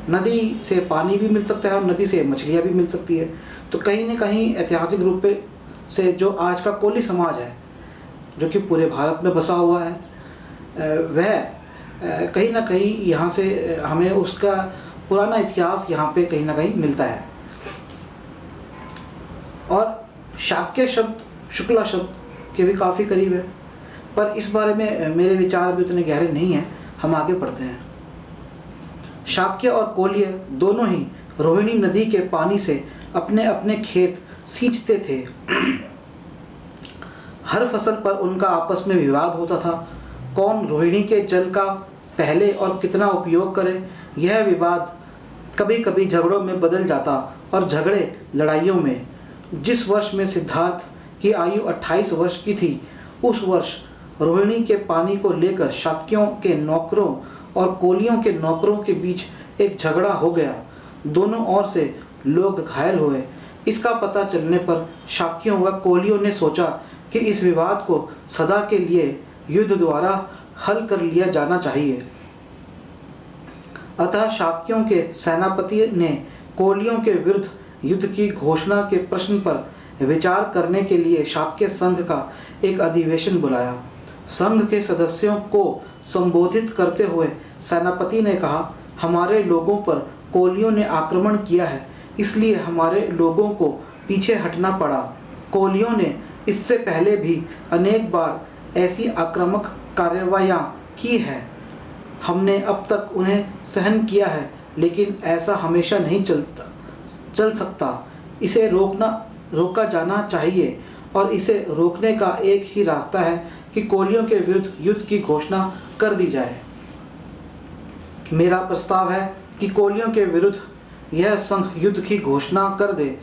नदी से पानी भी मिल सकता है और नदी से मछलियाँ भी मिल सकती है। तो कहीं न कहीं ऐतिहासिक रूप से जो आज का कोली समाज है जो कि पूरे भारत में बसा हुआ है, वह कहीं ना कहीं यहाँ से हमें उसका पुराना इतिहास यहाँ पे कहीं ना कहीं मिलता है। और शाक्य शब्द शुक्ला शब्द के भी काफ़ी करीब है, पर इस बारे में मेरे विचार भी उतने गहरे नहीं हैं। हम आगे पढ़ते हैं। शाक्य और कोल्य दोनों ही रोहिणी नदी के पानी से अपने अपने खेत सींचते थे। हर फसल पर उनका आपस में विवाद होता था। कौन रोहिणी के जल का पहले और कितना उपयोग करे, यह विवाद कभी कभी झगड़ों में बदल जाता और झगड़े लड़ाइयों में। जिस वर्ष में सिद्धार्थ की आयु 28 वर्ष की थी, उस वर्ष रोहिणी के पानी को लेकर शाक्यों के नौकरों और कोलियों के नौकरों के बीच एक झगड़ा हो गया। दोनों ओर से लोग घायल हुए। इसका पता चलने पर शाक्यों व कोलियों ने सोचा कि इस विवाद को सदा के लिए युद्ध द्वारा हल कर लिया जाना चाहिए। अतः शाक्यों के सेनापति ने कोलियों के विरुद्ध युद्ध की घोषणा के प्रश्न पर विचार करने के लिए शाक्य संघ का एक अधिवेशन बुलाया। संघ के सदस्यों को संबोधित करते हुए सेनापति ने कहा, हमारे लोगों पर कोलियों ने आक्रमण किया है, इसलिए हमारे लोगों को पीछे हटना पड़ा। कोलियों ने इससे पहले भी अनेक बार ऐसी आक्रामक कार्रवाइयाँ की है। हमने अब तक उन्हें सहन किया है, लेकिन ऐसा हमेशा नहीं चल सकता। इसे रोका जाना चाहिए और इसे रोकने का एक ही रास्ता है कि कोलियों के विरुद्ध युद्ध की घोषणा कर दी जाए। मेरा प्रस्ताव है कि कोलियों के विरुद्ध यह संघ युद्ध की घोषणा कर दे।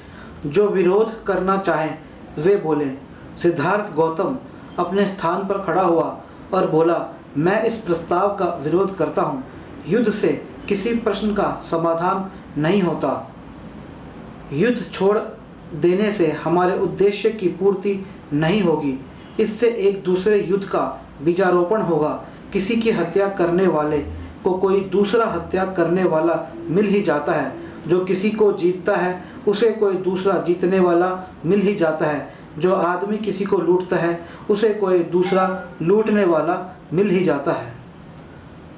जो विरोध करना चाहें वे बोले। सिद्धार्थ गौतम अपने स्थान पर खड़ा हुआ और बोला, मैं इस प्रस्ताव का विरोध करता हूँ। युद्ध से किसी प्रश्न का समाधान नहीं होता। युद्ध छोड़ देने से हमारे उद्देश्य की पूर्ति नहीं होगी। इससे एक दूसरे युद्ध का बीजारोपण होगा। किसी की हत्या करने वाले को कोई दूसरा हत्या करने वाला मिल ही जाता है। जो किसी को जीतता है उसे कोई दूसरा जीतने वाला मिल ही जाता है। जो आदमी किसी को लूटता है उसे कोई दूसरा लूटने वाला मिल ही जाता है।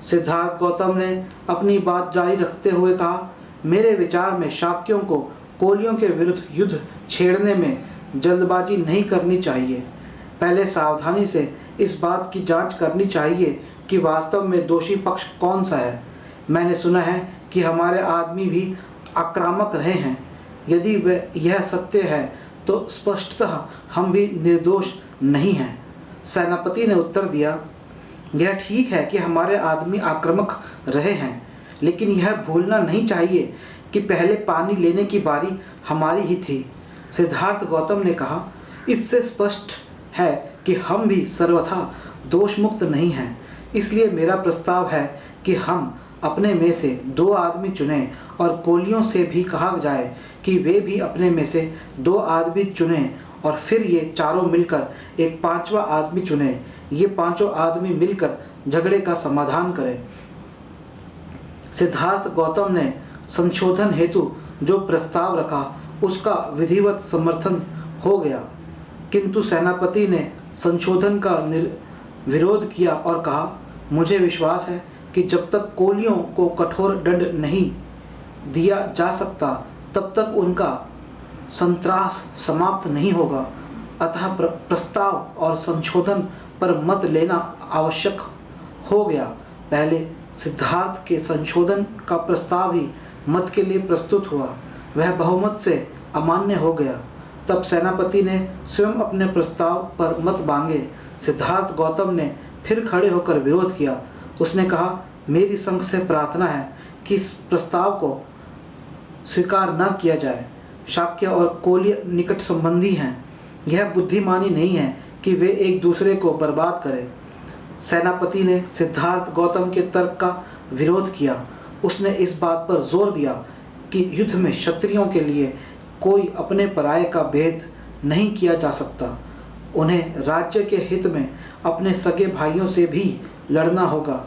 सिद्धार्थ गौतम ने अपनी बात जारी रखते हुए कहा, मेरे विचार में शाक्यों को कोलियों के विरुद्ध युद्ध छेड़ने में जल्दबाजी नहीं करनी चाहिए। पहले सावधानी से इस बात की जांच करनी चाहिए कि वास्तव में दोषी पक्ष कौन सा है। मैंने सुना है कि हमारे आदमी भी आक्रामक रहे हैं। यदि यह सत्य है तो स्पष्टतः हम भी निर्दोष नहीं हैं। सेनापति ने उत्तर दिया, यह ठीक है कि हमारे आदमी आक्रामक रहे हैं, लेकिन यह भूलना नहीं चाहिए कि पहले पानी लेने की बारी हमारी ही थी। सिद्धार्थ गौतम ने कहा, इससे स्पष्ट है कि हम भी सर्वथा दोष मुक्त नहीं हैं। इसलिए मेरा प्रस्ताव है कि हम अपने में से 2 आदमी चुनें और कोलियों से भी कहा जाए कि वे भी अपने में से 2 आदमी चुनें और फिर ये चारों मिलकर एक 5वां आदमी चुनें। ये 5 आदमी मिलकर झगड़े का समाधान करें। सिद्धार्थ गौतम ने संशोधन हेतु जो प्रस्ताव रखा उसका विधिवत समर्थन हो गया, किंतु सेनापति ने संशोधन का विरोध किया और कहा, मुझे विश्वास है कि जब तक कोलियों को कठोर दंड नहीं दिया जा सकता तब तक उनका संत्रास समाप्त नहीं होगा। अतः प्रस्ताव और संशोधन पर मत लेना आवश्यक हो गया। पहले सिद्धार्थ के संशोधन का प्रस्ताव ही मत के लिए प्रस्तुत हुआ, वह बहुमत से अमान्य हो गया। तब सेनापति ने स्वयं अपने प्रस्ताव पर मत मांगे। सिद्धार्थ गौतम ने फिर खड़े होकर विरोध किया। उसने कहा, मेरी संघ से प्रार्थना है कि इस प्रस्ताव को स्वीकार न किया जाए। शाक्य और कोल्य निकट संबंधी हैं। यह बुद्धिमानी नहीं है कि वे एक दूसरे को बर्बाद करें। सेनापति ने सिद्धार्थ गौतम के तर्क का विरोध किया। उसने इस बात पर जोर दिया कि युद्ध में क्षत्रियों के लिए कोई अपने पराये का भेद नहीं किया जा सकता। उन्हें राज्य के हित में अपने सगे भाइयों से भी लड़ना होगा।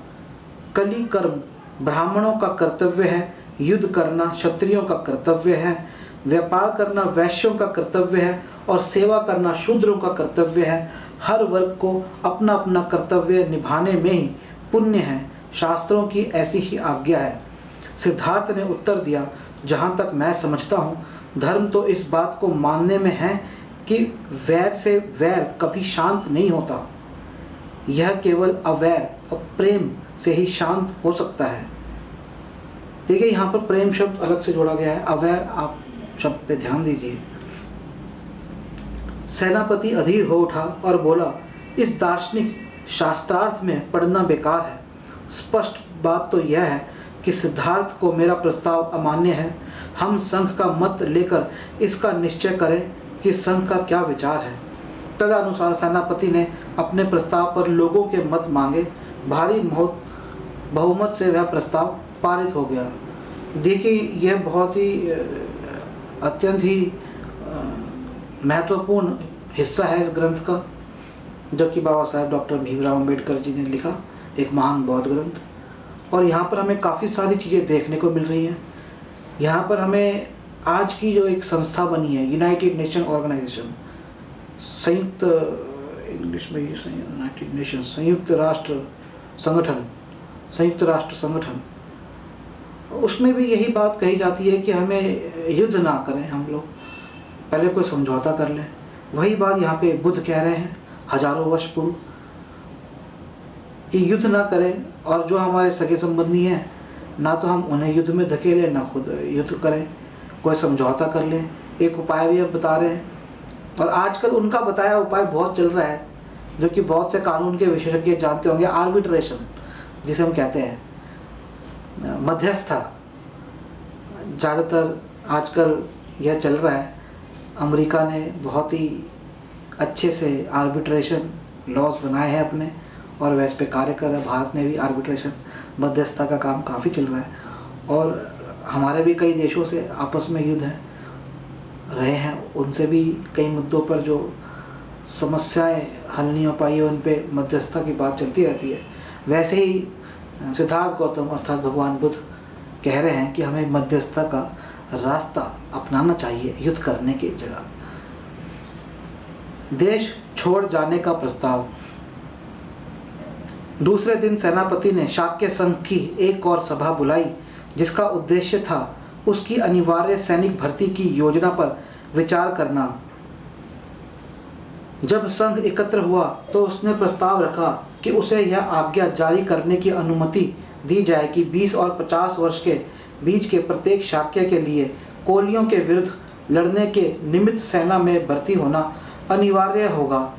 कली कर्म ब्राह्मणों का कर्तव्य है, युद्ध करना क्षत्रियों का कर्तव्य है, व्यापार करना वैश्यों का कर्तव्य है और सेवा करना शूद्रों का कर्तव्य है। हर वर्ग को अपना अपना कर्तव्य निभाने में ही पुण्य है। शास्त्रों की ऐसी ही आज्ञा है। सिद्धार्थ ने उत्तर दिया, जहाँ तक मैं समझता हूँ, धर्म तो इस बात को मानने में है कि वैर से वैर कभी शांत नहीं होता। यह केवल अवैर और प्रेम से ही शांत हो सकता है। देखिए, यहाँ पर प्रेम शब्द अलग से जोड़ा गया है, अवैर आप शब्द पे ध्यान दीजिए। सेनापति अधीर हो उठा और बोला, इस दार्शनिक शास्त्रार्थ में पढ़ना बेकार है। स्पष्ट बात तो यह है कि सिद्धार्थ को मेरा प्रस्ताव अमान्य है। हम संघ का मत लेकर इसका निश्चय करें कि संघ का क्या विचार है। तदनुसार सेनापति ने अपने प्रस्ताव पर लोगों के मत मांगे। भारी बहुमत से वह प्रस्ताव पारित हो गया। देखिए, यह बहुत ही अत्यंत ही महत्वपूर्ण हिस्सा है इस ग्रंथ का, जो कि बाबा साहेब डॉक्टर भीमराव अम्बेडकर जी ने लिखा, एक महान बौद्ध ग्रंथ। और यहाँ पर हमें काफ़ी सारी चीज़ें देखने को मिल रही हैं। यहाँ पर हमें आज की जो एक संस्था बनी है, यूनाइटेड नेशन ऑर्गेनाइजेशन, संयुक्त इंग्लिश में यूनाइटेड नेशन, संयुक्त राष्ट्र संगठन, उसमें भी यही बात कही जाती है कि हमें युद्ध ना करें, हम लोग पहले कोई समझौता कर लें। वही बात यहाँ पे बुद्ध कह रहे हैं हजारों वर्ष पूर्व, कि युद्ध ना करें, और जो हमारे सगे संबंधी हैं ना तो हम उन्हें युद्ध में धकेलें ना खुद युद्ध करें, कोई समझौता कर लें। एक उपाय भी अब बता रहे हैं, और आजकल उनका बताया उपाय बहुत चल रहा है, जो कि बहुत से कानून के विशेषज्ञ जानते होंगे, आर्बिट्रेशन जिसे हम कहते हैं, मध्यस्थता। ज़्यादातर आजकल यह चल रहा है। अमेरिका ने बहुत ही अच्छे से आर्बिट्रेशन लॉज बनाए हैं अपने, और वैसे पे कार्य कर रहा है। भारत में भी आर्बिट्रेशन मध्यस्थता का काम काफ़ी चल रहा है, और हमारे भी कई देशों से आपस में युद्ध है रहे हैं। उनसे भी कई मुद्दों पर जो समस्याएं हल नहीं हो पाई है, उन पे मध्यस्थता की बात चलती रहती है। वैसे ही सिद्धार्थ गौतम अर्थात भगवान बुद्ध कह रहे हैं कि हमें मध्यस्थता का रास्ता अपनाना चाहिए युद्ध करने की जगह। देश छोड़ जाने का प्रस्ताव। दूसरे दिन सेनापति ने शाक्य संघ की एक और सभा बुलाई, जिसका उद्देश्य था उसकी अनिवार्य सैनिक भर्ती की योजना पर विचार करना। जब संघ एकत्र हुआ तो उसने प्रस्ताव रखा कि उसे यह आज्ञा जारी करने की अनुमति दी जाए कि 20 और 50 वर्ष के बीच के प्रत्येक शाक्य के लिए कोलियों के विरुद्ध लड़ने के निमित्त सेना में भर्ती होना अनिवार्य होगा।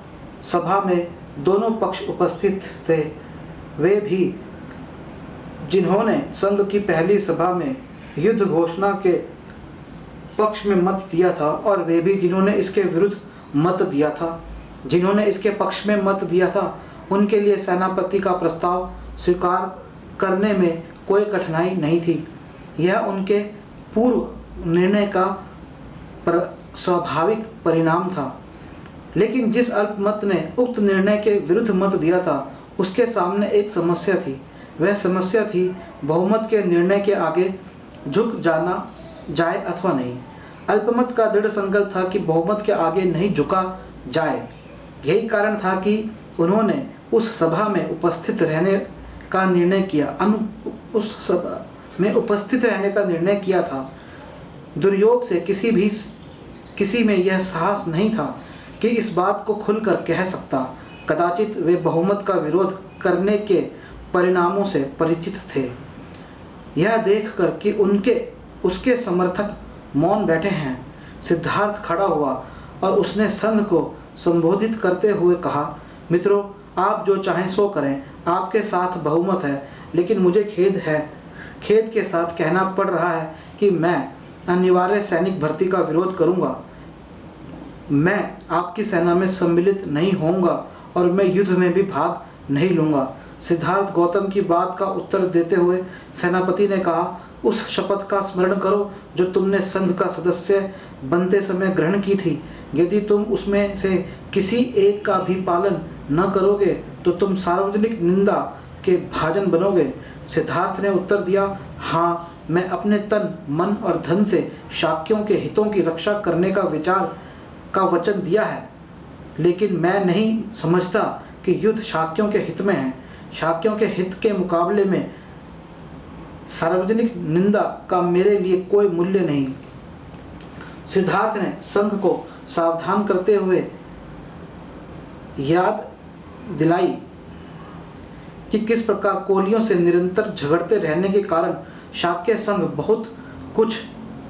सभा में दोनों पक्ष उपस्थित थे, वे भी जिन्होंने संघ की पहली सभा में युद्ध घोषणा के पक्ष में मत दिया था और वे भी जिन्होंने इसके विरुद्ध मत दिया था। जिन्होंने इसके पक्ष में मत दिया था उनके लिए सेनापति का प्रस्ताव स्वीकार करने में कोई कठिनाई नहीं थी। यह उनके पूर्व निर्णय का स्वाभाविक परिणाम था। लेकिन जिस अल्पमत ने उक्त निर्णय के विरुद्ध मत दिया था उसके सामने एक समस्या थी। वह समस्या थी बहुमत के निर्णय के आगे झुक जाना जाए अथवा नहीं। अल्पमत का दृढ़ संकल्प था कि बहुमत के आगे नहीं झुका जाए। यही कारण था कि उन्होंने उस सभा में उपस्थित रहने का निर्णय किया था। दुर्योग से किसी में यह साहस नहीं था कि इस बात को खुलकर कह सकता। कदाचित वे बहुमत का विरोध करने के परिणामों से परिचित थे। यह देखकर कि उसके समर्थक मौन बैठे हैं, सिद्धार्थ खड़ा हुआ और उसने संघ को संबोधित करते हुए कहा, मित्रों, आप जो चाहें सो करें, आपके साथ बहुमत है, लेकिन मुझे खेद के साथ कहना पड़ रहा है कि मैं अनिवार्य सैनिक भर्ती का विरोध करूंगा। मैं आपकी सेना में सम्मिलित नहीं होऊंगा और मैं युद्ध में भी भाग नहीं लूंगा। सिद्धार्थ गौतम की बात का उत्तर देते हुए सेनापति ने कहा, उस शपथ का स्मरण करो जो तुमने संघ का सदस्य बनते समय ग्रहण की थी। यदि तुम उसमें से किसी एक का भी पालन न करोगे तो तुम सार्वजनिक निंदा के भाजन बनोगे। सिद्धार्थ ने उत्तर दिया, हाँ, मैं अपने तन, मन और धन से शाक्यों के हितों की रक्षा करने का वचन दिया है, लेकिन मैं नहीं समझता कि युद्ध शाक्यों के हित में है। शाक्यों के हित के मुकाबले में सार्वजनिक निंदा का मेरे लिए कोई मूल्य नहीं। सिद्धार्थ ने संघ को सावधान करते हुए याद दिलाई कि किस प्रकार कोलियों से निरंतर झगड़ते रहने के कारण शाक्य संघ बहुत कुछ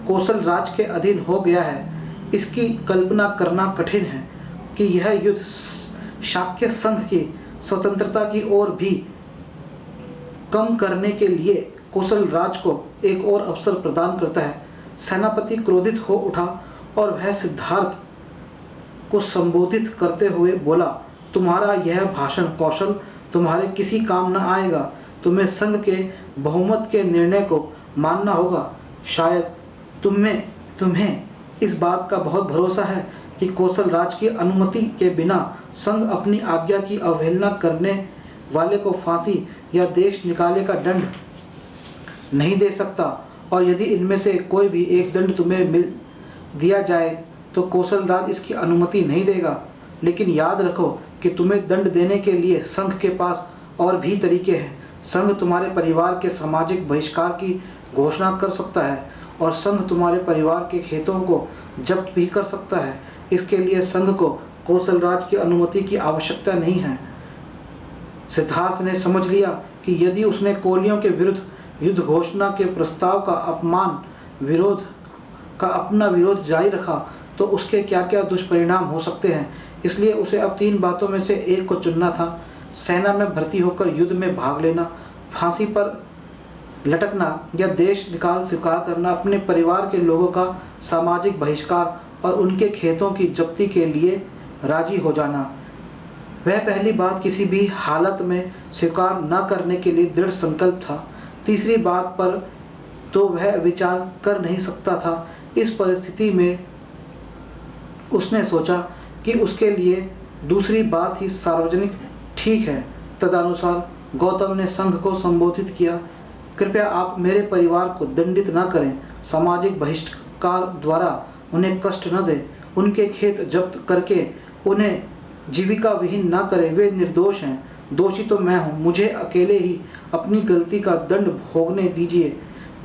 कौशल राज के अधीन हो गया है। इसकी कल्पना करना कठिन है कि यह युद्ध शाक्य संघ की स्वतंत्रता की ओर भी कम करने के लिए कौशल राज को एक और अवसर प्रदान करता है। सेनापति क्रोधित हो उठा और वह सिद्धार्थ को संबोधित करते हुए बोला, तुम्हारा यह भाषण कौशल तुम्हारे किसी काम न आएगा। तुम्हें संघ के बहुमत के निर्णय को मानना होगा। शायद तुम्हें इस बात का बहुत भरोसा है कि कौशल राज की अनुमति के बिना संघ अपनी आज्ञा की अवहेलना करने वाले को फांसी या देश निकाले का दंड नहीं दे सकता, और यदि इनमें से कोई भी एक दंड तुम्हें मिल दिया जाए तो कौशल राज इसकी अनुमति नहीं देगा। लेकिन याद रखो कि तुम्हें दंड देने के लिए संघ के पास और भी तरीके हैं। संघ तुम्हारे परिवार के सामाजिक बहिष्कार की घोषणा कर सकता है और संघ तुम्हारे परिवार के खेतों को जब्त भी कर सकता है। इसके लिए संघ को कौशल राज की अनुमति की आवश्यकता नहीं है। सिद्धार्थ ने समझ लिया कि यदि उसने कोलियों के विरुद्ध युद्ध घोषणा के प्रस्ताव का अपना विरोध जारी रखा तो उसके क्या क्या दुष्परिणाम हो सकते हैं। इसलिए उसे अब 3 बातों में से एक को चुनना था। सेना में भर्ती होकर युद्ध में भाग लेना, फांसी पर लटकना या देश निकाल स्वीकार करना, अपने परिवार के लोगों का सामाजिक बहिष्कार और उनके खेतों की जब्ती के लिए राजी हो जाना। वह पहली बात किसी भी हालत में स्वीकार न करने के लिए दृढ़ संकल्प था। तीसरी बात पर तो वह विचार कर नहीं सकता था। इस परिस्थिति में उसने सोचा कि उसके लिए दूसरी बात ही सार्वजनिक ठीक है। तदनुसार गौतम ने संघ को संबोधित किया, कृपया आप मेरे परिवार को दंडित न करें, सामाजिक बहिष्कार द्वारा उन्हें कष्ट न दें, उनके खेत जब्त करके उन्हें जीविका विहीन न करें। वे निर्दोष हैं, दोषी तो मैं हूँ। मुझे अकेले ही अपनी गलती का दंड भोगने दीजिए।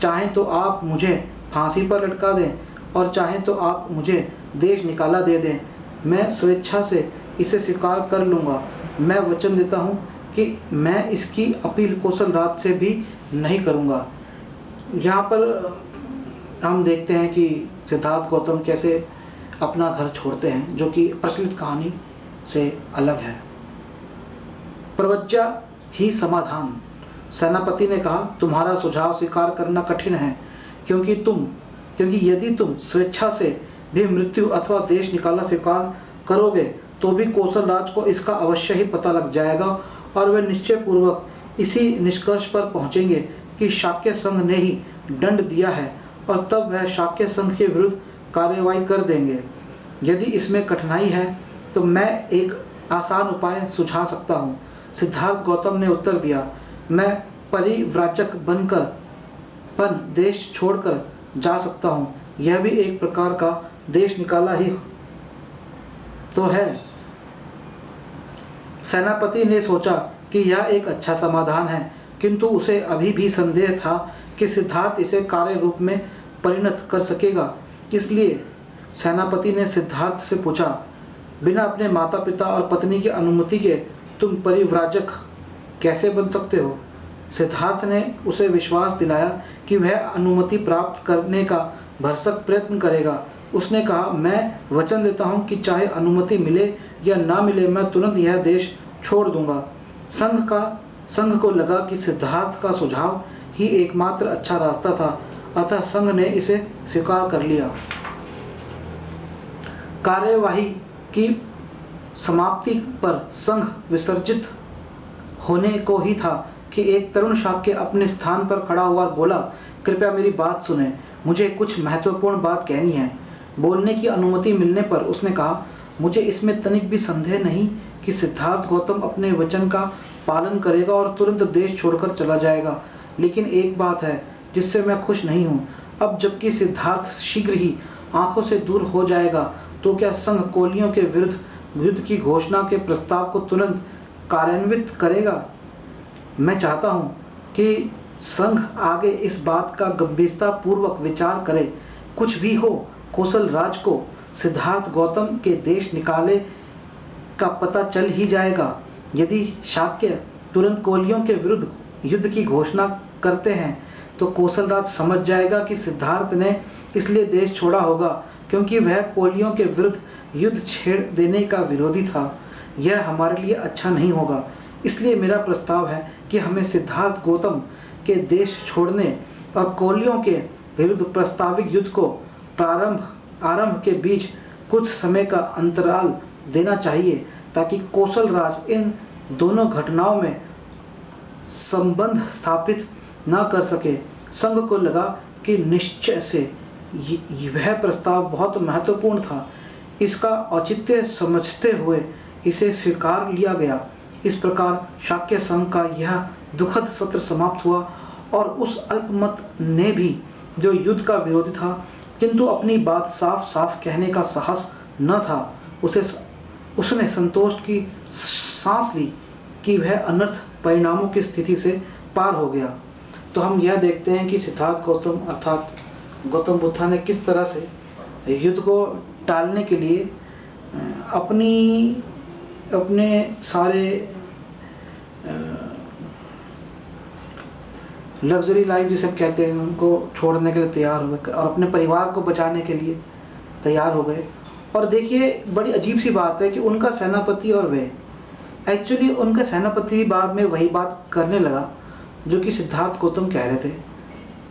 चाहें तो आप मुझे फांसी पर लटका दें और चाहे तो आप मुझे देश निकाला दे दें, मैं स्वेच्छा से इसे स्वीकार कर लूँगा। मैं वचन देता हूँ कि मैं इसकी अपील कौशल राज से भी नहीं करूँगा। यहाँ पर हम देखते हैं कि सिद्धार्थ गौतम कैसे अपना घर छोड़ते हैं, जो कि प्रचलित कहानी से अलग है। प्रवज्जा ही समाधान। सेनापति ने कहा, तुम्हारा सुझाव स्वीकार करना कठिन है, क्योंकि यदि तुम स्वेच्छा से भी मृत्यु अथवा देश निकालना स्वीकार करोगे तो भी कौशल राज को इसका अवश्य ही पता लग जाएगा और वे निश्चय पूर्वक इसी निष्कर्ष पर पहुंचेंगे कि शाक्य संघ ने ही दंड दिया है और तब वह शाक्य संघ के विरुद्ध कार्रवाई कर देंगे। यदि इसमें कठिनाई है तो मैं एक आसान उपाय सुझा सकता हूँ। सिद्धार्थ गौतम ने उत्तर दिया, मैं परिव्राजक बनकर देश छोड़कर जा सकता हूँ। यह भी एक प्रकार का देश निकाला ही तो है। सेनापति ने सोचा कि यह एक अच्छा समाधान है, किंतु उसे अभी भी संदेह था कि सिद्धार्थ इसे कार्य रूप में परिणत कर सकेगा। इसलिए सेनापति ने सिद्धार्थ से पूछा, बिना अपने माता पिता और पत्नी की अनुमति के तुम परिव्राजक कैसे बन सकते हो? सिद्धार्थ ने उसे विश्वास दिलाया कि वह अनुमति प्राप्त करने का भरसक प्रयत्न करेगा। उसने कहा, मैं वचन देता हूँ कि चाहे अनुमति मिले या ना मिले, मैं तुरंत यह देश छोड़ दूंगा। संघ को लगा कि सिद्धार्थ का सुझाव ही एकमात्र अच्छा रास्ता था, अतः संघ ने इसे स्वीकार कर लिया। कार्यवाही की समाप्ति पर संघ विसर्जित होने को ही था कि एक तरुण शाक्य अपने स्थान पर खड़ा हुआ बोला, कृपया मेरी बात सुने, मुझे कुछ महत्वपूर्ण बात कहनी है। बोलने की अनुमति मिलने पर उसने कहा, मुझे इसमें तनिक भी संदेह नहीं कि सिद्धार्थ गौतम अपने वचन का पालन करेगा और तुरंत देश छोड़कर चला जाएगा, लेकिन एक बात है जिससे मैं खुश नहीं हूँ। अब जबकि सिद्धार्थ शीघ्र ही आंखों से दूर हो जाएगा, तो क्या संघ कोलियों के विरुद्ध युद्ध की घोषणा के प्रस्ताव को तुरंत कार्यान्वित करेगा? मैं चाहता हूँ कि संघ आगे इस बात का गंभीरता पूर्वक विचार करे। कुछ भी हो, कौशल राज को सिद्धार्थ गौतम के देश निकाले का पता चल ही जाएगा। यदि शाक्य तुरंत कोलियों के विरुद्ध युद्ध की घोषणा करते हैं तो कौशल राज समझ जाएगा कि सिद्धार्थ ने इसलिए देश छोड़ा होगा क्योंकि वह कोलियों के विरुद्ध युद्ध छेड़ देने का विरोधी था। यह हमारे लिए अच्छा नहीं होगा। इसलिए मेरा प्रस्ताव है कि हमें सिद्धार्थ गौतम के देश छोड़ने और कोलियों के विरुद्ध प्रस्तावित युद्ध को आरंभ के बीच कुछ समय का अंतराल देना चाहिए, ताकि कौशल राज इन दोनों घटनाओं में संबंध स्थापित न कर सके। संघ को लगा कि निश्चय से वह प्रस्ताव बहुत महत्वपूर्ण था। इसका औचित्य समझते हुए इसे स्वीकार लिया गया। इस प्रकार शाक्य संघ का यह दुखद सत्र समाप्त हुआ और उस अल्पमत ने भी, जो युद्ध का विरोधी था किंतु अपनी बात साफ साफ कहने का साहस न था, उसने संतोष की सांस ली कि वह अनर्थ परिणामों की स्थिति से पार हो गया। तो हम यह देखते हैं कि सिद्धार्थ गौतम अर्थात गौतम बुद्ध ने किस तरह से युद्ध को टालने के लिए अपने सारे लग्जरी लाइफ जिसे कहते हैं उनको छोड़ने के लिए तैयार हो गए और अपने परिवार को बचाने के लिए तैयार हो गए। और देखिए, बड़ी अजीब सी बात है कि उनका सेनापति और वे एक्चुअली उनका सेनापति बाद में वही बात करने लगा जो कि सिद्धार्थ गौतम कह रहे थे।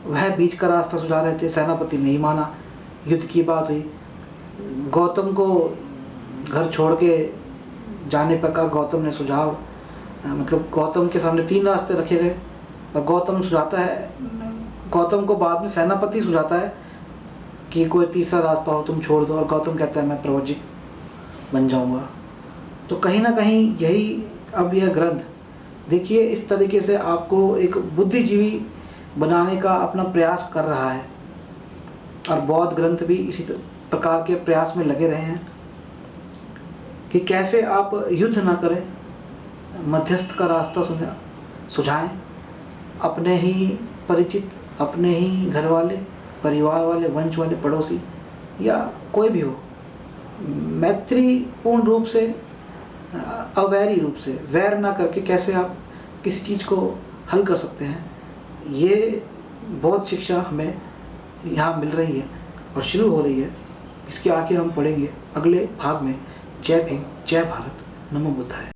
वह बीच का रास्ता सुझा रहे थे, सेनापति नहीं माना, युद्ध की बात हुई। गौतम को घर छोड़ के जाने पर का गौतम ने सुझाव, मतलब गौतम के सामने 3 रास्ते रखे गए और गौतम को बाद में सेनापति सुझाता है कि कोई तीसरा रास्ता हो तुम छोड़ दो, और गौतम कहता है मैं प्रवज्जिक बन जाऊंगा। तो कहीं ना कहीं यही अब यह ग्रंथ देखिए इस तरीके से आपको एक बुद्धिजीवी बनाने का अपना प्रयास कर रहा है, और बौद्ध ग्रंथ भी इसी प्रकार के प्रयास में लगे रहे हैं कि कैसे आप युद्ध ना करें, मध्यस्थ का रास्ता सुझाएं। अपने ही परिचित, अपने ही घर वाले परिवार वाले, वंश वाले, पड़ोसी या कोई भी हो, मैत्रीपूर्ण रूप से, अवैरी रूप से, वैर ना करके कैसे आप किसी चीज़ को हल कर सकते हैं, ये बहुत शिक्षा हमें यहाँ मिल रही है और शुरू हो रही है। इसके आगे हम पढ़ेंगे अगले भाग में। जय भीम, जय भारत, नमो बुद्धाय।